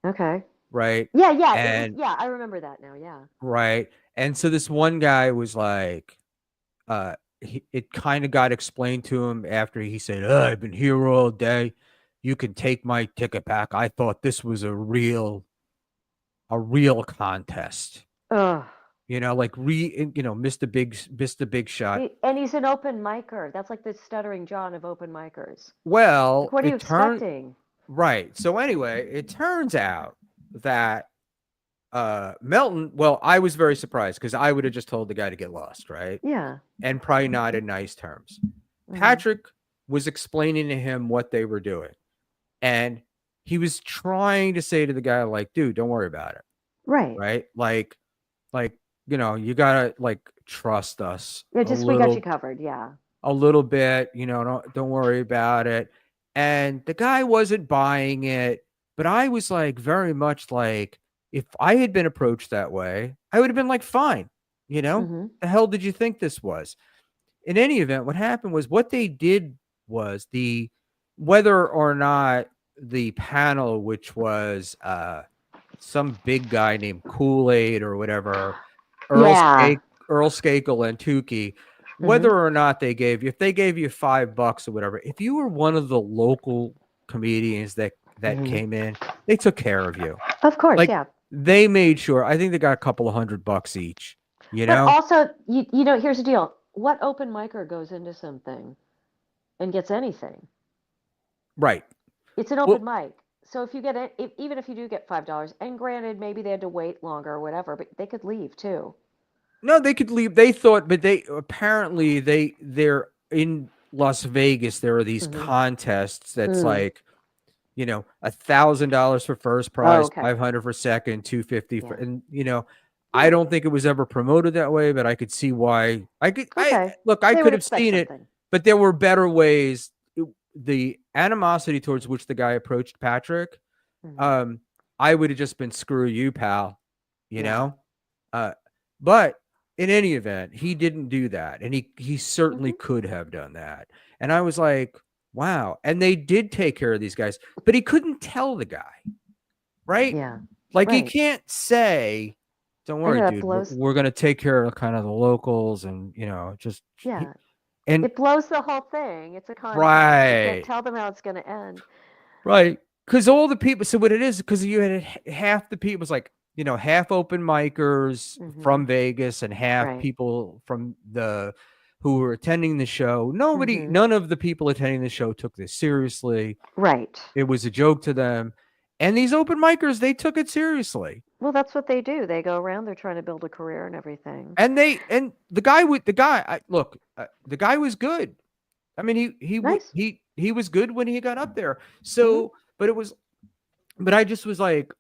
Okay. Right, Yeah, yeah. It was, and yeah, I remember that now. Yeah. right. And so this one guy was like, it kind of got explained to him after he said, I've been here all day. You can take my ticket back. I thought this was a real contest. Ugh. Like Mr. Big Shot. And he's an open micer. That's like the stuttering John of open micers. Like, Well, what are you it turned expecting? right. So anyway, it turns out that Melton, well, I was very surprised because I would have just told the guy to get lost, right? Yeah. And probably not in nice terms. Mm-hmm. Patrick was explaining to him what they were doing. And he was trying to say to the guy, like, dude, don't worry about it. Right. Right. Like, you gotta like trust us Yeah, a just we got you little, covered. Yeah. bit, don't worry about it. And the guy wasn't buying it, but I was like very much like, if I had been approached that way, I would have been like, fine. Mm-hmm. The hell did you think this was? In any event, what happened was what they did was whether or not the panel, which was some big guy named Kool-Aid or whatever, Earl Yeah. Skake, Earl Skakel and Tukey, Mm-hmm. whether or not if they gave you $5 or whatever, if you were one of the local comedians that Mm-hmm. came in, they took care of you. Of course, Like, yeah. they made sure. I think they got a couple of $100 each. But also, here's the deal. What open micer goes into something and gets anything? Right. It's an open Well, mic. So if you get it, even if you do get $5, and granted, maybe they had to wait longer or whatever, but they could leave too. no, they could leave. They thought, but they're in Las Vegas. There are these Mm-hmm. contests that's Mm. like, $1,000 for first Oh, prize, okay. 500 for second, 250 for, Yeah. and I Yeah. don't think it was ever promoted that way, but I could see why. Okay. I They could would have expect seen it, something. but there were better ways. The animosity towards which the guy approached Patrick, Mm-hmm. I would have just been, screw you, pal, you Yeah. know? But in any event, he didn't do that. And he certainly Mm-hmm. could have done that. And I was like, wow. And they did take care of these guys, but he couldn't tell the guy, right? Yeah. Like, he Right. can't say, don't I know worry, that dude, blows. we're going to take care of kind of the locals and, just, Yeah. and It blows the whole thing. It's a contest. You can't right. tell them how it's going to end. Right. Because all the people, so what it is, because you had half the people, was like, half open micers Mm-hmm. from Vegas and half Right. people who were attending the show. Mm-hmm. None of the people attending the show took this seriously. Right. It was a joke to them. And these open micers, they took it seriously. Well, that's what they do. They go around. They're trying to build a career and everything. And the guy, look, the guy was good. I mean, Nice. he was good when he got up there. Mm-hmm. So, but I just was like,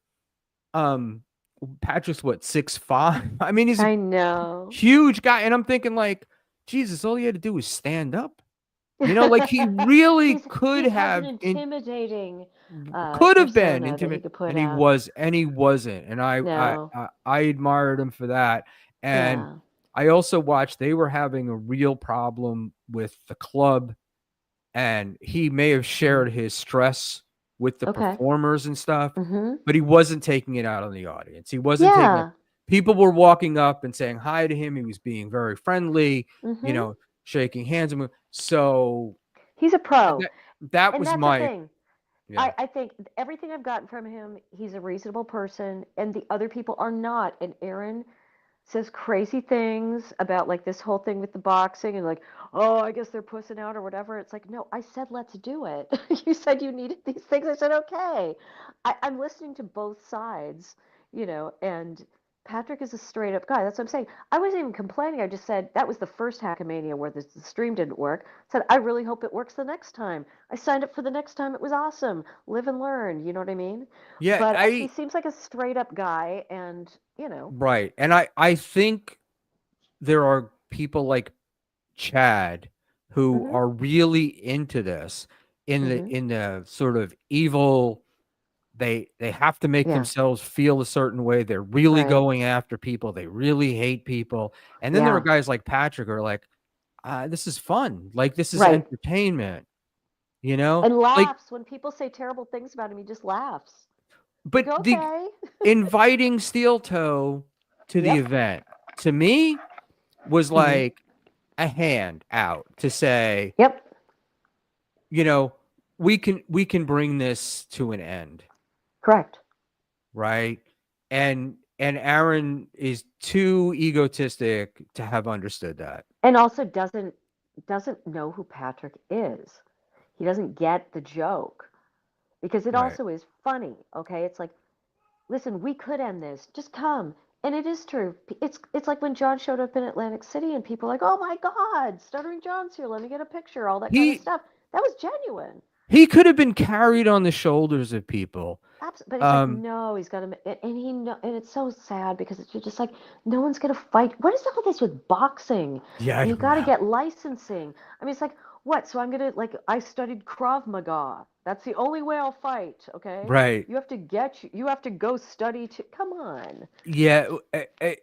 Patrick's what, 6'5"? I mean, he's a I know. huge guy, and I'm thinking like, Jesus, all he had to do was stand up. Like, he really He has an intimidating could have been persona that he intimate, could put and he out. wasn't, and No. I admired him for that. And Yeah. I also watched, they were having a real problem with the club, and he may have shared his stress with the Okay. performers and stuff, Mm-hmm. but he wasn't taking it out on the audience. He wasn't taking it. Yeah. People were walking up and saying hi to him. He was being very friendly, Mm-hmm. shaking hands. So He's a And pro. that And was that's the my thing. yeah. I think everything I've gotten from him, he's a reasonable person, and the other people are not. And Aaron says crazy things about like this whole thing with the boxing and like, oh, I guess they're pussing out or whatever. It's like, no, I said let's do it. You said you needed these things. I said okay. I'm listening to both sides, and Patrick is a straight up guy. That's what I'm saying. I wasn't even complaining. I just said that was the first Hackamania where the stream didn't work. I said I really hope it works the next time. I signed up for the next time. It was awesome. Live and learn. You know what I mean? Yeah, But he seems like a straight up guy, and right. And I think there are people like Chad who hmm are really into this hmm in the sort of evil. They have to make yeah, themselves feel a certain way. They're really right, going after people. They really hate people. And then there are yeah, guys like Patrick who are like, this is fun. Like this is right, entertainment, you know? and Like, laughs when people say terrible things about him. He just laughs. Like but the okay, inviting Steel Toe to the yep, event to me was hmm like a hand out to say, yep, you know, we can bring this to an end, correct. right? And Aaron is too egotistic to have understood that. And also doesn't know who Patrick is. He doesn't get the joke because it Right. also is funny. Okay, it's like, listen, we could end this. Just come. And it is true. It's like when John showed up in Atlantic City and people were like, "Oh my God, Stuttering John's here. Let me get a picture." All that kind of He stuff. That was genuine. he could have been carried on the shoulders of people. But it's like Um, no, he's got to, and he know, and it's so sad because you're just like no one's gonna fight. What is all this with boxing? yeah, I And you don't got to know. get licensing. I mean, it's like what? So I'm gonna like I studied Krav Maga. That's the only way I'll fight. Okay, Right. you have to go study to. Come on. Yeah,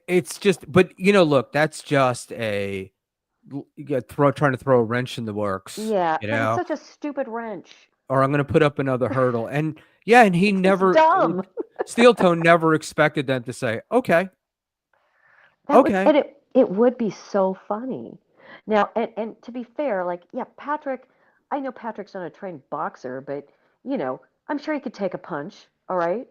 it's just, but look, that's just you get trying to throw a wrench in the works, Yeah, but it's such a stupid wrench. or I'm going to put up another hurdle. And yeah, and he It's never, dumb. Steel Toe never expected them to say, okay, That would okay, and it would be so funny. Now, and to be fair, like yeah, Patrick, I know Patrick's not a trained boxer, but I'm sure he could take a punch. All right,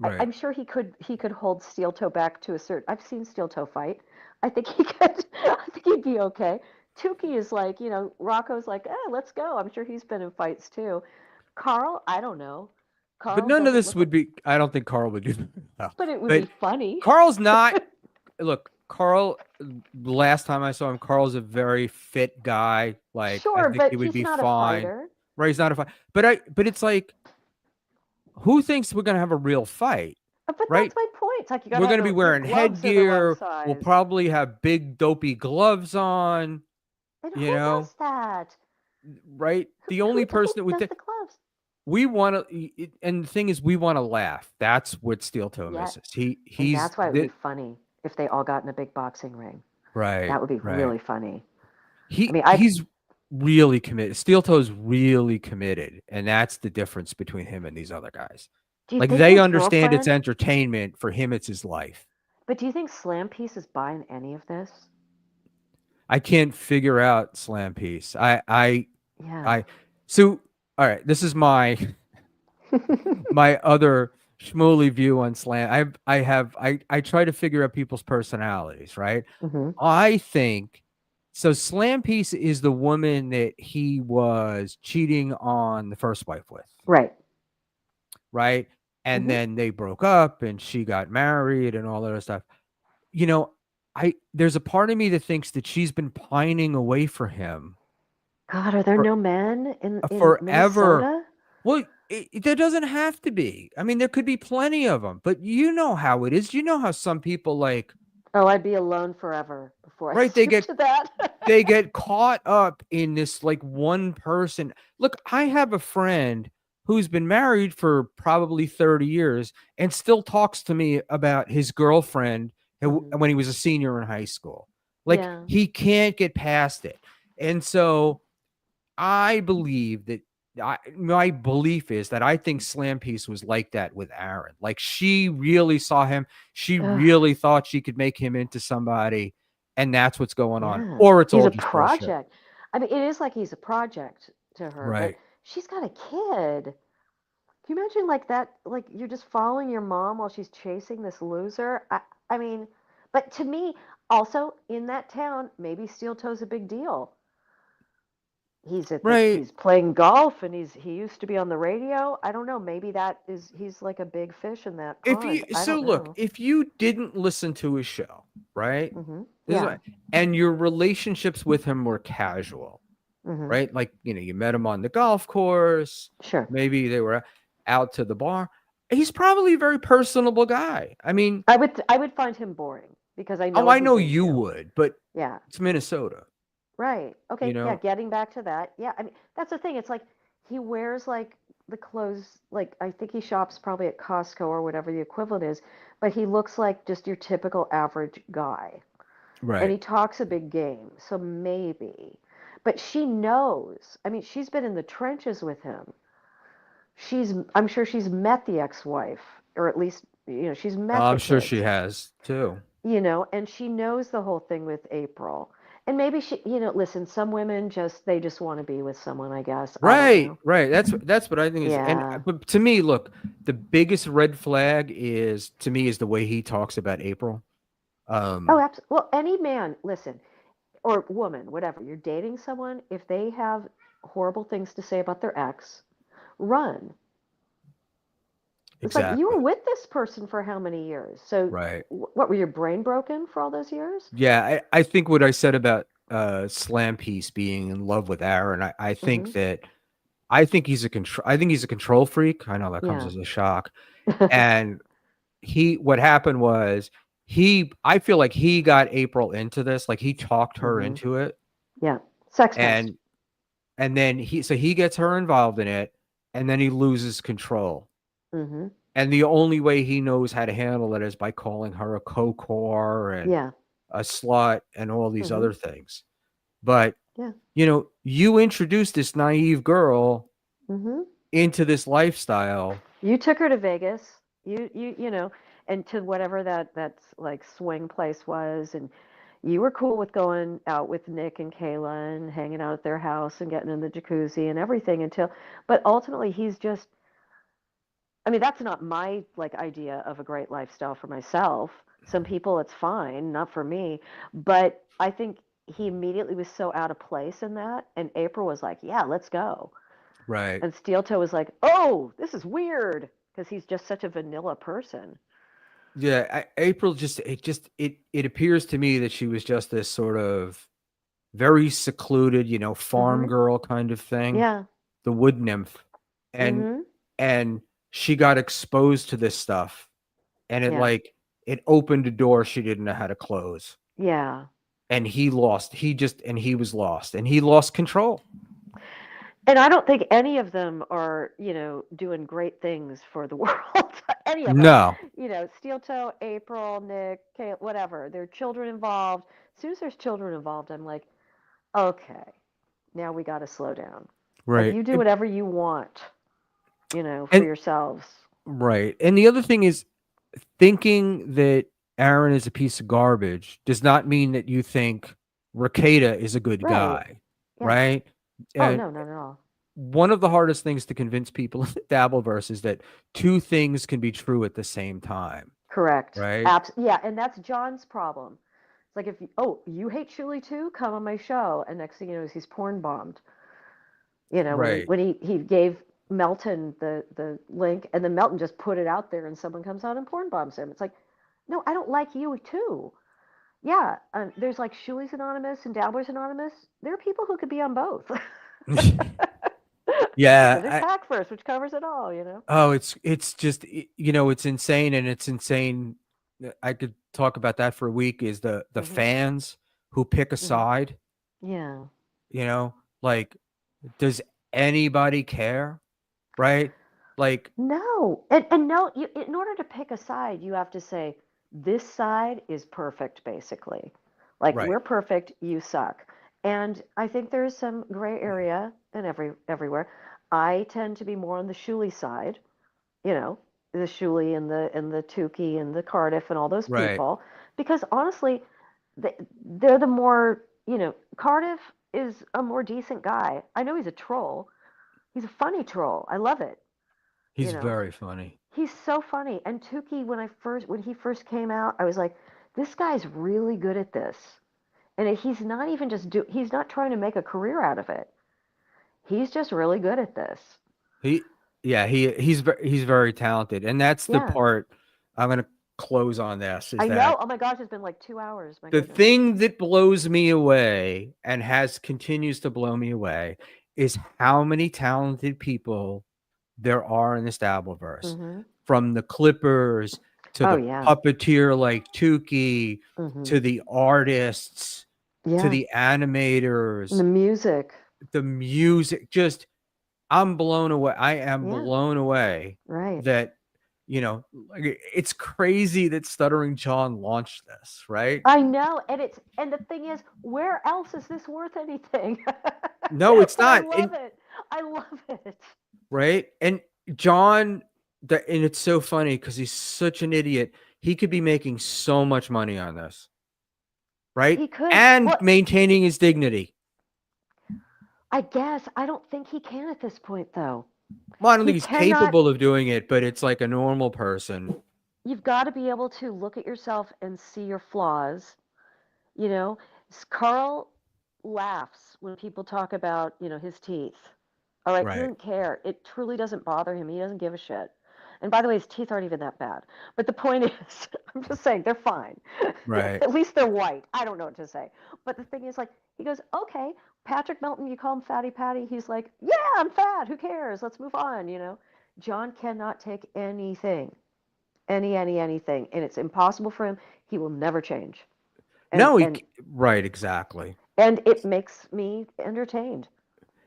right. I'm sure he could hold Steel Toe back to a certain. I've seen Steel Toe fight. I think he could. I think he'd be okay. Tukey is like Rocco's like, let's go. I'm sure he's been in fights too. Carl, I don't know. But Carl none of doesn't this look like, would be, I don't think Carl would do that. No. but it would be But funny. Carl's not, look, Carl, last time I saw him, Carl's a very fit guy. Like, I Sure, think he but would he's be not a fine. fighter. Right? He's not a fight. But it's like, who thinks we're gonna have a real fight? But Right? that's my point. It's like you got to We're have gonna be your wearing gloves are the wrong headgear. We'll size. probably have big dopey gloves on, And you who know, does that? right? The Who only person who that would does the gloves? we want to, and the thing is, we want to laugh. That's what Steel Toe Yeah, misses. and He's that's why it would be funny if they all got in a big boxing ring. right, That would be right. really funny. I He mean, I he's really committed. Steel Toe's really committed, and that's the difference between him and these other guys. do you Like, think they his understand it's girlfriend? entertainment. For him, it's his life. But do you think Slam Piece is buying any of this? I can't figure out Slam Piece. Yeah. I so all right. This is my my other schmooly view on Slam. I try to figure out people's personalities, right? hmm I think so. Slam Piece is the woman that he was cheating on the first wife with, Right. right? And hmm then they broke up and she got married and all that other stuff. You know, there's a part of me that thinks that she's been pining away for him God, are there for no men in forever. Minnesota? Well, there doesn't have to be. I mean, there could be plenty of them, but you know how it is. You know how some people like, Oh, I'd be alone forever before I right? stoop to that. They get caught up in this like one person. Look, I have a friend who's been married for probably 30 years and still talks to me about his girlfriend hmm when he was a senior in high school. Like, Yeah. he can't get past it. And so I believe that my belief is that I think Slam Piece was like that with Aaron. Like, she really saw him. She Ugh. really thought she could make him into somebody, and that's what's going on. Yeah, Or it's he's all a just bullshit. project. I mean, it is like he's a project to her, but Right. she's got a kid. Can you imagine like that? Like you're just following your mom while she's chasing this loser. I mean, but to me, also in that town, maybe steel toe's a big deal. Right. He's playing golf and he used to be on the radio. I don't know. Maybe that is he's like a big fish in that If you pond. I so don't look, know. if you didn't listen to his show, right? This is Yeah. what, and your relationships with him were casual, Mhm. right? Like, you met him on the golf course, Sure. maybe they were out to the bar. He's probably a very personable guy. I mean, I would find him boring because I know oh, what I he's know you into. would, but Yeah. it's Minnesota, Right. you Okay. Yeah. know? Getting back to that. Yeah. I mean, that's the thing. It's like he wears like the clothes, like I think he shops probably at Costco or whatever the equivalent is, but he looks like just your typical average guy. And Right. he talks a big game. So maybe. But she knows. I mean, she's been in the trenches with him. I'm sure she's met the ex-wife, or at least, she's met the I'm sure she kids, has too. and she knows the whole thing with April. And maybe she, listen, some women they just want to be with someone, I guess. I don't Right, know. right. That's what I think is, and Yeah. but to me, look, the biggest red flag is to me is the way he talks about April. Oh, Um, absolutely. Well, any man, listen, or woman, whatever, you're dating someone, if they have horrible things to say about their ex, run. It's like you exactly. were with this person for how many years? So, Right. what were your brain broken for all those years? Yeah, I think what I said about Slam Piece being in love with Aaron, I think Hmm. that I think he's a control freak. I know that comes Yeah. as a shock. And what happened was I feel like he got April into this, like he talked her Hmm. into it, Yeah. Sex pest. and then he gets her involved in it, and then he loses control. Hmm. And the only way he knows how to handle it is by calling her a co-core and Yeah. a slut and all these Hmm. other things. But Yeah. you introduced this naive girl Hmm. into this lifestyle. You took her to Vegas. And to whatever that's like swing place was, and you were cool with going out with Nick and Kayla and hanging out at their house and getting in the jacuzzi and everything but ultimately he's just, I mean, that's not my like idea of a great lifestyle for myself. Some people it's fine, not for me. But I think he immediately was so out of place in that. And April was like, yeah, let's go. Right. And Steel Toe was like, oh, this is weird because he's just such a vanilla person. Yeah, April it appears to me that she was just this sort of very secluded, farm Mm-hmm. girl kind of thing, Yeah. the wood nymph. And Mm-hmm. and she got exposed to this stuff, and Yeah. it opened a door she didn't know how to close. Yeah. And he was lost, and he lost control. And I don't think any of them are, doing great things for the world. Any of them. No. Steel Toe, April, Nick, Kay, whatever. There are children involved. As soon as there's children involved, I'm like, okay, now we got to slow down. Like, Right. you do whatever you want, for And yourselves. right. And the other thing is thinking that Aaron is a piece of garbage does not mean that you think Rakeda is a good Right. guy, Yeah. right? Oh, And no, not at all. one of the hardest things to convince people in the Dabbleverse is that two things can be true at the same time, Correct. right? Yeah, and that's John's problem. It's like if you hate Shuli too, come on my show. And next thing you know, is he's porn bombed. Right. When he gave Melton the link, and then Melton just put it out there, and someone comes out and porn bombs him. It's like, no, I don't like you too. Yeah, there's like Shuli's Anonymous and Dabbler's Anonymous. There are people who could be on both. Yeah. And there's Hack First, which covers it all. Oh, it's just it's insane, and it's insane. I could talk about that for a week. Is the Hmm. fans who pick a Hmm. side? Yeah. You know, like, does anybody care? Right? Like, No, and no, in order to pick a side, you have to say this side is perfect, basically. Like right, we're perfect, you suck. And I think there's some gray area in everywhere. I tend to be more on the Shuli side, you know, the Shuli and the Tukey and the Cardiff and all those right, people, because honestly, they're the more, Cardiff is a more decent guy. I know he's a troll. He's a funny troll. I love it. You He's know, very funny. he's so funny. And Tukey, when he first came out, I was like, this guy's really good at this. And he's not even he's not trying to make a career out of it. He's just really good at this. He, yeah, he's very talented, and that's the Yeah. part I'm gonna close on. This is I know. that Oh my gosh, it's been like 2 hours. My the goodness. thing that blows me away and continues to blow me away is how many talented people there are in the Stableverse, Mm-hmm. from the Clippers to Oh the yeah. puppeteer like Tukey Mm-hmm. to the artists to Yeah. the And the animators, music. the music. Just I'm blown away. I am Yeah. blown away Right. that like, it's crazy that Stuttering John launched this, right? I know, and the thing is, where else is this worth anything? No, it's But I not. love it. I love it. Right? And John, and it's so funny because he's such an idiot. He could be making so much money on this, right? He could. And Well, maintaining his dignity. I guess I don't think he can at this point, though. Well, I don't He think he's cannot. capable of doing it, but it's like a normal person. You've got to be able to look at yourself and see your flaws. You know, Carl laughs when people talk about, his teeth. All right, he Right. doesn't care. It truly doesn't bother him. He doesn't give a shit. And by the way, his teeth aren't even that bad. But the point is, I'm just saying they're fine. Right. At least they're white. I don't know what to say. But the thing is, like, he goes, okay, Patrick Melton, you call him Fatty Patty. He's like, yeah, I'm fat. Who cares? Let's move on. John cannot take anything, anything. And it's impossible for him. He will never change. And, No, and, right, exactly. and it makes me entertained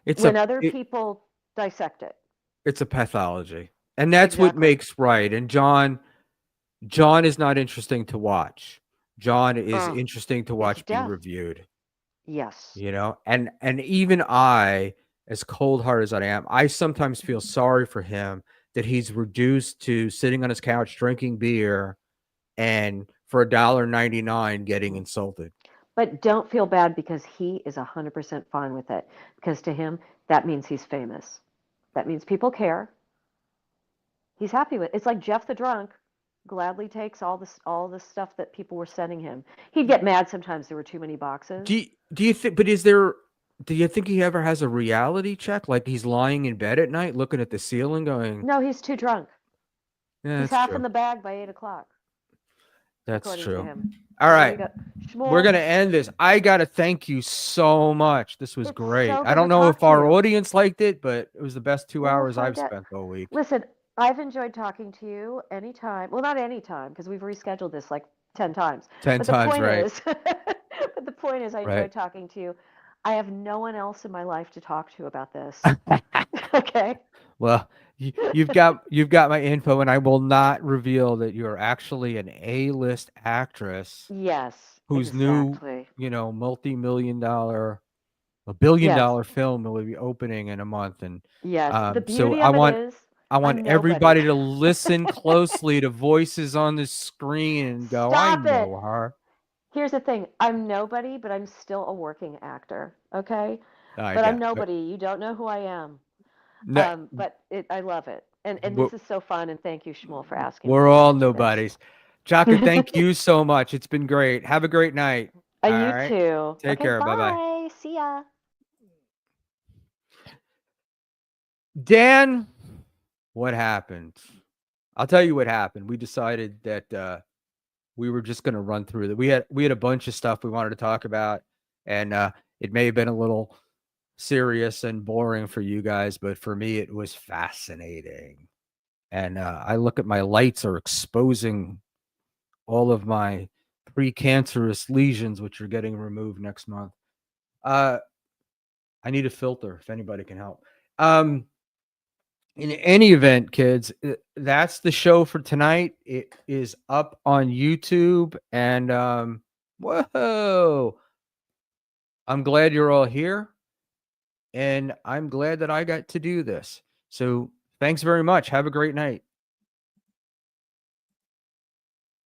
It's when other people dissect it. it's a pathology. And that's what Exactly. makes right. And John is not interesting to watch. John is interesting to It's watch be death. reviewed. Yes. And even I, as cold-hearted as I am, I sometimes feel sorry for him that he's reduced to sitting on his couch drinking beer and for $1.99 getting insulted. But don't feel bad because he is 100% fine with it. Because to him, that means he's famous. That means people care. He's happy with it. It's like Jeff the drunk gladly takes all the stuff that people were sending him. He'd get mad sometimes there were too many boxes. Do you think? But do you think he ever has a reality check? Like he's lying in bed at night, looking at the ceiling, going, No, he's too drunk. "Yeah, He's that's half true. in the bag by 8 o'clock, That's according to true." him. All There you right. go. We're Schmuel, going to end this. I got to thank you so much. This was it's great. so I good to don't know talk if to our you. audience liked it, but it was the best 2 Well, we'll hours I've find out. spent all week. Listen, I've enjoyed talking to you anytime. Well, not anytime because we've rescheduled this like 10 times. 10 But the times, point right? is, but the point is, I Right. enjoyed talking to you. I have no one else in my life to talk to about this. Okay. Well, you've got my info, and I will not reveal that you're actually an A-list actress Yes, whose new, exactly. multi-million dollar, a billion Yes, dollar film will be opening in a month. And yes. The so beauty of it is, I want I'm nobody. everybody to listen closely to voices on the screen and go, I Stop it. know her. Here's the thing. I'm nobody, but I'm still a working actor. Okay. I But I'm get it. nobody. You don't know who I am. No, But I love it. And we're, this is so fun. And thank you, Shmuel, for asking me we're to all do this. nobodies. Chaka, thank you so much. It's been great. Have a great night. All You right. too. Take Okay, care. Bye-bye. bye. See ya. Dan, what happened? I'll tell you what happened. We decided that we were just going to run through that. We had a bunch of stuff we wanted to talk about, and it may have been a little serious and boring for you guys, but for me, it was fascinating. And I look at my lights are exposing all of my precancerous lesions, which are getting removed next month. I need a filter if anybody can help. In any event, kids, that's the show for tonight. It is up on YouTube, and whoa, I'm glad you're all here, and I'm glad that I got to do this. So thanks very much. Have a great night.